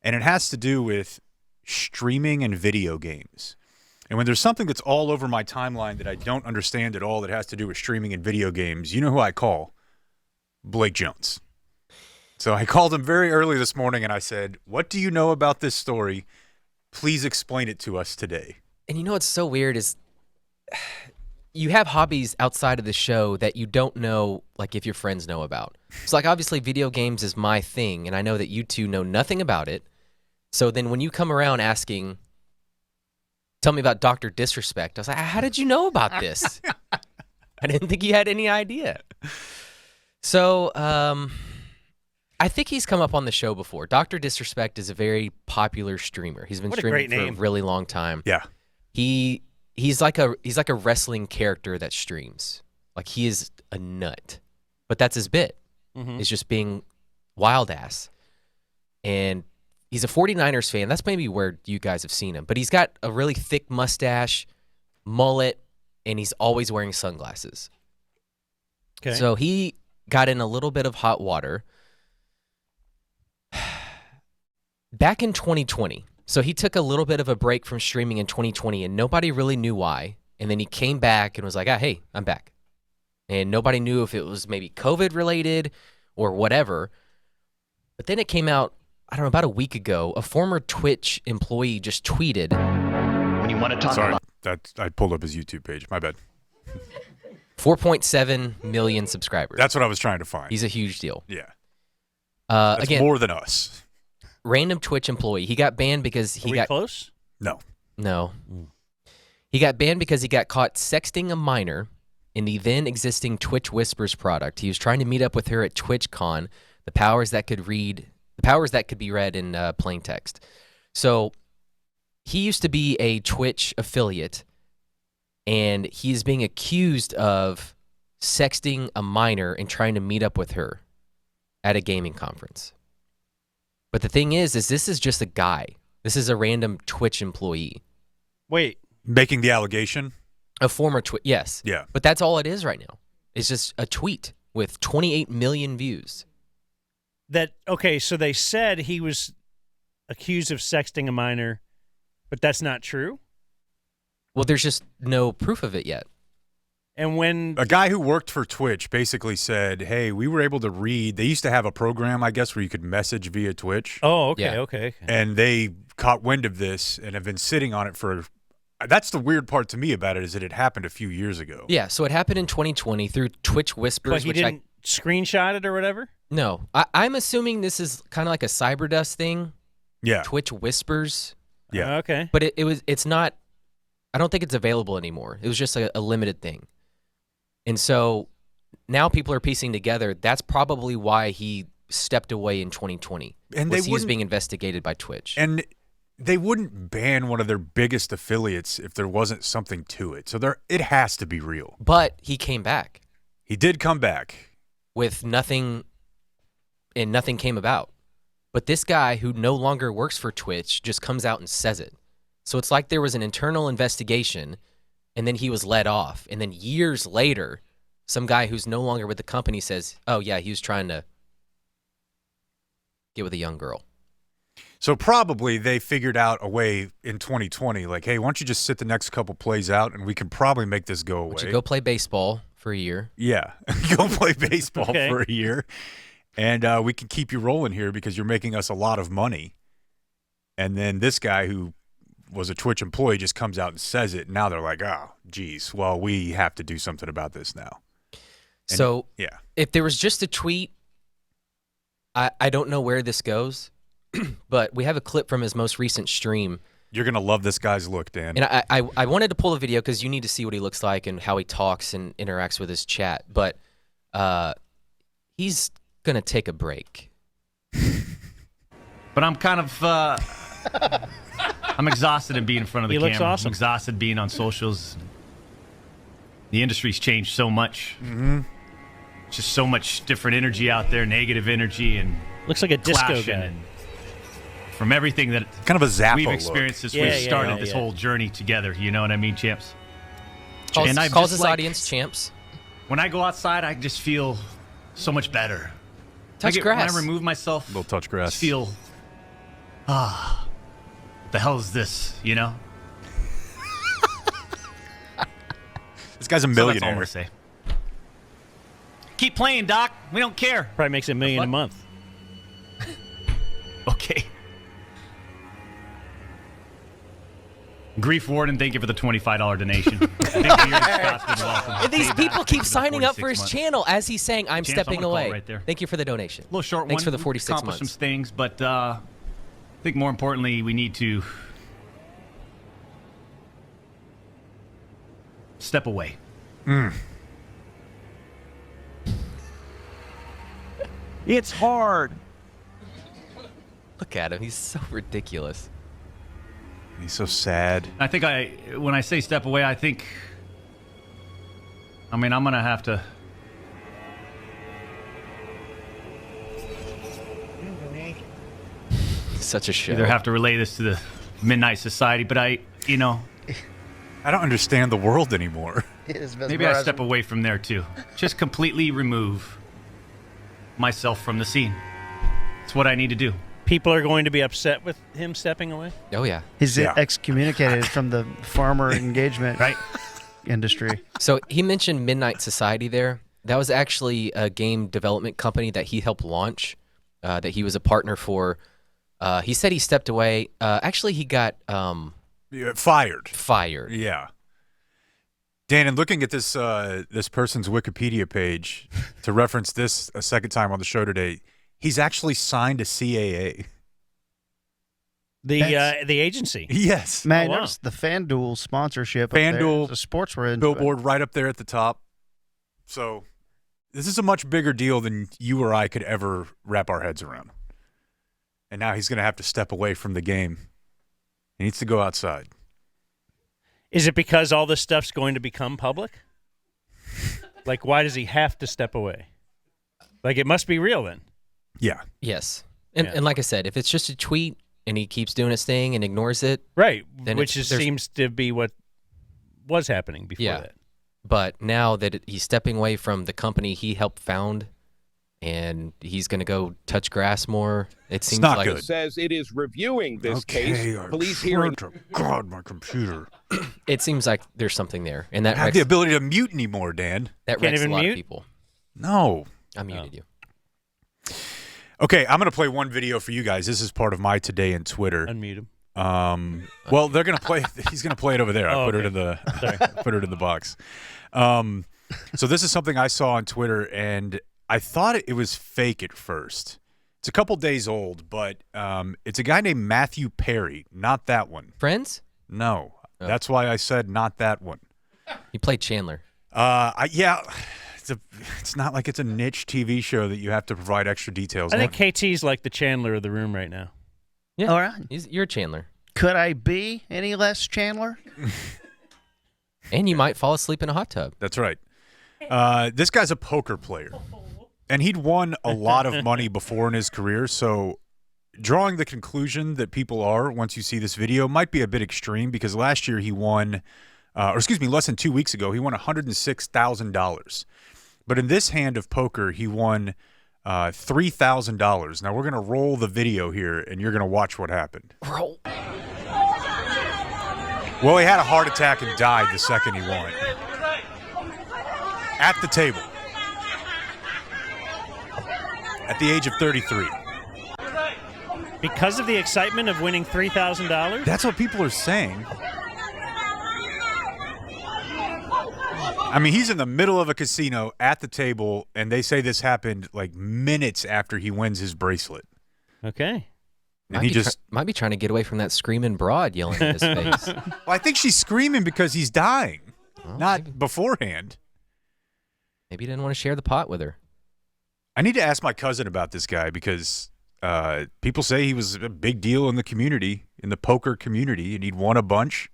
Speaker 5: And it has to do with streaming and video games. And when there's something that's all over my timeline that I don't understand at all that has to do with streaming and video games, you know who I call? Blake Jones. So I called him very early this morning and I said, what do you know about this story? Please explain it to us today.
Speaker 7: And you know what's so weird is you have hobbies outside of the show that you don't know, like if your friends know about. So like obviously video games is my thing, and I know that you two know nothing about it. So then when you come around asking, tell me about Dr. Disrespect, I was like, how did you know about this? I didn't think you had any idea. So I think he's come up on the show before. Dr. Disrespect is a very popular streamer. He's been
Speaker 6: What a
Speaker 7: streaming
Speaker 6: great
Speaker 7: for
Speaker 6: name.
Speaker 7: a really long time.
Speaker 5: Yeah.
Speaker 7: He's like a wrestling character that streams. Like he is a nut. But that's his bit.
Speaker 6: Mhm.
Speaker 7: Is just being wild ass. And He's a 49ers fan. That's maybe where you guys have seen him. But he's got a really thick mustache, mullet, and he's always wearing sunglasses.
Speaker 6: Okay.
Speaker 7: So he got in a little bit of hot water back in 2020. So he took a little bit of a break from streaming in 2020, and nobody really knew why. And then he came back and was like, hey, I'm back. And nobody knew if it was maybe COVID related or whatever. But then it came out, I don't know, about a week ago, a former Twitch employee just tweeted.
Speaker 3: When you want to talk
Speaker 5: Sorry,
Speaker 3: about...
Speaker 5: I pulled up his YouTube page. My bad.
Speaker 7: 4.7 million subscribers.
Speaker 5: That's what I was trying to find.
Speaker 7: He's a huge deal.
Speaker 5: Yeah. That's
Speaker 7: again,
Speaker 5: more than us.
Speaker 7: Random Twitch employee. He got banned because he got
Speaker 6: close?
Speaker 5: No.
Speaker 7: He got banned because he got caught sexting a minor in the then existing Twitch Whispers product. He was trying to meet up with her at TwitchCon, the powers that could be read in plain text. So he used to be a Twitch affiliate, and he is being accused of sexting a minor and trying to meet up with her at a gaming conference. But the thing is this is just a guy. This is a random Twitch employee.
Speaker 6: Wait.
Speaker 5: Making the allegation?
Speaker 7: A former Twitch, yes.
Speaker 5: Yeah.
Speaker 7: But that's all it is right now. It's just a tweet with 28 million views.
Speaker 6: Okay, so they said he was accused of sexting a minor, but that's not true?
Speaker 7: Well, there's just no proof of it yet.
Speaker 6: And when
Speaker 5: a guy who worked for Twitch basically said, hey, we were able to read, they used to have a program, I guess, where you could message via Twitch.
Speaker 6: Oh, okay, okay.
Speaker 5: And they caught wind of this and have been sitting on it for, that's the weird part to me about it, is that it happened a few years ago.
Speaker 7: Yeah, so it happened in 2020 through Twitch Whispers.
Speaker 6: But he didn't screenshot it or whatever?
Speaker 7: No. I'm assuming this is kind of like a Cyberdust thing.
Speaker 5: Yeah.
Speaker 7: Twitch Whispers.
Speaker 5: Yeah.
Speaker 6: Okay.
Speaker 7: But it's not, I don't think it's available anymore. It was just a limited thing. And so now people are piecing together that's probably why he stepped away in 2020.
Speaker 5: And
Speaker 7: he was being investigated by Twitch.
Speaker 5: And they wouldn't ban one of their biggest affiliates if there wasn't something to it. So it has to be real.
Speaker 7: But he came back.
Speaker 5: He did come back.
Speaker 7: With nothing, and nothing came about. But this guy who no longer works for Twitch just comes out and says it. So it's like there was an internal investigation, and then he was let off. And then years later, some guy who's no longer with the company says, oh, yeah, he was trying to get with a young girl.
Speaker 5: So probably they figured out a way in 2020, like, hey, why don't you just sit the next couple plays out, and we can probably make this go away.
Speaker 7: Why don't you go play baseball for a year?
Speaker 5: Yeah, go play baseball for a year. And we can keep you rolling here because you're making us a lot of money. And then this guy who was a Twitch employee just comes out and says it. And now they're like, oh, geez, well, we have to do something about this now. And
Speaker 7: so
Speaker 5: yeah,
Speaker 7: if there was just a tweet, I don't know where this goes, but we have a clip from his most recent stream.
Speaker 5: You're going to love this guy's look, Dan.
Speaker 7: And I wanted to pull a video because you need to see what he looks like and how he talks and interacts with his chat. But he's going to take a break.
Speaker 4: But I'm kind of I'm exhausted of being in front of the camera.
Speaker 6: Looks awesome.
Speaker 4: I'm exhausted being on socials. The industry's changed so much.
Speaker 5: Mm-hmm.
Speaker 4: Just so much different energy out there, negative energy, and
Speaker 6: looks like a disco
Speaker 4: clashing
Speaker 6: guy.
Speaker 4: and from everything that
Speaker 5: kind of a Zappo
Speaker 4: we've
Speaker 5: look.
Speaker 4: experienced since
Speaker 6: Yeah,
Speaker 4: we
Speaker 6: yeah,
Speaker 4: started
Speaker 6: yeah,
Speaker 4: this
Speaker 6: yeah.
Speaker 4: whole journey together. You know what I mean, champs?
Speaker 7: Calls
Speaker 4: just
Speaker 7: his
Speaker 4: like-
Speaker 7: audience champs.
Speaker 4: When I go outside, I just feel so much better.
Speaker 7: Touch
Speaker 4: When
Speaker 7: grass.
Speaker 4: I remove myself,
Speaker 5: Little touch grass.
Speaker 4: just feel, what the hell is this, you know?
Speaker 5: This guy's a
Speaker 4: So that's all I'm
Speaker 5: millionaire.
Speaker 4: gonna say. Keep playing, Doc. We don't care.
Speaker 6: Probably makes $1 million a month.
Speaker 4: Okay. Grief Warden, thank you for the $25 donation. Big Beard Scott's been welcome.
Speaker 7: And these
Speaker 4: Payback,
Speaker 7: people
Speaker 4: thank
Speaker 7: keep
Speaker 4: you for the
Speaker 7: signing up for
Speaker 4: 46
Speaker 7: his
Speaker 4: months.
Speaker 7: channel as he's saying, I'm
Speaker 4: Champs, I'm
Speaker 7: stepping
Speaker 4: gonna call it
Speaker 7: away.
Speaker 4: right there.
Speaker 7: Thank you for the donation.
Speaker 4: A little short
Speaker 7: Thanks
Speaker 4: one.
Speaker 7: for the 46
Speaker 4: Accomplished
Speaker 7: months.
Speaker 4: some things, but I think more importantly, we need to step away.
Speaker 3: It's hard.
Speaker 7: Look at him. He's so ridiculous.
Speaker 5: He's so sad.
Speaker 4: I think when I say step away, I'm going to have to.
Speaker 7: Such a show.
Speaker 4: Either have to relay this to the Midnight Society, but I don't
Speaker 5: understand the world anymore.
Speaker 4: Maybe I step away from there too. Just completely remove myself from the scene. It's what I need to do.
Speaker 6: People are going to be upset with him stepping away?
Speaker 7: Oh, yeah.
Speaker 8: He's excommunicated from the farmer engagement industry.
Speaker 7: So he mentioned Midnight Society there. That was actually a game development company that he helped launch, that he was a partner for. He said he stepped away. Actually, he got
Speaker 5: fired.
Speaker 7: Fired.
Speaker 5: Yeah. Dan, and looking at this this person's Wikipedia page, to reference this a second time on the show today, he's actually signed a CAA.
Speaker 6: The agency.
Speaker 5: Yes.
Speaker 8: Man, notice the FanDuel sponsorship.
Speaker 5: FanDuel,
Speaker 8: the sports were into
Speaker 5: billboard right up there at the top. So this is a much bigger deal than you or I could ever wrap our heads around. And now he's going to have to step away from the game. He needs to go outside.
Speaker 6: Is it because all this stuff's going to become public? Like, why does he have to step away? Like, it must be real then.
Speaker 5: Yeah.
Speaker 7: Yes. And like I said, if it's just a tweet and he keeps doing his thing and ignores it.
Speaker 6: Right.
Speaker 7: Then
Speaker 6: Which seems to be what was happening before that.
Speaker 7: But now that he's stepping away from the company he helped found and he's going to go touch grass more, it seems
Speaker 5: not
Speaker 7: like
Speaker 5: good.
Speaker 2: Says it is reviewing this
Speaker 5: Okay,
Speaker 2: case.
Speaker 5: I
Speaker 2: Police
Speaker 5: swear
Speaker 2: hearing.
Speaker 5: to God, my computer.
Speaker 7: It seems like there's something there. And that
Speaker 5: I have the ability to mute anymore, Dan.
Speaker 7: That
Speaker 6: Can't
Speaker 7: wrecks a
Speaker 6: even
Speaker 7: lot
Speaker 6: mute?
Speaker 7: of people.
Speaker 5: No.
Speaker 7: I muted you.
Speaker 5: Okay, I'm going to play one video for you guys. This is part of my Today in Twitter.
Speaker 6: Unmute him.
Speaker 5: Well, they're going to play. He's going to play it over there. I put it in the put it in the box. So this is something I saw on Twitter, and I thought it was fake at first. It's a couple days old, but it's a guy named Matthew Perry. Not that one.
Speaker 7: Friends?
Speaker 5: No, that's why I said not that one.
Speaker 7: He played Chandler.
Speaker 5: It's not like it's a niche TV show that you have to provide extra details.
Speaker 6: I think KT's like the Chandler of the room right now.
Speaker 7: Yeah.
Speaker 8: All right.
Speaker 7: You're Chandler.
Speaker 8: Could I be any less Chandler?
Speaker 7: And you might fall asleep in a hot tub.
Speaker 5: That's right. This guy's a poker player, and he'd won a lot of money before in his career. So drawing the conclusion that people are once you see this video might be a bit extreme, because last year he won, less than 2 weeks ago, he won $106,000. But in this hand of poker, he won $3,000. Now we're going to roll the video here, and you're going to watch what happened.
Speaker 7: Roll.
Speaker 5: Well, he had a heart attack and died the second he won. At the table. At the age of 33.
Speaker 6: Because of the excitement of winning $3,000?
Speaker 5: That's what people are saying. I mean, he's in the middle of a casino at the table, and they say this happened like minutes after he wins his bracelet.
Speaker 6: Okay.
Speaker 5: And he
Speaker 7: might be trying to get away from that screaming broad yelling in his face.
Speaker 5: Well, I think she's screaming because he's dying, not beforehand.
Speaker 7: Maybe he didn't want to share the pot with her.
Speaker 5: I need to ask my cousin about this guy, because people say he was a big deal in the community, in the poker community, and he'd won a bunch.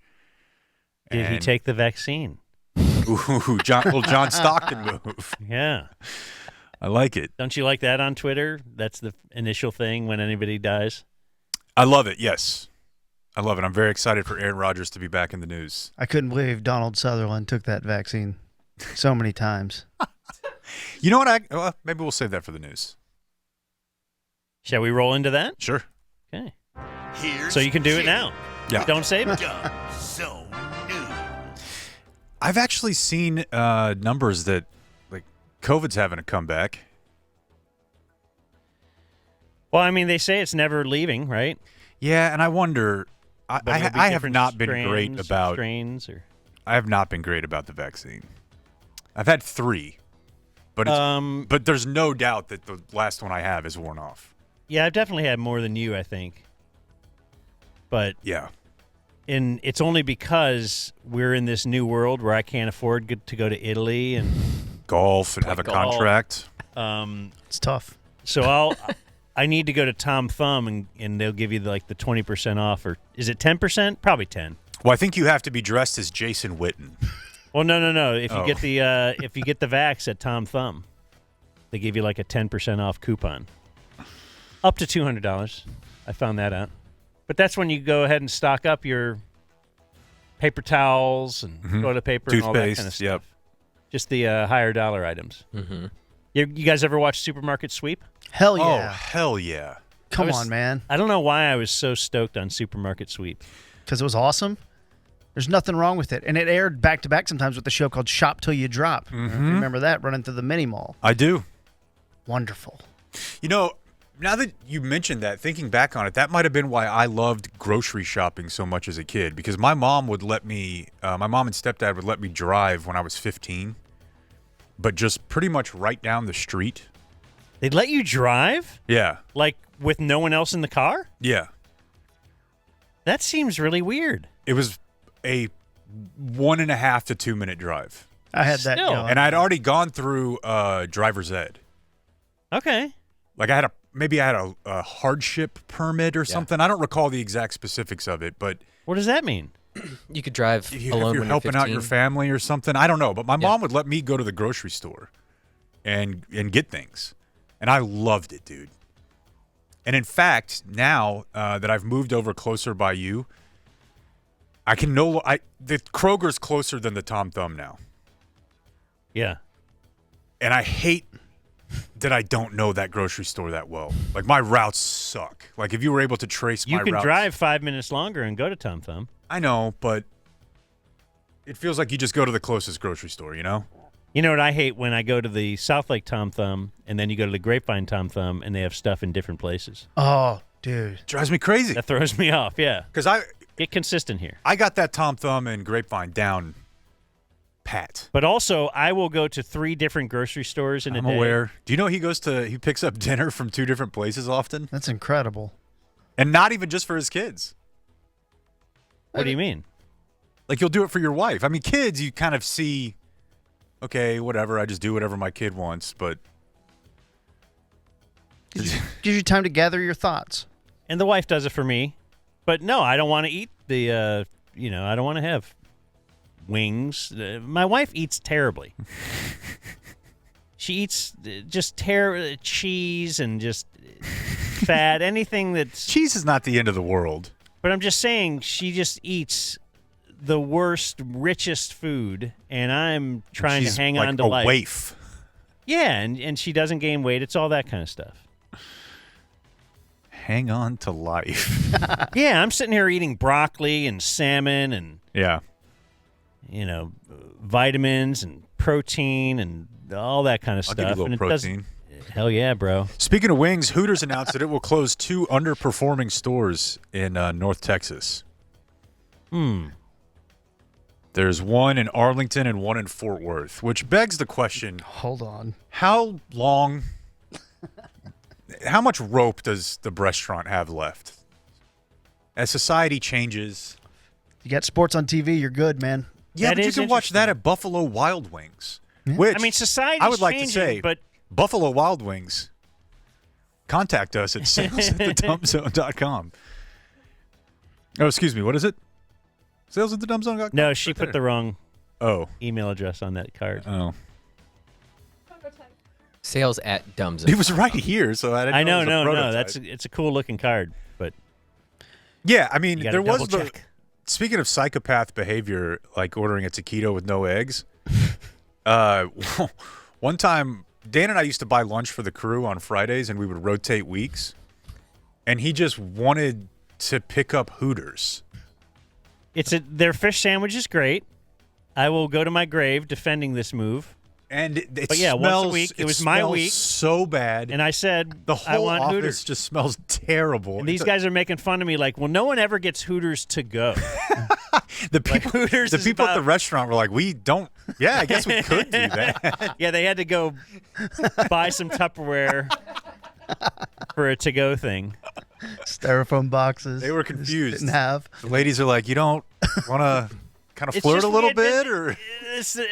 Speaker 6: Did he take the vaccine?
Speaker 5: Ooh, John Stockton move.
Speaker 6: Yeah.
Speaker 5: I like it.
Speaker 6: Don't you like that on Twitter? That's the initial thing when anybody dies.
Speaker 5: I love it, yes. I love it. I'm very excited for Aaron Rodgers to be back in the news.
Speaker 8: I couldn't believe Donald Sutherland took that vaccine so many times.
Speaker 5: You know what? Maybe we'll save that for the news.
Speaker 6: Shall we roll into that?
Speaker 5: Sure.
Speaker 6: Okay. So you can do it now.
Speaker 5: Yeah.
Speaker 6: Don't save it.
Speaker 5: I've actually seen numbers that, like, COVID's having a comeback.
Speaker 6: Well, I mean, they say it's never leaving, right?
Speaker 5: Yeah, and I wonder. I have not been great about
Speaker 6: strains, or
Speaker 5: I have not been great about the vaccine. I've had 3, but but there's no doubt that the last one I have is worn off.
Speaker 6: Yeah, I've definitely had more than you, I think. But
Speaker 5: yeah,
Speaker 6: and it's only because we're in this new world where I can't afford to go to Italy and
Speaker 5: golf and have a contract.
Speaker 8: It's tough.
Speaker 6: So I need to go to Tom Thumb, and they'll give you the 20% off, or is it 10%? Probably 10.
Speaker 5: Well, I think you have to be dressed as Jason Witten.
Speaker 6: Well, no. If you get the if you get the vax at Tom Thumb, they give you like a 10% off coupon, up to $200. I found that out. But that's when you go ahead and stock up your paper towels and toilet paper and all that kind of stuff.
Speaker 5: Yep.
Speaker 6: Just the higher dollar items.
Speaker 7: Mm-hmm.
Speaker 6: You guys ever watch Supermarket Sweep?
Speaker 8: Hell yeah.
Speaker 5: Oh, hell yeah.
Speaker 8: Come on, man.
Speaker 6: I don't know why I was so stoked on Supermarket Sweep.
Speaker 8: Because it was awesome. There's nothing wrong with it. And it aired back-to-back sometimes with the show called Shop Till You Drop. Remember that, running through the mini mall?
Speaker 5: I do.
Speaker 8: Wonderful.
Speaker 5: You know, now that you mentioned that, thinking back on it, that might have been why I loved grocery shopping so much as a kid. Because my mom would let me, my mom and stepdad would let me drive when I was 15. But just pretty much right down the street.
Speaker 6: They'd let you drive?
Speaker 5: Yeah.
Speaker 6: Like with no one else in the car?
Speaker 5: Yeah.
Speaker 6: That seems really weird.
Speaker 5: It was a 1.5 to 2 minute drive.
Speaker 8: I had that going.
Speaker 5: And I'd already gone through driver's ed.
Speaker 6: Okay.
Speaker 5: Like I had a hardship permit or something. I don't recall the exact specifics of it, but
Speaker 6: what does that mean?
Speaker 7: You could drive alone
Speaker 5: if you're
Speaker 7: when you're
Speaker 5: helping
Speaker 7: 15.
Speaker 5: out your family or something. I don't know, but my mom would let me go to the grocery store and get things, and I loved it, dude. And in fact, now that I've moved over closer by you, I can the Kroger's closer than the Tom Thumb now.
Speaker 6: Yeah.
Speaker 5: And I hate that I don't know that grocery store that well. Like, my routes suck. Like, if you were able to trace my routes.
Speaker 6: You can drive 5 minutes longer and go to Tom Thumb.
Speaker 5: I know, but it feels like you just go to the closest grocery store, you know?
Speaker 6: You know what I hate? When I go to the South Lake Tom Thumb and then you go to the Grapevine Tom Thumb and they have stuff in different places.
Speaker 8: Oh, dude.
Speaker 5: Drives me crazy.
Speaker 6: That throws me off, yeah.
Speaker 5: Because
Speaker 6: Get consistent here.
Speaker 5: I got that Tom Thumb and Grapevine down pat.
Speaker 6: But also, I will go to 3 different grocery stores in a day.
Speaker 5: I'm aware. Do you know he picks up dinner from 2 different places often?
Speaker 8: That's incredible.
Speaker 5: And not even just for his kids.
Speaker 6: What do you mean?
Speaker 5: Like, you'll do it for your wife. I mean, kids, you kind of see, okay, whatever, I just do whatever my kid wants, but
Speaker 8: Gives you time to gather your thoughts.
Speaker 6: And the wife does it for me. But no, I don't want to eat the, I don't want to have wings. My wife eats terribly. She eats just cheese and just fat, anything that's...
Speaker 5: Cheese is not the end of the world.
Speaker 6: But I'm just saying, she just eats the worst, richest food, and I'm trying to hang on to life.
Speaker 5: She's like a waif.
Speaker 6: Yeah, and she doesn't gain weight. It's all that kind of stuff.
Speaker 5: Hang on to life.
Speaker 6: Yeah, I'm sitting here eating broccoli and salmon and vitamins and protein and all that kind of stuff.
Speaker 5: I'll give you a little protein.
Speaker 6: Hell yeah, bro.
Speaker 5: Speaking of wings, Hooters announced that it will close 2 underperforming stores in North Texas. There's one in Arlington and one in Fort Worth, which begs the question.
Speaker 8: Hold on.
Speaker 5: How much rope does the restaurant have left? As society changes.
Speaker 8: You got sports on TV, you're good, man.
Speaker 5: Yeah, but you can watch that at Buffalo Wild Wings. Which,
Speaker 6: I mean, society's
Speaker 5: I would like
Speaker 6: changing,
Speaker 5: to say,
Speaker 6: but
Speaker 5: Buffalo Wild Wings, contact us at sales@thedumbzone.com. Oh, excuse me, what is it? Sales@thedumbzone.com?
Speaker 6: no, she put the wrong
Speaker 5: email
Speaker 6: address on that card.
Speaker 5: Oh.
Speaker 7: Sales@dumbzone.
Speaker 5: It was right here, so I didn't know.
Speaker 6: No. It's a cool looking card, but
Speaker 5: yeah, I mean, there was
Speaker 6: double check.
Speaker 5: Speaking of psychopath behavior, like ordering a taquito with no eggs. One time, Dan and I used to buy lunch for the crew on Fridays, and we would rotate weeks. And he just wanted to pick up Hooters.
Speaker 6: Their fish sandwich is great. I will go to my grave defending this move.
Speaker 5: And
Speaker 6: once a week. It was my week.
Speaker 5: So bad.
Speaker 6: And I said,
Speaker 5: the
Speaker 6: I
Speaker 5: whole
Speaker 6: want
Speaker 5: office
Speaker 6: Hooters.
Speaker 5: just smells terrible.
Speaker 6: And these guys are making fun of me like, well, no one ever gets Hooters to go.
Speaker 5: The people,
Speaker 6: Hooters
Speaker 5: the people at the restaurant were like, we don't. Yeah, I guess we could do that.
Speaker 6: Yeah, they had to go buy some Tupperware for a to-go thing.
Speaker 8: Styrofoam boxes.
Speaker 5: They were confused.
Speaker 8: Didn't have.
Speaker 5: The ladies are like, you don't want to kind of flirt a little bit?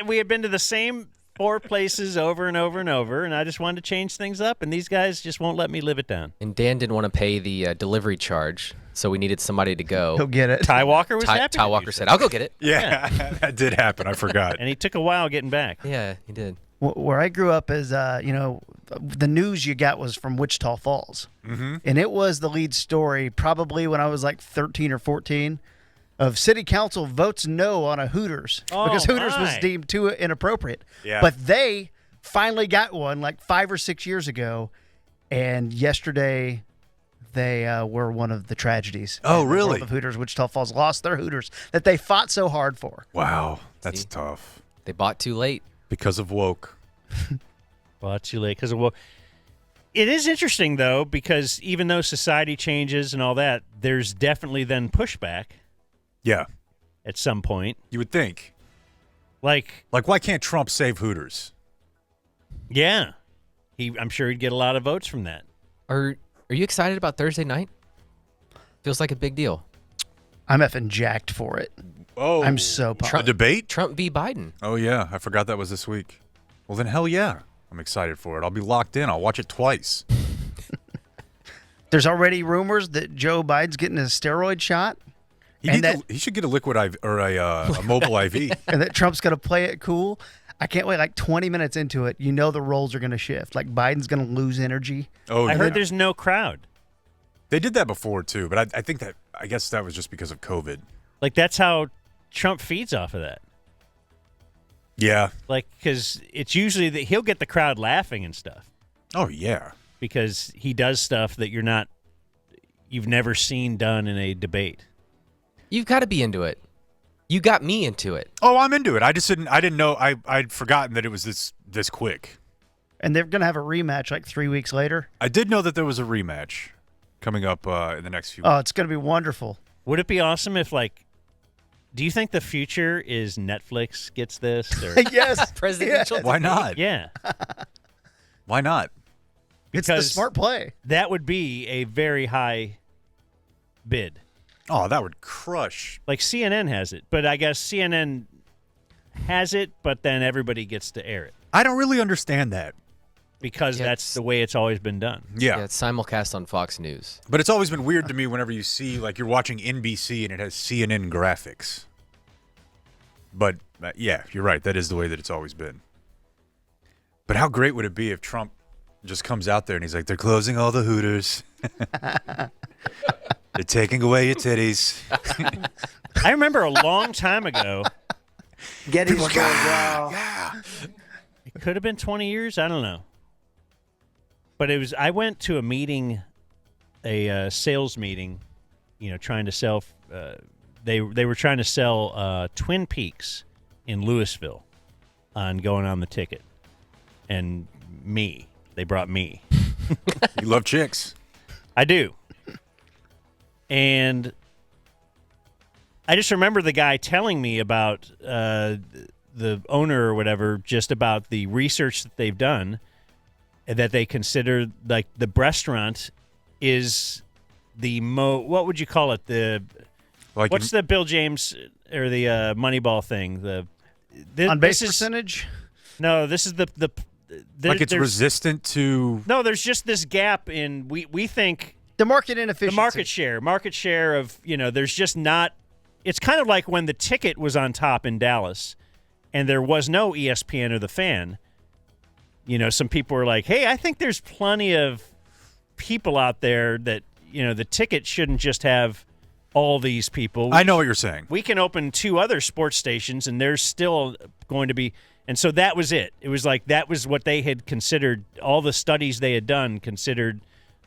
Speaker 6: We had been to the same 4 places over and over and over, and I just wanted to change things up, and these guys just won't let me live it down.
Speaker 7: And Dan didn't want to pay the delivery charge, so we needed somebody to go.
Speaker 8: He'll get it.
Speaker 6: Ty Walker was happy.
Speaker 7: Ty Walker said, I'll go get it.
Speaker 5: Yeah, that did happen. I forgot.
Speaker 6: And he took a while getting back.
Speaker 7: Yeah, he did.
Speaker 8: where I grew up is, the news you got was from Wichita Falls.
Speaker 5: Mm-hmm.
Speaker 8: And it was the lead story probably when I was like 13 or 14 of city council votes no on a Hooters because Hooters was deemed too inappropriate.
Speaker 5: Yeah.
Speaker 8: But they finally got one like 5 or 6 years ago. And yesterday they were one of the tragedies.
Speaker 5: Oh,
Speaker 8: in the
Speaker 5: really?
Speaker 8: world of Hooters. Wichita Falls lost their Hooters that they fought so hard for.
Speaker 5: Wow, that's tough.
Speaker 7: They bought too late.
Speaker 5: Because of woke.
Speaker 6: Bought too late because of woke. It is interesting, though, because even though society changes and all that, there's definitely then pushback.
Speaker 5: Yeah.
Speaker 6: At some point.
Speaker 5: You would think.
Speaker 6: Like,
Speaker 5: why can't Trump save Hooters?
Speaker 6: Yeah. I'm sure he'd get a lot of votes from that.
Speaker 7: Are you excited about Thursday night? Feels like a big deal.
Speaker 8: I'm effing jacked for it.
Speaker 5: Oh.
Speaker 8: I'm so pumped.
Speaker 5: A debate?
Speaker 7: Trump v. Biden.
Speaker 5: Oh, yeah. I forgot that was this week. Well, then hell yeah. I'm excited for it. I'll be locked in. I'll watch it twice.
Speaker 8: There's already rumors that Joe Biden's getting a steroid shot.
Speaker 5: He should get a liquid IV or a mobile IV.
Speaker 8: And that Trump's going to play it cool. I can't wait. Like 20 minutes into it, the roles are going to shift. Like Biden's going to lose energy.
Speaker 5: Oh,
Speaker 6: I heard there's no crowd.
Speaker 5: They did that before too, but I guess that was just because of COVID.
Speaker 6: Like that's how Trump feeds off of that.
Speaker 5: Yeah.
Speaker 6: Like because it's usually that he'll get the crowd laughing and stuff.
Speaker 5: Oh yeah.
Speaker 6: Because he does stuff that you've never seen done in a debate.
Speaker 7: You've got to be into it. You got me into it.
Speaker 5: Oh, I'm into it. I didn't know. I'd forgotten that it was this quick.
Speaker 8: And they're going to have a rematch like 3 weeks later.
Speaker 5: I did know that there was a rematch coming up in the next few
Speaker 8: Oh,
Speaker 5: weeks.
Speaker 8: it's going to be wonderful.
Speaker 6: Would it be awesome if do you think the future is Netflix gets this? Or?
Speaker 8: Yes.
Speaker 7: Presidential.
Speaker 5: Why not?
Speaker 6: Yeah.
Speaker 5: Why not?
Speaker 8: It's the smart play.
Speaker 6: That would be a very high bid.
Speaker 5: Oh, that would crush.
Speaker 6: Like CNN has it, but I guess CNN has it, but then everybody gets to air it.
Speaker 5: I don't really understand that.
Speaker 6: Because that's the way it's always been done.
Speaker 5: Yeah.
Speaker 7: It's simulcast on Fox News.
Speaker 5: But it's always been weird to me whenever you see, like, you're watching NBC and it has CNN graphics. But, yeah, you're right. That is the way that it's always been. But how great would it be if Trump just comes out there and he's like, they're closing all the Hooters. They're taking away your titties.
Speaker 6: I remember a long time ago.
Speaker 8: Gettysburg.
Speaker 5: Yeah.
Speaker 6: It could have been 20 years. I don't know. But I went to a meeting, a sales meeting, trying to sell. They were trying to sell Twin Peaks in Louisville on going on the ticket. And they brought me.
Speaker 5: You love chicks.
Speaker 6: I do. And I just remember the guy telling me about the owner or whatever, just about the research that they've done, and that they consider like the restaurant is the what would you call it? What's the Bill James or the Moneyball thing?
Speaker 8: On base percentage?
Speaker 6: No, this is the
Speaker 5: like it's resistant to.
Speaker 6: No, there's just this gap in we think
Speaker 8: the market inefficiency.
Speaker 6: The market share of there's just not. It's kind of like when the ticket was on top in Dallas, and there was no ESPN or The Fan. Some people were like, "Hey, I think there's plenty of people out there that the ticket shouldn't just have all these people."
Speaker 5: I know what you're saying.
Speaker 6: We can open 2 other sports stations, and there's still going to be. And so that was it. It was like that was what they had considered. All the studies they had done considered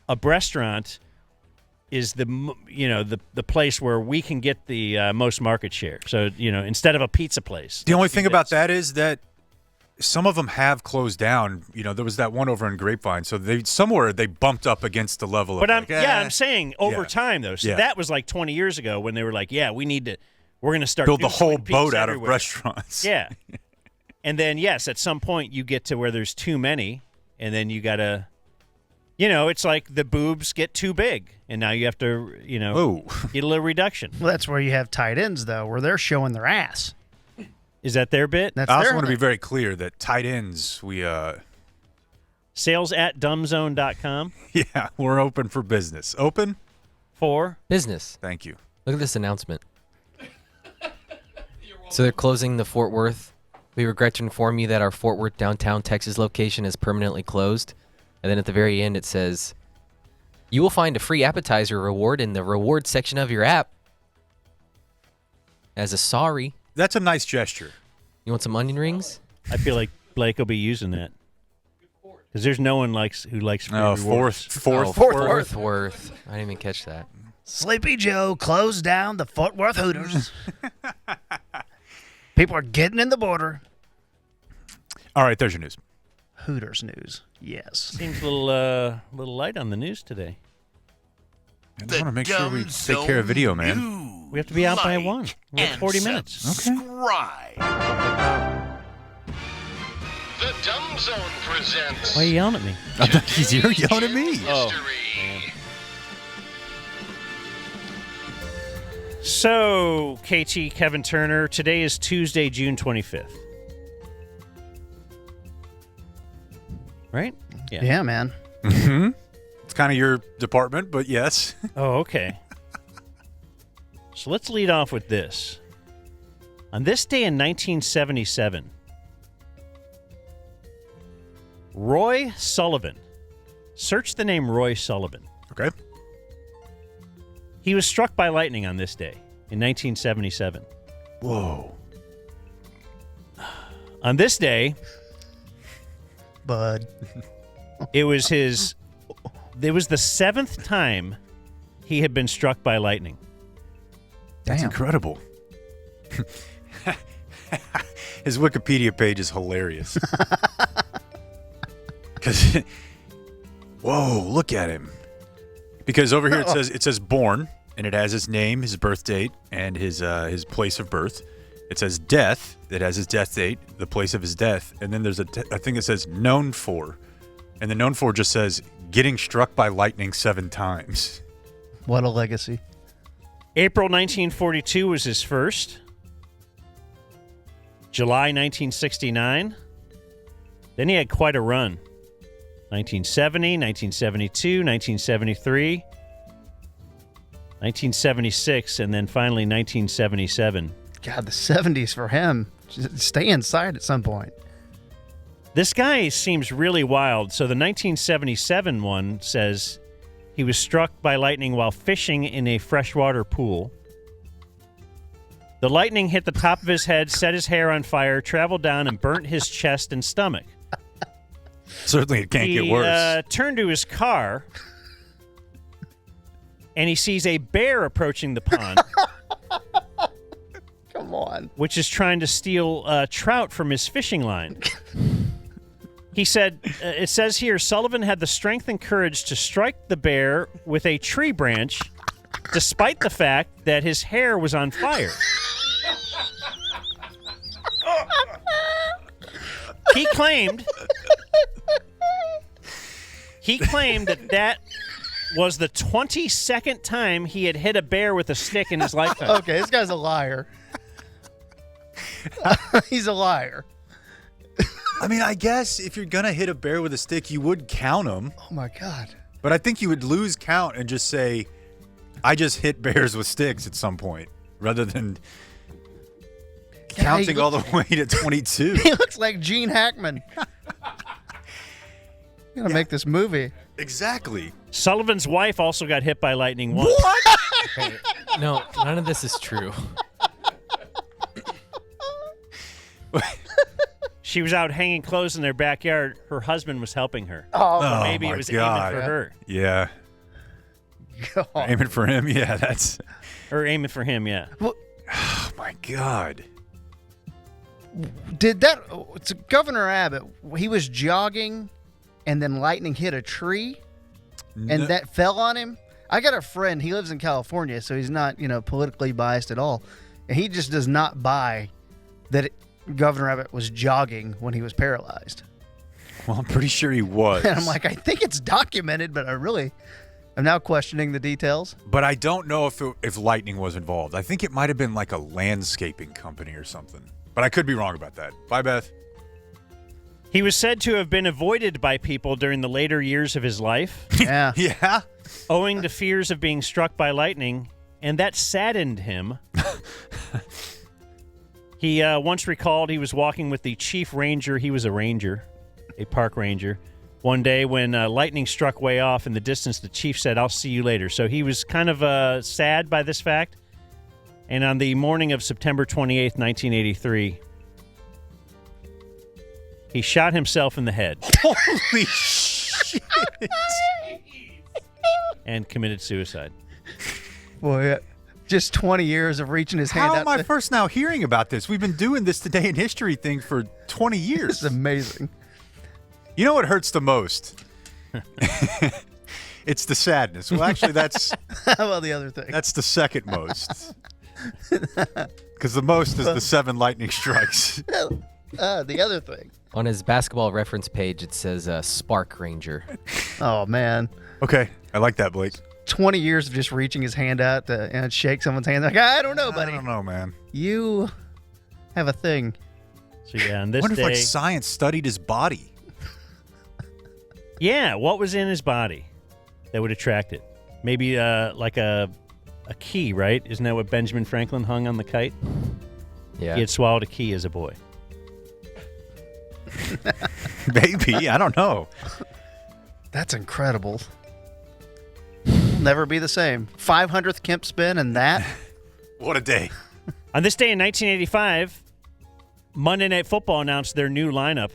Speaker 6: a restaurant is the place where we can get the most market share. So instead of a pizza place.
Speaker 5: The only thing about that is that some of them have closed down. There was that one over in Grapevine. So they bumped up against the level.
Speaker 6: But
Speaker 5: of
Speaker 6: I'm saying over time though. So that was like 20 years ago when they were like, we're going to start
Speaker 5: build the whole
Speaker 6: Twin Peaks
Speaker 5: boat out
Speaker 6: everywhere.
Speaker 5: of restaurants.
Speaker 6: Yeah. And then, yes, at some point you get to where there's too many, and then you got to, it's like the boobs get too big, and now you have to, get a little reduction.
Speaker 8: Well, that's where you have tight ends, though, where they're showing their ass.
Speaker 6: Is that their bit?
Speaker 8: That's
Speaker 5: I also want to be very clear that tight ends,
Speaker 8: Sales
Speaker 6: at dumbzone.com.
Speaker 5: Yeah, we're open for business. Open?
Speaker 6: For?
Speaker 7: Business.
Speaker 5: Thank you.
Speaker 7: Look at this announcement. So they're closing the Fort Worth We regret to inform you that our Fort Worth downtown Texas location is permanently closed. And then at the very end it says, you will find a free appetizer reward in the rewards section of your app. As a sorry.
Speaker 5: That's a nice gesture.
Speaker 7: You want some onion rings?
Speaker 6: I feel like Blake will be using that. Because there's no one who likes free rewards.
Speaker 7: Fort Worth. I didn't even catch that.
Speaker 8: Sleepy Joe closed down the Fort Worth Hooters. People are getting in the border.
Speaker 5: All right, there's your news.
Speaker 8: Hooters news. Yes.
Speaker 6: Seems a little light on the news today.
Speaker 5: I just want to make sure we take care of video, man.
Speaker 6: We have to be out by 1. We have 40 minutes.
Speaker 5: Okay.
Speaker 2: The Dumb Zone presents.
Speaker 6: Why are you yelling at me?
Speaker 5: He's here yelling at me.
Speaker 6: Oh. So, KT, Kevin Turner, today is Tuesday, June 25th. Right?
Speaker 8: Yeah, man.
Speaker 5: Mm-hmm. It's kind of your department, but yes.
Speaker 6: Oh, okay. So let's lead off with this. On this day in 1977, Roy Sullivan. Search the name Roy Sullivan.
Speaker 5: Okay.
Speaker 6: He was struck by lightning on this day in 1977.
Speaker 5: Whoa.
Speaker 6: On this day,
Speaker 8: Bud.
Speaker 6: It was the 7th time he had been struck by lightning.
Speaker 5: That's incredible. His Wikipedia page is hilarious. Because, whoa, look at him. Because over here it says born, and it has his name, his birth date, and his place of birth. It says death. It has his death date, the place of his death, and then there's a thing that says known for, and the known for just says getting struck by lightning 7 times.
Speaker 8: What a legacy.
Speaker 6: April 1942 was his first. July 1969. Then he had quite a run. 1970, 1972, 1973, 1976, and then finally 1977.
Speaker 8: God, the 70s for him. Just stay inside at some point.
Speaker 6: This guy seems really wild. So the 1977 one says he was struck by lightning while fishing in a freshwater pool. The lightning hit the top of his head, set his hair on fire, traveled down, and burnt his chest and stomach.
Speaker 5: Certainly it can't get worse.
Speaker 6: He turned to his car, and he sees a bear approaching the pond.
Speaker 8: Come on.
Speaker 6: Which is trying to steal trout from his fishing line. He said, it says here, Sullivan had the strength and courage to strike the bear with a tree branch, despite the fact that his hair was on fire. He claimed that was the 22nd time he had hit a bear with a stick in his lifetime.
Speaker 8: Okay, this guy's a liar. He's a liar.
Speaker 5: I mean, I guess if you're going to hit a bear with a stick, you would count them.
Speaker 8: Oh, my God.
Speaker 5: But I think you would lose count and just say, I just hit bears with sticks at some point, rather than counting all the way to 22.
Speaker 8: He looks like Gene Hackman. You're going to make this movie.
Speaker 5: Exactly.
Speaker 6: Sullivan's wife also got hit by lightning once.
Speaker 8: What?
Speaker 7: Okay. No, none of this is true.
Speaker 6: She was out hanging clothes in their backyard. Her husband was helping her.
Speaker 8: Oh,
Speaker 6: maybe it was aiming for her.
Speaker 5: Yeah.
Speaker 8: God.
Speaker 5: Aiming for him? Yeah, that's...
Speaker 6: Or aiming for him, yeah.
Speaker 8: Well,
Speaker 5: oh, my God.
Speaker 8: Did that... It's Governor Abbott. He was jogging, and then lightning hit a tree, and that fell on him. I got a friend. He lives in California, so he's not, politically biased at all. And he just does not buy that Governor Abbott was jogging when he was paralyzed.
Speaker 5: Well, I'm pretty sure he was.
Speaker 8: And I'm like, I think it's documented, but I'm now questioning the details.
Speaker 5: But I don't know if lightning was involved. I think it might have been like a landscaping company or something. But I could be wrong about that. Bye, Beth.
Speaker 6: He was said to have been avoided by people during the later years of his life.
Speaker 8: Yeah.
Speaker 5: Yeah.
Speaker 6: Owing to fears of being struck by lightning, and that saddened him. He once recalled he was walking with the chief ranger. He was a ranger, a park ranger. One day when lightning struck way off in the distance, the chief said, "I'll see you later." So he was kind of sad by this fact. And on the morning of September 28th, 1983, he shot himself in the head.
Speaker 5: Holy shit.
Speaker 6: And committed suicide.
Speaker 8: Boy, just 20 years of reaching his hand
Speaker 5: How
Speaker 8: out.
Speaker 5: am I first now hearing about this? We've been doing this Today in History thing for 20 years.
Speaker 8: It's amazing.
Speaker 5: You know what hurts the most? It's the sadness. Well, actually, that's...
Speaker 8: How about the other thing?
Speaker 5: That's the second most. Because the most is the 7 lightning strikes.
Speaker 8: The other thing.
Speaker 7: On his basketball reference page, it says Spark Ranger.
Speaker 8: Oh, man.
Speaker 5: Okay. I like that, Blake.
Speaker 8: 20 years of just reaching his hand out and shake someone's hand. Like, I don't know, buddy.
Speaker 5: I don't know, man.
Speaker 8: You have a thing.
Speaker 6: So, yeah, on this
Speaker 5: I wonder
Speaker 6: day...
Speaker 5: if, like, science studied his body.
Speaker 6: Yeah, what was in his body that would attract it? Maybe like a key, right? Isn't that what Benjamin Franklin hung on the kite?
Speaker 7: Yeah.
Speaker 6: He had swallowed a key as a boy.
Speaker 5: Maybe. I don't know.
Speaker 8: That's incredible. Never be the same. 500th Kemp spin and that.
Speaker 5: What a day.
Speaker 6: On this day in 1985, Monday Night Football announced their new lineup.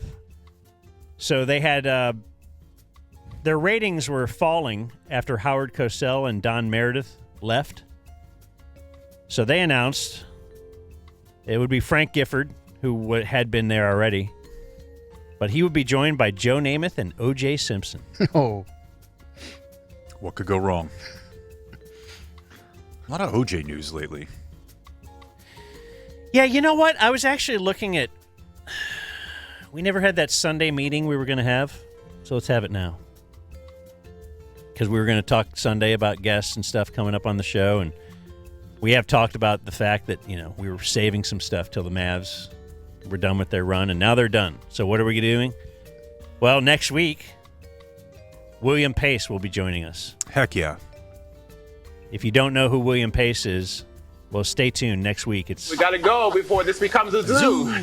Speaker 6: So they had their ratings were falling after Howard Cosell and Don Meredith left. So they announced it would be Frank Gifford, who had been there already. But he would be joined by Joe Namath and O.J. Simpson.
Speaker 8: Oh.
Speaker 5: What could go wrong? A lot of OJ news lately.
Speaker 6: Yeah, you know what? I was actually looking at... We never had that Sunday meeting we were going to have, so let's have it now. Because we were going to talk Sunday about guests and stuff coming up on the show, and we have talked about the fact that, you know, we were saving some stuff till the Mavs were done with their run, and now they're done. So what are we doing? Well, next week, William Pace will be joining us.
Speaker 5: Heck yeah.
Speaker 6: If you don't know who William Pace is, well, stay tuned next week.
Speaker 9: We got to go before this becomes a zoo.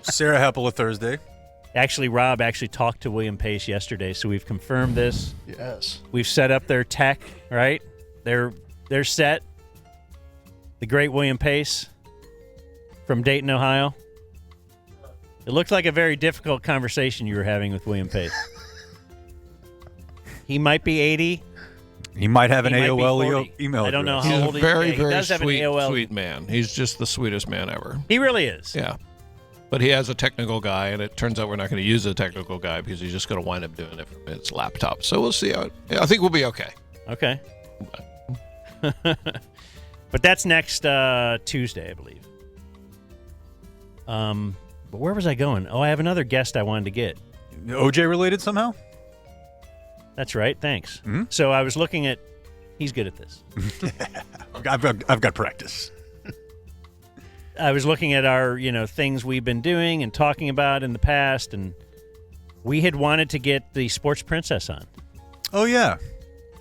Speaker 5: Sarah Heppel Thursday.
Speaker 6: Actually, Rob talked to William Pace yesterday, so we've confirmed this.
Speaker 8: Yes.
Speaker 6: We've set up their tech, right? They're set. The great William Pace from Dayton, Ohio. It looked like a very difficult conversation you were having with William Pace. He might be 80.
Speaker 5: He might have an
Speaker 6: He might be
Speaker 5: AOL
Speaker 6: 40.
Speaker 5: email
Speaker 6: I don't know
Speaker 5: address.
Speaker 6: how
Speaker 10: He's
Speaker 6: old
Speaker 10: a
Speaker 6: he is.
Speaker 10: very,
Speaker 6: Yeah, he
Speaker 10: very
Speaker 6: does have an
Speaker 10: sweet,
Speaker 6: AOL.
Speaker 10: sweet man. He's just the sweetest man ever.
Speaker 6: He really is.
Speaker 10: Yeah. But he has a technical guy, and it turns out we're not going to use the technical guy because he's just going to wind up doing it from his laptop. So we'll see how I think we'll be okay.
Speaker 6: Okay. But that's next Tuesday, I believe. But where was I going? Oh, I have another guest I wanted to get.
Speaker 5: OJ related somehow?
Speaker 6: That's right. Thanks.
Speaker 5: Mm-hmm.
Speaker 6: So I was looking at. He's good at this.
Speaker 5: I've got practice.
Speaker 6: I was looking at our, things we've been doing and talking about in the past, and we had wanted to get the Sports Princess on.
Speaker 5: Oh, yeah.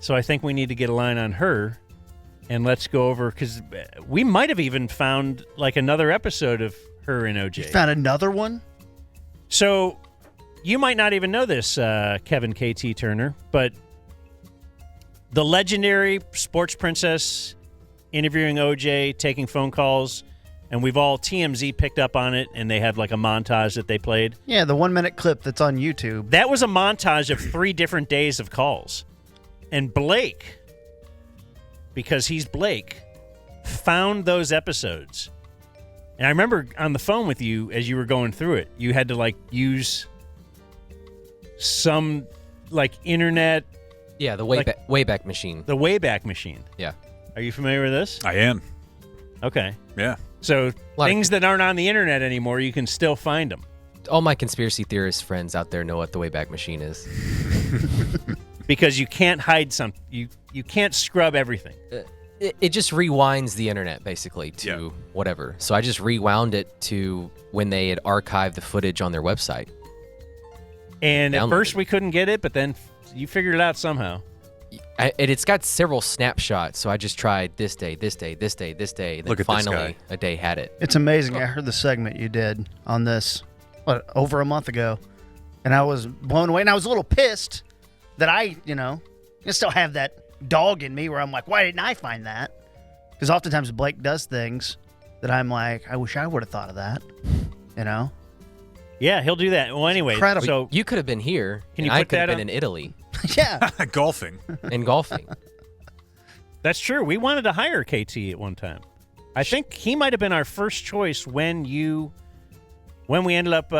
Speaker 6: So I think we need to get a line on her, and let's go over, because we might have even found, like, another episode of her and OJ.
Speaker 8: You found another one?
Speaker 6: So you might not even know this, Kevin KT Turner, but the legendary Sports Princess interviewing OJ, taking phone calls, and we've all TMZ picked up on it, and they had like a montage that they played.
Speaker 8: Yeah, the 1-minute clip that's on YouTube.
Speaker 6: That was a montage of 3 different days of calls. And Blake, because he's Blake, found those episodes. And I remember on the phone with you as you were going through it, you had to like use some like internet.
Speaker 7: Yeah, the Wayback Machine.
Speaker 6: The Wayback Machine.
Speaker 7: Yeah.
Speaker 6: Are you familiar with this?
Speaker 5: I am.
Speaker 6: Okay.
Speaker 5: Yeah.
Speaker 6: So things that aren't on the internet anymore, you can still find them.
Speaker 7: All my conspiracy theorist friends out there know what the Wayback Machine is.
Speaker 6: Because you can't hide something. You can't scrub everything.
Speaker 7: It just rewinds the internet, basically, to whatever. So I just rewound it to when they had archived the footage on their website.
Speaker 6: And at first we couldn't get it, but then you figured it out somehow.
Speaker 7: It's got several snapshots, so I just tried this day, this day, this day, this day, and then
Speaker 5: Look at this
Speaker 7: finally
Speaker 5: guy.
Speaker 7: a day had it.
Speaker 8: It's amazing. I heard the segment you did on this, over a month ago, and I was blown away. And I was a little pissed that I still have that dog in me where I'm like, why didn't I find that? Because oftentimes Blake does things that I'm like, I wish I would have thought of that,
Speaker 6: Yeah, he'll do that. Well, anyway,
Speaker 8: Incredible.
Speaker 6: so
Speaker 7: You could have been here,
Speaker 6: Can
Speaker 7: and
Speaker 6: you
Speaker 7: I
Speaker 6: put
Speaker 7: could have
Speaker 6: that
Speaker 7: been
Speaker 6: up?
Speaker 7: in Italy
Speaker 8: Yeah.
Speaker 5: Golfing.
Speaker 7: and golfing.
Speaker 6: that's true. We wanted to hire KT at one time. I think he might have been our first choice when we ended up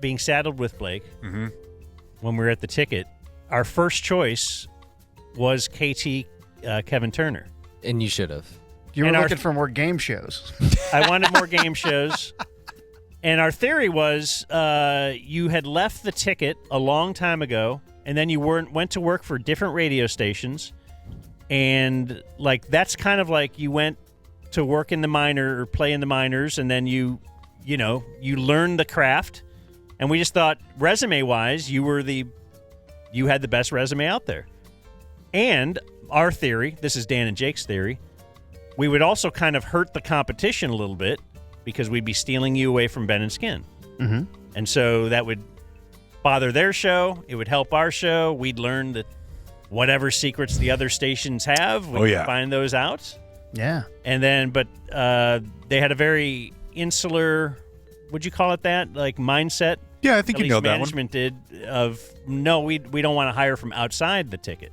Speaker 6: being saddled with Blake.
Speaker 5: Mm-hmm.
Speaker 6: When we were at the ticket. Our first choice was KT Kevin Turner.
Speaker 7: And you should have.
Speaker 8: You were
Speaker 6: And
Speaker 8: looking for more game shows.
Speaker 6: I wanted more game shows. And our theory was you had left the ticket a long time ago, and then you went to work for different radio stations. And, that's kind of like you went to work in the minor or play in the minors, and then you learned the craft. And we just thought, resume-wise, you had the best resume out there. And our theory, this is Dan and Jake's theory, we would also kind of hurt the competition a little bit because we'd be stealing you away from Ben and Skin.
Speaker 8: Mm-hmm.
Speaker 6: And so that would bother their show. It would help our show. We'd learn that whatever secrets the other stations have, we'd find those out.
Speaker 8: Yeah.
Speaker 6: And then, but they had a very insular, would you call it that? Mindset?
Speaker 5: Yeah, I think
Speaker 6: At
Speaker 5: you know
Speaker 6: least
Speaker 5: that one.
Speaker 6: management did of, no, we don't want to hire from outside the ticket.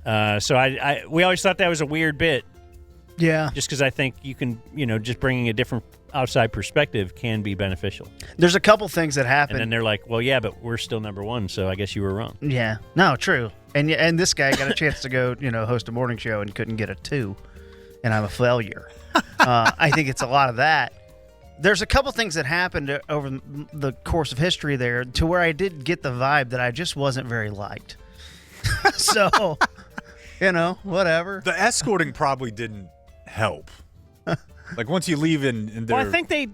Speaker 6: So we always thought that was a weird bit.
Speaker 8: Yeah.
Speaker 6: Just because I think you can, just bringing a different outside perspective can be beneficial.
Speaker 8: There's a couple things that happen.
Speaker 6: And then they're like, well, yeah, but we're still number one, so I guess you were wrong.
Speaker 8: Yeah. No, true. And this guy got a chance to go, host a morning show and couldn't get a 2, and I'm a failure. I think it's a lot of that. There's a couple things that happened over the course of history there to where I did get the vibe that I just wasn't very liked. So, whatever.
Speaker 5: The escorting probably didn't help. Once you leave in there.
Speaker 6: Well, I think they,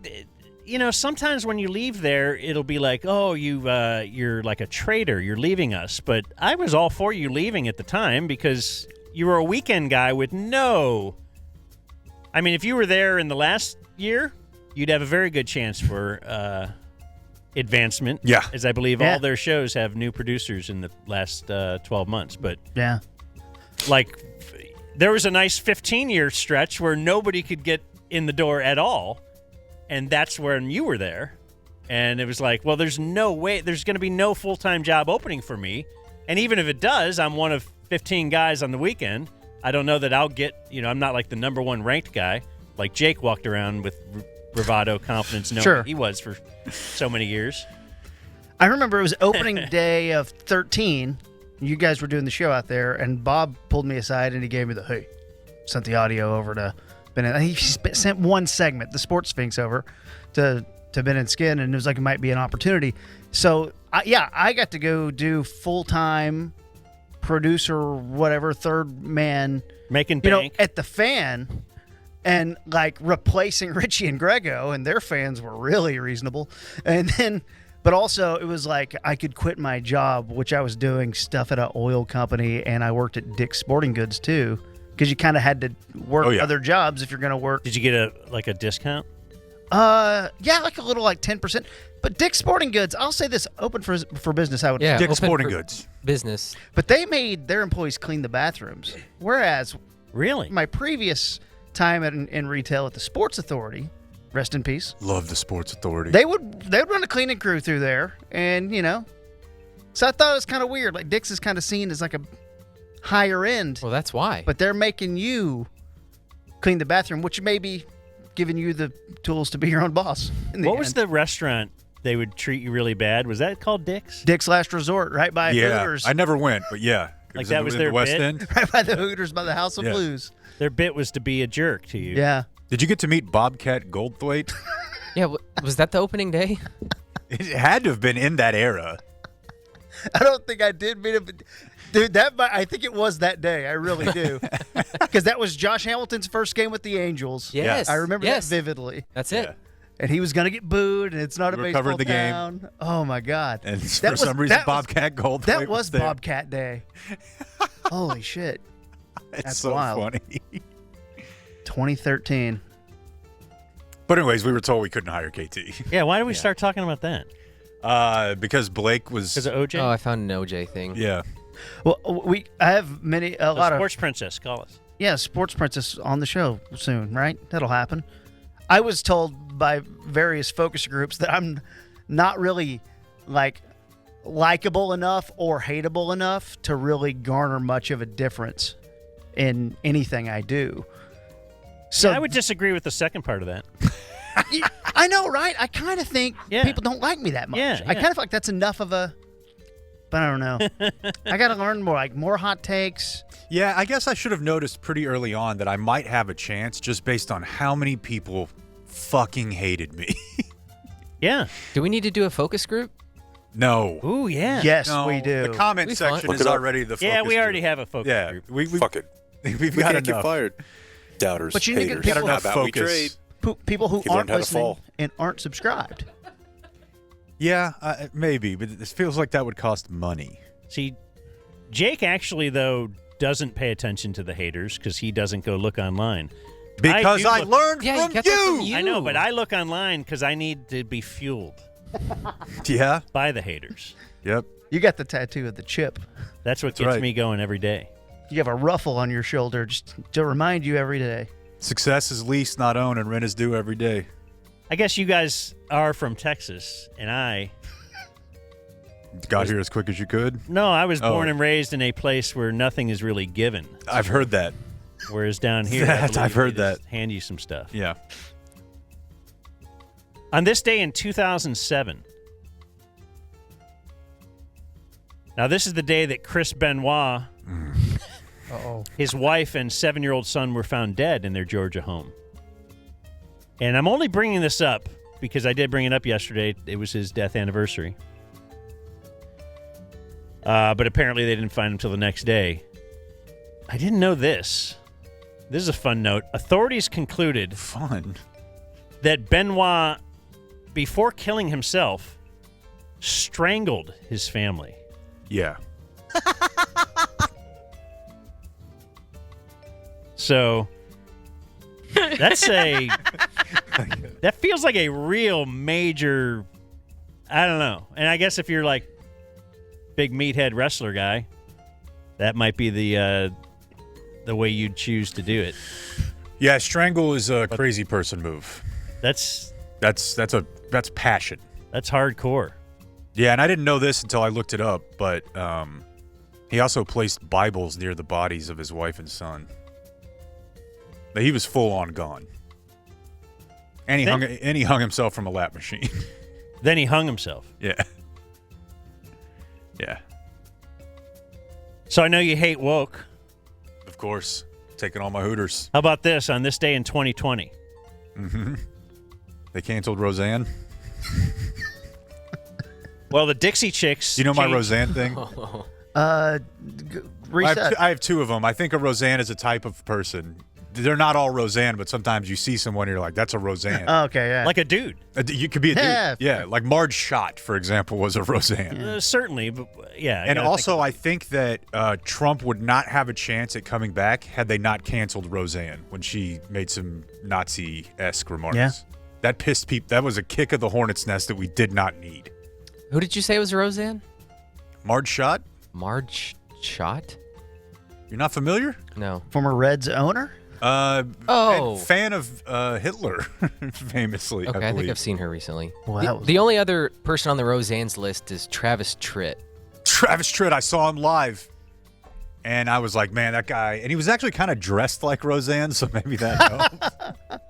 Speaker 6: sometimes when you leave there, it'll be like, oh, you're like a traitor. You're leaving us. But I was all for you leaving at the time because you were a weekend guy with no. I mean, if you were there in the last year, you'd have a very good chance for advancement.
Speaker 5: Yeah.
Speaker 6: As I believe all their shows have new producers in the last 12 months. But
Speaker 8: yeah,
Speaker 6: there was a nice 15-year stretch where nobody could get in the door at all. And that's when you were there. And it was like, well, there's no way. There's going to be no full-time job opening for me. And even if it does, I'm one of 15 guys on the weekend. I don't know that I'll get, I'm not like the number one ranked guy. Like Jake walked around with bravado, confidence, knowing
Speaker 8: Sure.
Speaker 6: he was for so many years.
Speaker 8: I remember it was opening day of 13. You guys were doing the show out there, and Bob pulled me aside and he gave me sent the audio over to Ben. He sent one segment, the Sports Sphinx, over to Ben and Skin, and it was like it might be an opportunity. So, I got to go do full-time producer, whatever, third man.
Speaker 6: Making bank.
Speaker 8: At the Fan, and replacing Richie and Grego, and their fans were really reasonable. And then, but also it was like I could quit my job, which I was doing stuff at an oil company, and I worked at Dick's Sporting Goods too, because you kind of had to work other jobs if you're going to work.
Speaker 6: Did you get a discount?
Speaker 8: Yeah, like a little 10%. But Dick's Sporting Goods, I'll say this, open for business. I would.
Speaker 7: Yeah,
Speaker 5: Dick's
Speaker 7: open
Speaker 5: Sporting
Speaker 7: for
Speaker 5: Goods.
Speaker 7: Business.
Speaker 8: But they made their employees clean the bathrooms, whereas
Speaker 6: really
Speaker 8: my previous time in retail at the Sports Authority, rest in peace.
Speaker 5: Love the Sports Authority.
Speaker 8: They would run a cleaning crew through there, and so I thought it was kind of weird. Like Dick's is kind of seen as like a higher end.
Speaker 7: Well, that's why.
Speaker 8: But they're making you clean the bathroom, which may be giving you the tools to be your own boss.
Speaker 6: What was the restaurant they would treat you really bad? Was that called Dick's?
Speaker 8: Dick's Last Resort, right by Hooters.
Speaker 5: I never went, but yeah.
Speaker 6: Like that was their
Speaker 5: West
Speaker 6: bit?
Speaker 5: End.
Speaker 8: Right by the Hooters, by the House of Blues.
Speaker 6: Their bit was to be a jerk to you.
Speaker 8: Yeah.
Speaker 5: Did you get to meet Bobcat Goldthwait?
Speaker 7: Yeah, was that the opening day?
Speaker 5: It had to have been in that era.
Speaker 8: I don't think I did meet him. Dude, I think it was that day. I really do. Because that was Josh Hamilton's first game with the Angels.
Speaker 7: Yes.
Speaker 8: I remember that vividly.
Speaker 7: That's it.
Speaker 8: and he was going to get booed, and it's not a
Speaker 5: We were
Speaker 8: baseball
Speaker 5: covering the game.
Speaker 8: town. Oh my God!
Speaker 5: And for some reason, Bobcat Goldthwait
Speaker 8: That was
Speaker 5: there.
Speaker 8: Bobcat Day. Holy shit!
Speaker 5: It's
Speaker 8: That's
Speaker 5: so
Speaker 8: wild.
Speaker 5: funny.
Speaker 8: 2013.
Speaker 5: But anyways, we were told we couldn't hire KT.
Speaker 6: Yeah, why did we start talking about that?
Speaker 5: Because Blake was.
Speaker 6: Because of OJ?
Speaker 7: Oh, I found an OJ thing.
Speaker 5: Yeah.
Speaker 8: Well, I have a lot of
Speaker 6: Sports Princess, call us.
Speaker 8: Yeah, Sports Princess on the show soon, right? That'll happen. I was told by various focus groups that I'm not really likable enough or hateable enough to really garner much of a difference in anything I do. So
Speaker 6: Yeah, I would disagree with the second part of that.
Speaker 8: I know, right? I kind of think people don't like me that much.
Speaker 6: Yeah,
Speaker 8: I kind of feel like that's enough of a. But I don't know. I got to learn more hot takes.
Speaker 5: Yeah, I guess I should have noticed pretty early on that I might have a chance just based on how many people fucking hated me.
Speaker 6: Yeah.
Speaker 7: Do we need to do a focus group?
Speaker 5: No.
Speaker 6: Ooh, yeah.
Speaker 8: Yes,
Speaker 5: No,
Speaker 8: we do.
Speaker 5: The comment section is already the focus
Speaker 6: Yeah, we already
Speaker 5: group.
Speaker 6: have a focus group.
Speaker 5: We
Speaker 14: Fuck it.
Speaker 5: We've
Speaker 14: We
Speaker 5: got
Speaker 14: can't get
Speaker 5: enough.
Speaker 14: fired. Doubters,
Speaker 8: But you need to
Speaker 14: haters.
Speaker 8: get people
Speaker 5: How
Speaker 8: who
Speaker 14: about we
Speaker 5: focus.
Speaker 14: trade?
Speaker 8: People who
Speaker 14: You've
Speaker 8: aren't
Speaker 14: learned how to
Speaker 8: listening
Speaker 14: fall.
Speaker 8: and aren't subscribed.
Speaker 5: Yeah, maybe, but this feels like that would cost money.
Speaker 6: See, Jake actually, though, doesn't pay attention to the haters because he doesn't go look online.
Speaker 5: Because I learned
Speaker 7: Yeah,
Speaker 5: from
Speaker 7: you got that from
Speaker 5: you.
Speaker 7: you.
Speaker 6: I know, but I look online because I need to be fueled
Speaker 5: Yeah.
Speaker 6: by the haters.
Speaker 5: Yep.
Speaker 8: You got the tattoo of the chip.
Speaker 6: That's what
Speaker 5: That's
Speaker 6: gets
Speaker 5: right.
Speaker 6: me going every day.
Speaker 8: You have a ruffle on your shoulder just to remind you every day.
Speaker 5: Success is leased, not owned, and rent is due every day.
Speaker 6: I guess you guys are from Texas, and I
Speaker 5: Got here as quick as you could.
Speaker 6: No, I was
Speaker 5: Oh.
Speaker 6: born and raised in a place where nothing is really given.
Speaker 5: I've heard that.
Speaker 6: Whereas down here, I
Speaker 5: That-
Speaker 6: believe
Speaker 5: I've heard
Speaker 6: they just
Speaker 5: that.
Speaker 6: hand you some stuff.
Speaker 5: Yeah.
Speaker 6: On this day in 2007. Now, this is the day that Chris Benoit, his wife and 7-year-old son were found dead in their Georgia home. And I'm only bringing this up because I did bring it up yesterday. It was his death anniversary. But apparently they didn't find him until the next day. I didn't know this. This is a fun note. Authorities concluded that Benoit, before killing himself, strangled his family.
Speaker 5: Yeah.
Speaker 6: So that's that feels like a real major, I don't know. And I guess if you're like big meathead wrestler guy, that might be the way you'd choose to do it.
Speaker 5: Yeah, strangle is a crazy person move.
Speaker 6: That's
Speaker 5: passion.
Speaker 6: That's hardcore.
Speaker 5: Yeah, and I didn't know this until I looked it up, but he also placed Bibles near the bodies of his wife and son. But he was full on gone. And he hung himself from a lap machine.
Speaker 6: Then he hung himself.
Speaker 5: Yeah. Yeah.
Speaker 6: So I know you hate woke.
Speaker 5: Of course. Taking all my Hooters.
Speaker 6: How about this on this day in 2020?
Speaker 5: Mm-hmm. They canceled Roseanne.
Speaker 6: Well, the Dixie Chicks.
Speaker 5: You know my
Speaker 6: changed-
Speaker 5: Roseanne thing?
Speaker 8: Reset.
Speaker 5: I have two of them. I think a Roseanne is a type of person. They're not all Roseanne, but sometimes you see someone and you're like, that's a Roseanne.
Speaker 8: Okay, yeah.
Speaker 6: Like a dude.
Speaker 5: You could be a dude.
Speaker 8: Yeah.
Speaker 5: Yeah, like Marge Schott, for example, was a Roseanne.
Speaker 6: Certainly, but yeah.
Speaker 5: And also, I think that Trump would not have a chance at coming back had they not canceled Roseanne when she made some Nazi-esque remarks.
Speaker 8: Yeah.
Speaker 5: That pissed people. That was a kick of the hornet's nest that we did not need.
Speaker 7: Who did you say was Roseanne?
Speaker 5: Marge Schott?
Speaker 7: Marge Schott?
Speaker 5: You're not familiar?
Speaker 7: No.
Speaker 8: Former Reds owner?
Speaker 5: Fan of Hitler, famously.
Speaker 7: Okay, I think
Speaker 5: believe.
Speaker 7: I've seen her recently.
Speaker 8: Well,
Speaker 7: The only other person on the Roseanne's list is Travis Tritt.
Speaker 5: Travis Tritt, I saw him live. And I was like, man, that guy. And he was actually kind of dressed like Roseanne, so maybe that helped.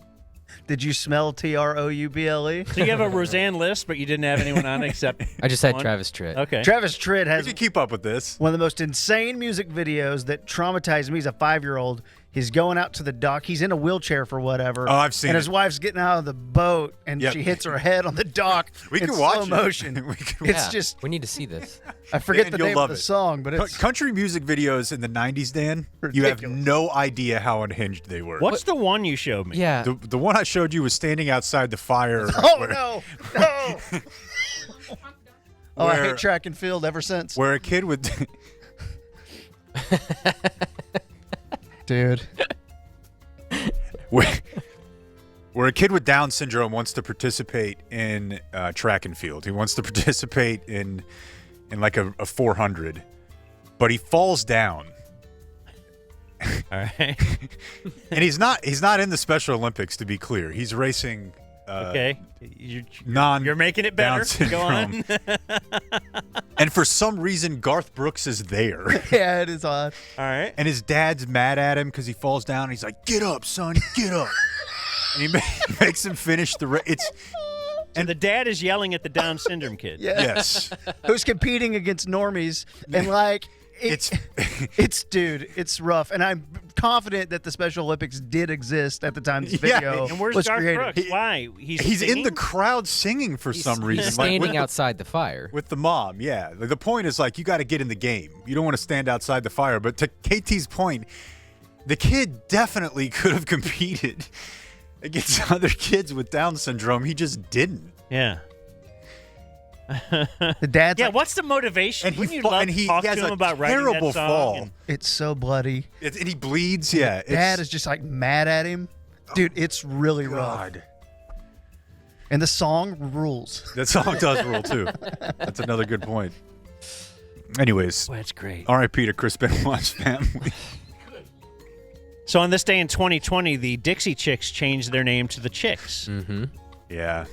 Speaker 8: Did you smell TROUBLE?
Speaker 6: So you have a Roseanne list, but you didn't have anyone on except
Speaker 7: I just had
Speaker 6: one?
Speaker 7: Travis Tritt.
Speaker 6: Okay.
Speaker 8: Travis Tritt has
Speaker 5: You keep up with this.
Speaker 8: one of the most insane music videos that traumatized me as a 5-year-old. He's going out to the dock. He's in a wheelchair for whatever.
Speaker 5: Oh, I've seen
Speaker 8: And
Speaker 5: it.
Speaker 8: his wife's getting out of the boat, and
Speaker 5: Yep.
Speaker 8: she hits her head on the dock.
Speaker 5: We
Speaker 8: in
Speaker 5: can watch
Speaker 8: slow
Speaker 5: it.
Speaker 8: motion.
Speaker 5: We can
Speaker 8: It's
Speaker 7: Yeah,
Speaker 8: just
Speaker 7: we need to see this.
Speaker 8: I forget
Speaker 5: Dan,
Speaker 8: the
Speaker 5: you'll
Speaker 8: name
Speaker 5: love
Speaker 8: of the
Speaker 5: it.
Speaker 8: song, but it's
Speaker 5: Country music videos in the 90s, Dan, you have
Speaker 8: Ridiculous.
Speaker 5: no idea how unhinged they were.
Speaker 6: What's the one you showed me?
Speaker 7: Yeah.
Speaker 5: The one I showed you was standing outside the fire.
Speaker 8: oh
Speaker 5: where,
Speaker 8: no. Oh, I hate track and field ever since.
Speaker 5: where a kid would.
Speaker 8: Dude.
Speaker 5: where a kid with Down syndrome wants to participate in track and field. He wants to participate in like a 400, but he falls down.
Speaker 6: All right.
Speaker 5: And he's not in the Special Olympics, to be clear. He's racing
Speaker 6: Okay.
Speaker 5: You're
Speaker 6: making it better. Go on.
Speaker 5: And for some reason, Garth Brooks is there.
Speaker 8: Yeah, it is odd.
Speaker 6: All right.
Speaker 5: And his dad's mad at him because he falls down. And he's like, "Get up, son, get up." And he makes him finish the race.
Speaker 6: And the dad is yelling at the Down syndrome kid.
Speaker 8: Yeah.
Speaker 5: Yes.
Speaker 8: Who's competing against normies and like it's rough. And I'm confident that the Special Olympics did exist at the time this video
Speaker 6: And where's
Speaker 8: was
Speaker 6: Garth
Speaker 8: created.
Speaker 6: Brooks? Why?
Speaker 5: He's in the crowd singing for some reason.
Speaker 7: He's
Speaker 5: like,
Speaker 7: standing
Speaker 5: with
Speaker 7: outside the fire.
Speaker 5: with the mom, yeah. Like, the point is, like, you got to get in the game. You don't want to stand outside the fire. But to KT's point, the kid definitely could have competed against other kids with Down syndrome. He just didn't.
Speaker 6: Yeah.
Speaker 8: The dad's like,
Speaker 6: what's the motivation?
Speaker 5: And
Speaker 6: Wouldn't
Speaker 5: he
Speaker 6: you
Speaker 5: fall-
Speaker 6: love
Speaker 5: and
Speaker 6: to
Speaker 5: he
Speaker 6: talk
Speaker 5: has
Speaker 6: to him
Speaker 5: a
Speaker 6: about writing
Speaker 5: terrible
Speaker 6: that song?
Speaker 5: fall.
Speaker 6: And-
Speaker 8: it's so bloody.
Speaker 5: And he bleeds, yeah.
Speaker 8: Dad is just like mad at him. Dude, it's really rough.
Speaker 5: God.
Speaker 8: And the song rules.
Speaker 5: That song does rule, too. That's another good point. Anyways.
Speaker 6: Well, that's great.
Speaker 5: R.I.P. to Chris Benoit's family.
Speaker 6: So on this day in 2020, the Dixie Chicks changed their name to the Chicks.
Speaker 7: Mm-hmm.
Speaker 5: Yeah.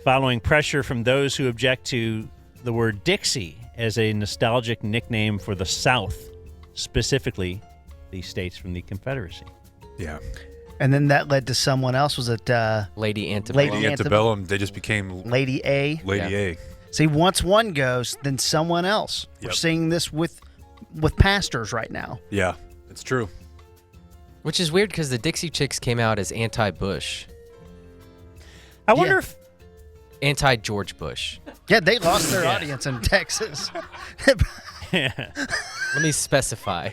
Speaker 6: Following pressure from those who object to the word Dixie as a nostalgic nickname for the South, specifically the states from the Confederacy.
Speaker 5: Yeah.
Speaker 8: And then that led to someone else. Was it
Speaker 7: Lady Antebellum?
Speaker 5: Lady Antebellum, they just became
Speaker 8: Lady A?
Speaker 5: Lady A.
Speaker 8: See, once one goes, then someone else. We're
Speaker 5: Yep.
Speaker 8: seeing this with pastors right now.
Speaker 5: Yeah, it's true.
Speaker 7: Which is weird because the Dixie Chicks came out as anti-Bush.
Speaker 6: I wonder if...
Speaker 7: Anti-George Bush.
Speaker 8: Yeah, they lost their audience in Texas.
Speaker 7: Let me specify.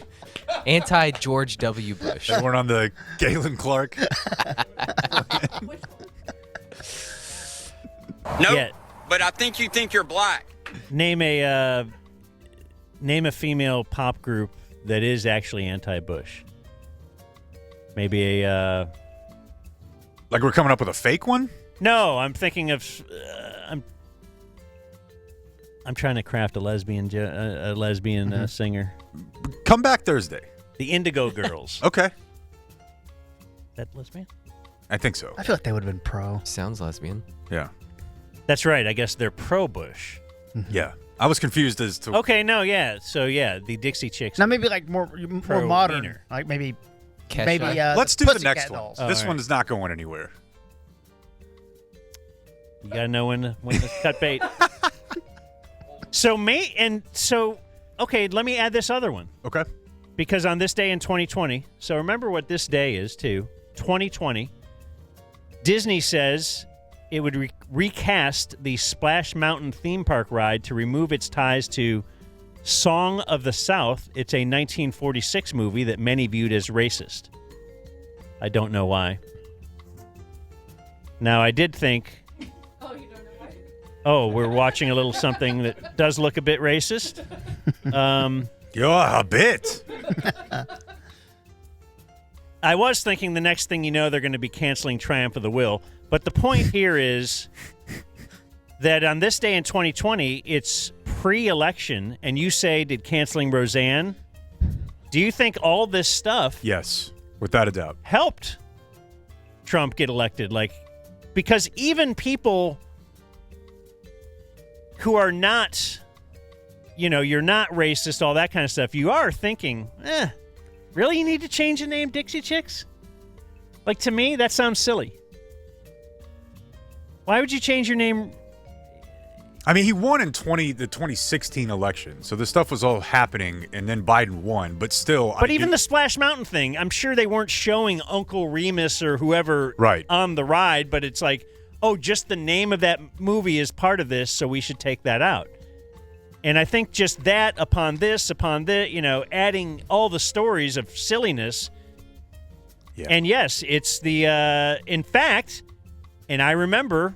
Speaker 7: Anti-George W. Bush.
Speaker 5: They weren't on the Galen Clark.
Speaker 14: Nope.
Speaker 6: Yeah.
Speaker 14: But I think you think you're black.
Speaker 6: Name a female pop group that is actually anti-Bush. Maybe a...
Speaker 5: Like we're coming up with a fake one?
Speaker 6: No, I'm thinking of... I'm trying to craft a lesbian singer.
Speaker 5: Come back Thursday.
Speaker 6: The Indigo Girls.
Speaker 5: Okay.
Speaker 6: Is that lesbian?
Speaker 5: I think so.
Speaker 8: I feel like they would have been pro.
Speaker 7: Sounds lesbian.
Speaker 5: Yeah.
Speaker 6: That's right. I guess they're pro-Bush.
Speaker 5: Yeah. I was confused as to...
Speaker 6: Okay, no, yeah. So, yeah, the Dixie Chicks.
Speaker 8: Now maybe like more modern.
Speaker 6: Wiener.
Speaker 8: Like maybe...
Speaker 7: Kesha.
Speaker 8: Maybe
Speaker 5: Let's do the
Speaker 8: Pussycat
Speaker 5: next one.
Speaker 8: Dolls.
Speaker 5: This
Speaker 6: all
Speaker 5: one
Speaker 6: right.
Speaker 5: is not going anywhere.
Speaker 6: You got to know when to cut bait. Okay, let me add this other one.
Speaker 5: Okay.
Speaker 6: Because on this day in 2020, so remember what this day is, too. 2020, Disney says it would recast the Splash Mountain theme park ride to remove its ties to Song of the South. It's a 1946 movie that many viewed as racist. I don't know why. Now, I did think... Oh, we're watching a little something that does look a bit racist.
Speaker 5: Yeah, a bit.
Speaker 6: I was thinking the next thing you know, they're going to be canceling Triumph of the Will. But the point here is that on this day in 2020, it's pre-election, and you say, did canceling Roseanne? Do you think all this stuff
Speaker 5: Yes, without a doubt.
Speaker 6: helped Trump get elected? Like, because even people who are not, you're not racist, all that kind of stuff, you are thinking, really, you need to change the name Dixie Chicks? Like, to me, that sounds silly. Why would you change your name?
Speaker 5: I mean, he won in the 2016 election, so this stuff was all happening, and then Biden won. But still,
Speaker 6: But even the Splash Mountain thing, I'm sure they weren't showing Uncle Remus or whoever on the ride, but it's like, oh, just the name of that movie is part of this, so we should take that out. And I think just that upon this, adding all the stories of silliness.
Speaker 5: Yeah.
Speaker 6: And yes, it's the, in fact, and I remember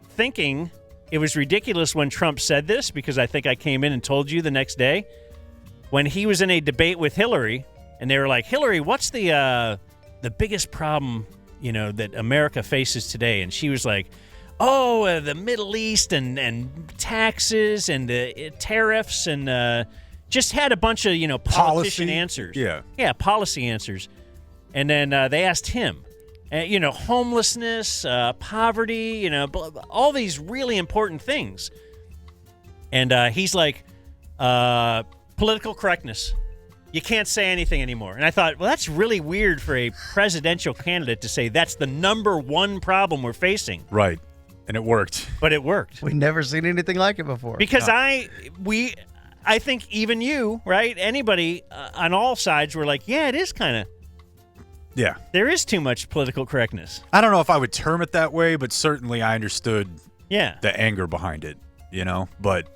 Speaker 6: thinking it was ridiculous when Trump said this, because I think I came in and told you the next day when he was in a debate with Hillary, and they were like, Hillary, what's the biggest problem, that America faces today? And she was like, the Middle East and taxes and tariffs, and just had a bunch of, politician answers. Yeah, policy answers. And then they asked him, homelessness, poverty, all these really important things. And he's like, political correctness. You can't say anything anymore. And I thought, well, that's really weird for a presidential candidate to say that's the number one problem we're facing.
Speaker 5: Right. And it worked.
Speaker 6: But it worked.
Speaker 8: We've never seen anything like it before.
Speaker 6: Because I think even you, right? Anybody on all sides were like, yeah, it is kind of.
Speaker 5: Yeah.
Speaker 6: There is too much political correctness.
Speaker 5: I don't know if I would term it that way, but certainly I understood
Speaker 6: the
Speaker 5: anger behind it, But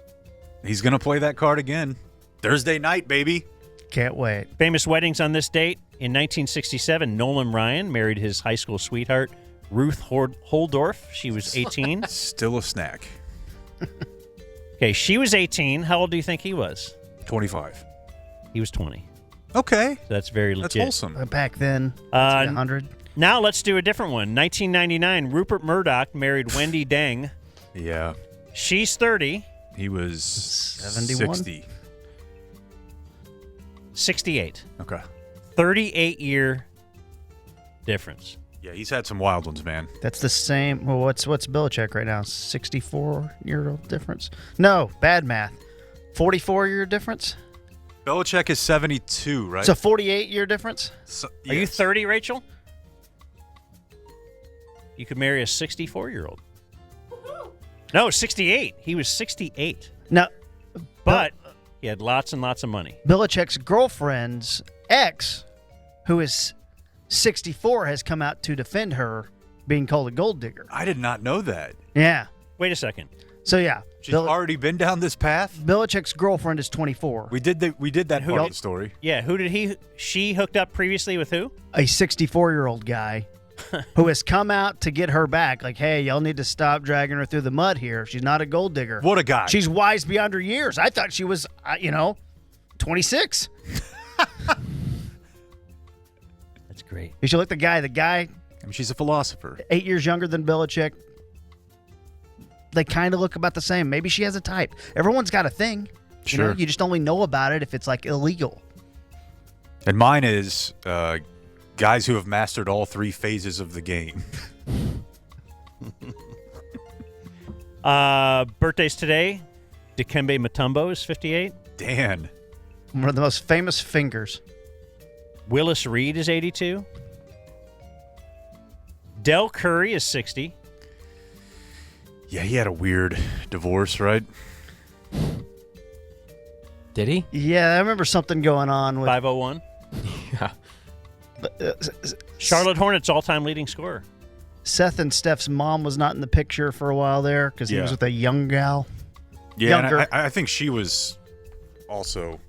Speaker 5: he's going to play that card again. Thursday night, baby.
Speaker 8: Can't wait.
Speaker 6: Famous weddings on this date. In 1967, Nolan Ryan married his high school sweetheart, Ruth Holdorf. She was 18.
Speaker 5: Still a snack.
Speaker 6: Okay, she was 18. How old do you think he was?
Speaker 5: 25.
Speaker 6: He was 20.
Speaker 5: Okay.
Speaker 6: So that's very legit.
Speaker 5: That's wholesome.
Speaker 8: Back then, 100.
Speaker 6: Now let's do a different one. 1999, Rupert Murdoch married Wendy Deng.
Speaker 5: Yeah.
Speaker 6: She's 30.
Speaker 5: He was
Speaker 8: 71?
Speaker 5: 60.
Speaker 6: 68.
Speaker 5: Okay.
Speaker 6: 38-year difference.
Speaker 5: Yeah, he's had some wild ones, man.
Speaker 8: That's the same. Well, what's Belichick right now? 64-year-old difference? No, bad math. 44-year difference?
Speaker 5: Belichick is 72, right?
Speaker 8: It's a 48-year difference?
Speaker 6: Are you 30, Rachel? You could marry a 64-year-old. No, 68. He was 68.
Speaker 8: No.
Speaker 6: But he had lots and lots of money.
Speaker 8: Belichick's girlfriend's ex, who is 64, has come out to defend her being called a gold digger.
Speaker 5: I did not know that.
Speaker 8: Yeah.
Speaker 6: Wait a second.
Speaker 8: So, yeah.
Speaker 5: She's already been down this path?
Speaker 8: Belichick's girlfriend is 24.
Speaker 5: We did that part of the story.
Speaker 6: Yeah, who did she hooked up previously with who?
Speaker 8: A 64-year-old guy who has come out to get her back. Like, hey, y'all need to stop dragging her through the mud here. She's not a gold digger.
Speaker 5: What a guy.
Speaker 8: She's wise beyond her years. I thought she was, 26.
Speaker 6: That's great.
Speaker 8: You should look the guy.
Speaker 5: I mean, she's a philosopher.
Speaker 8: 8 years younger than Belichick. They kind of look about the same. Maybe she has a type. Everyone's got a thing.
Speaker 5: Sure.
Speaker 8: You just only know about it if it's like illegal.
Speaker 5: And mine is guys who have mastered all three phases of the game.
Speaker 6: Birthdays today. Dikembe Mutombo is 58.
Speaker 5: Dan.
Speaker 8: One of the most famous fingers.
Speaker 6: Willis Reed is 82. Del Curry is 60.
Speaker 5: Yeah, he had a weird divorce, right?
Speaker 7: Did he?
Speaker 8: Yeah, I remember something going on with
Speaker 6: 501.
Speaker 7: Yeah.
Speaker 6: Charlotte Hornets all-time leading scorer.
Speaker 8: Seth and Steph's mom was not in the picture for a while there because he was with a young gal.
Speaker 5: Yeah,
Speaker 8: Younger.
Speaker 5: and I think she was also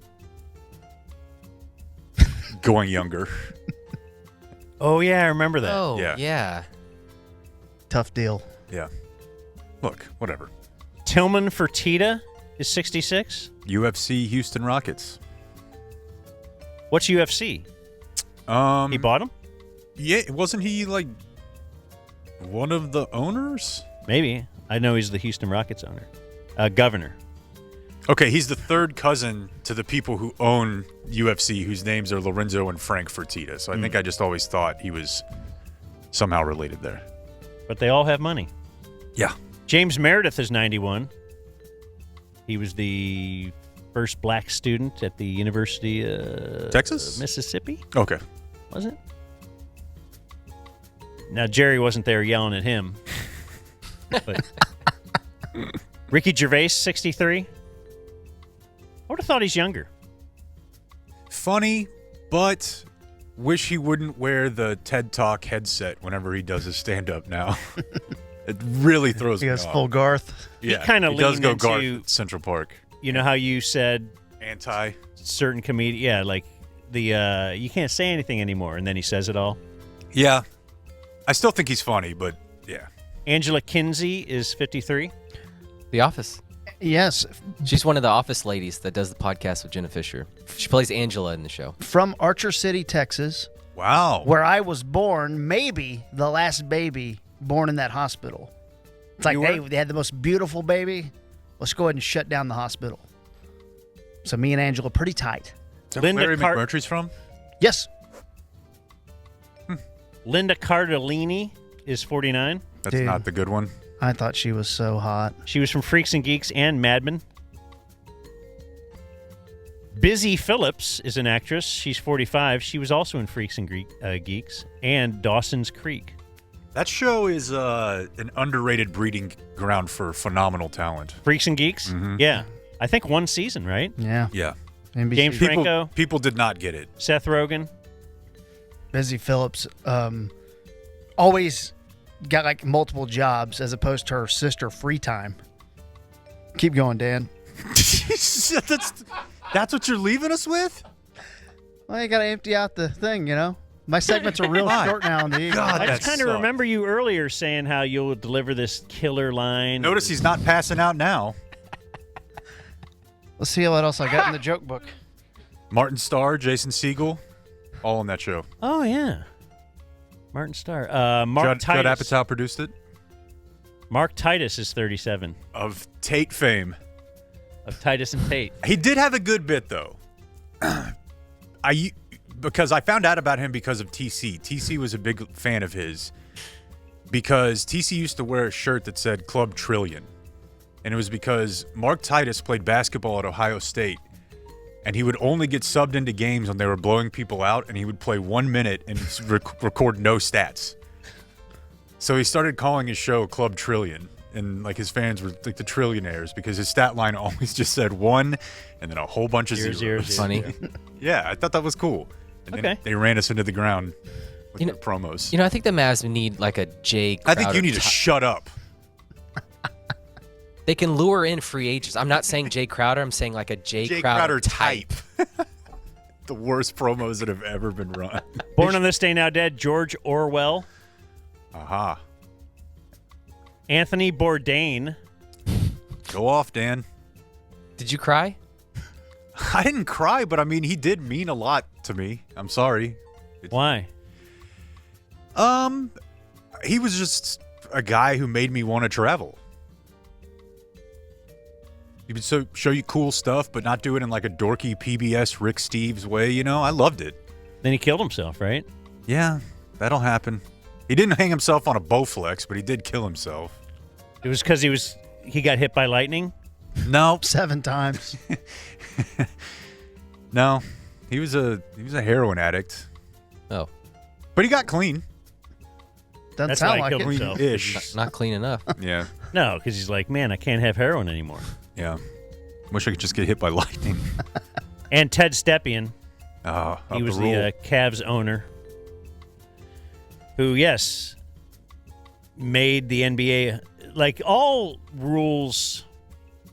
Speaker 5: going younger.
Speaker 6: Oh, yeah, I remember that.
Speaker 7: Oh, yeah.
Speaker 8: Tough deal.
Speaker 5: Yeah. Look, whatever.
Speaker 6: Tillman Fertitta is 66.
Speaker 5: UFC Houston Rockets.
Speaker 6: What's UFC? He bought him?
Speaker 5: Yeah, wasn't he like one of the owners?
Speaker 6: Maybe. I know he's the Houston Rockets owner. Governor.
Speaker 5: Okay, he's the third cousin to the people who own UFC, whose names are Lorenzo and Frank Fertitta. So I think I just always thought he was somehow related there.
Speaker 6: But they all have money.
Speaker 5: Yeah.
Speaker 6: James Meredith is 91. He was the first black student at the University of
Speaker 5: Texas?
Speaker 6: Mississippi.
Speaker 5: Okay.
Speaker 6: Was it? Now, Jerry wasn't there yelling at him. But Ricky Gervais, 63. I would have thought he's younger.
Speaker 5: Funny, but wish he wouldn't wear the TED Talk headset whenever he does his stand-up now. It really throws me off.
Speaker 8: He has full Garth.
Speaker 5: Yeah,
Speaker 6: he kind of
Speaker 5: does go
Speaker 6: into,
Speaker 5: Garth at Central Park.
Speaker 6: You know how you said
Speaker 5: anti
Speaker 6: certain comedian? Yeah, like the you can't say anything anymore, and then he says it all.
Speaker 5: Yeah, I still think he's funny, but yeah.
Speaker 6: Angela Kinsey is 53.
Speaker 7: The Office.
Speaker 8: Yes.
Speaker 7: She's one of the Office ladies that does the podcast with Jenna Fisher. She plays Angela in the show.
Speaker 8: From Archer City, Texas.
Speaker 5: Wow.
Speaker 8: Where I was born, maybe the last baby born in that hospital. It's like, hey, they had the most beautiful baby. Let's go ahead and shut down the hospital. So me and Angela, pretty tight.
Speaker 5: Is that Larry McMurtry's from?
Speaker 8: Yes.
Speaker 6: Linda Cardellini is 49.
Speaker 5: That's not the good one.
Speaker 8: I thought she was so hot.
Speaker 6: She was from Freaks and Geeks and Mad Men. Busy Phillips is an actress. She's 45. She was also in Freaks and Geeks and Dawson's Creek.
Speaker 5: That show is an underrated breeding ground for phenomenal talent.
Speaker 6: Freaks and Geeks?
Speaker 5: Mhm.
Speaker 6: Yeah. I think one season, right?
Speaker 8: Yeah.
Speaker 5: Yeah.
Speaker 8: NBC.
Speaker 6: James Franco.
Speaker 5: People did not get it.
Speaker 6: Seth Rogen.
Speaker 8: Busy Phillips always got like multiple jobs as opposed to her sister Free Time. Keep going, Dan.
Speaker 5: That's what you're leaving us with?
Speaker 8: Well, you got to empty out the thing, you know? My segments are real short now in the evening.
Speaker 5: God,
Speaker 6: I just
Speaker 5: that
Speaker 6: kind of
Speaker 5: sucks.
Speaker 6: remember you earlier saying how you'll deliver this killer line.
Speaker 5: Notice he's not passing out now.
Speaker 8: Let's see what else I got in the joke book.
Speaker 5: Martin Starr, Jason Segel, all on that show.
Speaker 6: Oh, yeah. Martin Starr. Mark
Speaker 5: Judd
Speaker 6: Titus.
Speaker 5: Apatow produced it.
Speaker 6: Mark Titus is 37.
Speaker 5: Of Tate fame.
Speaker 6: Of Titus and Tate.
Speaker 5: He did have a good bit, though. Because I found out about him because of TC. TC was a big fan of his because TC used to wear a shirt that said Club Trillion. And it was because Mark Titus played basketball at Ohio State, and he would only get subbed into games when they were blowing people out, and he would play 1 minute and record no stats. So he started calling his show Club Trillion, and like his fans were like the trillionaires because his stat line always just said 1 and then a whole bunch of zeros.
Speaker 7: Funny.
Speaker 5: Yeah, I thought that was cool. And then they ran us into the ground with their promos.
Speaker 7: You know, I think the Mavs need like a Jay Crowder.
Speaker 5: I think you need to shut up.
Speaker 7: They can lure in free agents. I'm not saying Jay Crowder. I'm saying like a Jay Crowder type.
Speaker 5: The worst promos that have ever been run.
Speaker 6: Born on this day, now dead, George Orwell.
Speaker 5: Aha.
Speaker 6: Anthony Bourdain.
Speaker 5: Go off, Dan.
Speaker 7: Did you cry?
Speaker 5: I didn't cry, but I mean, he did mean a lot to me. I'm sorry.
Speaker 6: Why?
Speaker 5: He was just a guy who made me want to travel. He would show you cool stuff, but not do it in like a dorky PBS Rick Steves way, you know? I loved it.
Speaker 6: Then he killed himself, right?
Speaker 5: Yeah, that'll happen. He didn't hang himself on a Bowflex, but he did kill himself.
Speaker 6: It was because he got hit by lightning?
Speaker 5: No.
Speaker 8: 7 times.
Speaker 5: No. He was a heroin addict.
Speaker 7: Oh.
Speaker 5: But he got clean.
Speaker 8: Doesn't
Speaker 6: That's
Speaker 8: sound
Speaker 6: why he
Speaker 8: like
Speaker 6: killed
Speaker 8: it.
Speaker 6: himself.
Speaker 5: Ish.
Speaker 7: Not clean enough.
Speaker 5: Yeah.
Speaker 6: No, because he's like, man, I can't have heroin anymore.
Speaker 5: Yeah. Wish I could just get hit by lightning.
Speaker 6: And Ted Stepien.
Speaker 5: Oh,
Speaker 6: he was the Cavs owner who, yes, made the NBA. Like all rules,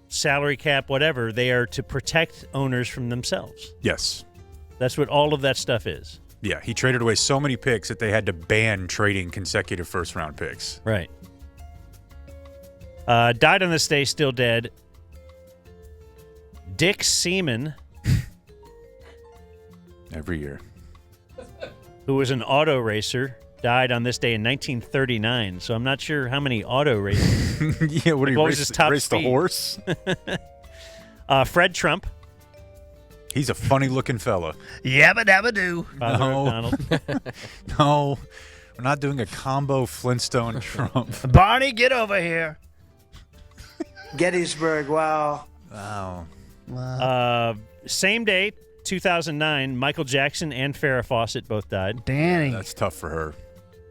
Speaker 6: salary cap, whatever, they are to protect owners from themselves.
Speaker 5: Yes.
Speaker 6: That's what all of that stuff is.
Speaker 5: Yeah, he traded away so many picks that they had to ban trading consecutive first-round picks.
Speaker 6: Right. Died on this day, still dead. Dick Seaman.
Speaker 5: Every year.
Speaker 6: Who was an auto racer, died on this day in 1939. So I'm not sure how many auto races.
Speaker 5: Yeah, what do you
Speaker 6: was
Speaker 5: race,
Speaker 6: his top
Speaker 5: race the
Speaker 6: speed?
Speaker 5: horse?
Speaker 6: Fred Trump.
Speaker 5: He's a funny-looking fella.
Speaker 8: Yabba dabba doo.
Speaker 6: Father of Donald.
Speaker 5: No, we're not doing a combo Flintstone Trump.
Speaker 8: Barney, get over here.
Speaker 15: Gettysburg, wow.
Speaker 5: Wow.
Speaker 6: Same day, 2009, Michael Jackson and Farrah Fawcett both died.
Speaker 8: Danny.
Speaker 5: That's tough for her.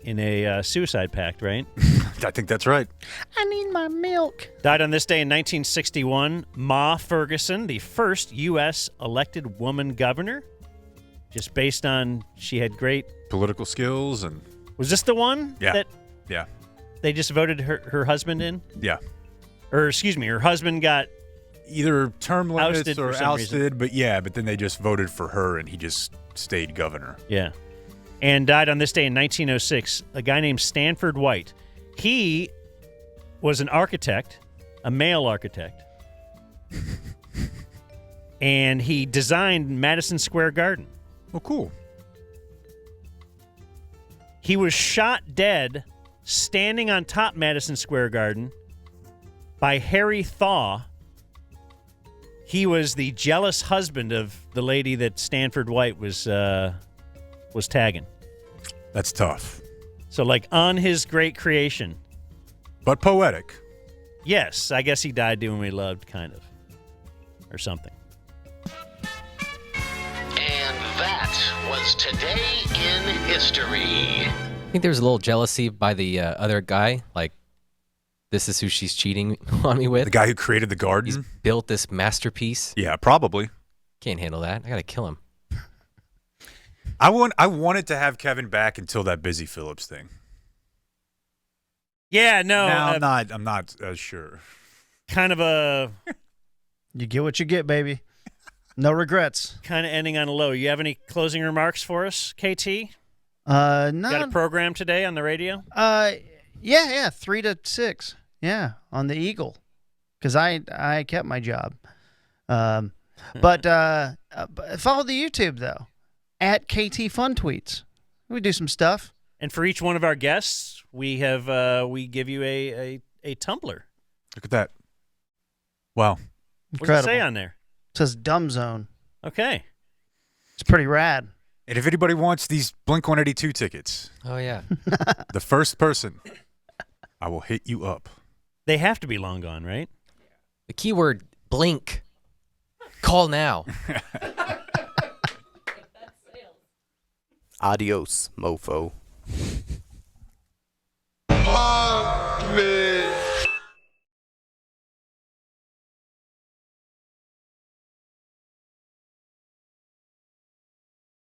Speaker 6: In a suicide pact, right?
Speaker 5: I think that's right.
Speaker 8: I need my milk.
Speaker 6: Died on this day in 1961, Ma Ferguson, the first U.S. elected woman governor. Just based on she had great
Speaker 5: political skills and.
Speaker 6: Was this the one?
Speaker 5: Yeah. Yeah.
Speaker 6: They just voted her husband in?
Speaker 5: Yeah.
Speaker 6: Or excuse me, her husband got
Speaker 5: either term limits or ousted,
Speaker 6: reason.
Speaker 5: but then they just voted for her and he just stayed governor.
Speaker 6: Yeah. And died on this day in 1906, a guy named Stanford White. He was an architect, a male architect, and he designed Madison Square Garden.
Speaker 5: Oh, cool.
Speaker 6: He was shot dead standing on top Madison Square Garden by Harry Thaw. He was the jealous husband of the lady that Stanford White was tagging.
Speaker 5: That's tough.
Speaker 6: So, like, on his great creation.
Speaker 5: But poetic.
Speaker 6: Yes, I guess he died doing what he loved, kind of. Or something.
Speaker 2: And that was Today in History.
Speaker 7: I think there's a little jealousy by the other guy. Like, this is who she's cheating on me with.
Speaker 5: The guy who created the garden?
Speaker 7: He's built this masterpiece.
Speaker 5: Yeah, probably.
Speaker 7: Can't handle that. I got to kill him.
Speaker 5: I wanted to have Kevin back until that Busy Phillips thing.
Speaker 6: Yeah, no.
Speaker 5: Now I'm not sure.
Speaker 6: Kind of a...
Speaker 8: You get what you get, baby. No regrets.
Speaker 6: Kind of ending on a low. You have any closing remarks for us, KT?
Speaker 8: No.
Speaker 6: Got a program today on the radio?
Speaker 8: Yeah, 3 to 6. Yeah, on the Eagle, because I kept my job. But follow the YouTube though, at KT Fun Tweets. We do some stuff.
Speaker 6: And for each one of our guests, we have we give you a tumbler.
Speaker 5: Look at that! Wow,
Speaker 6: What does it say on there?
Speaker 8: It says Dumb Zone.
Speaker 6: Okay,
Speaker 8: it's pretty rad.
Speaker 5: And if anybody wants these Blink-182 tickets,
Speaker 7: oh yeah,
Speaker 5: the first person, I will hit you up.
Speaker 6: They have to be long gone, right?
Speaker 7: The keyword Blink. Call now.
Speaker 15: Adios, mofo.
Speaker 19: Man.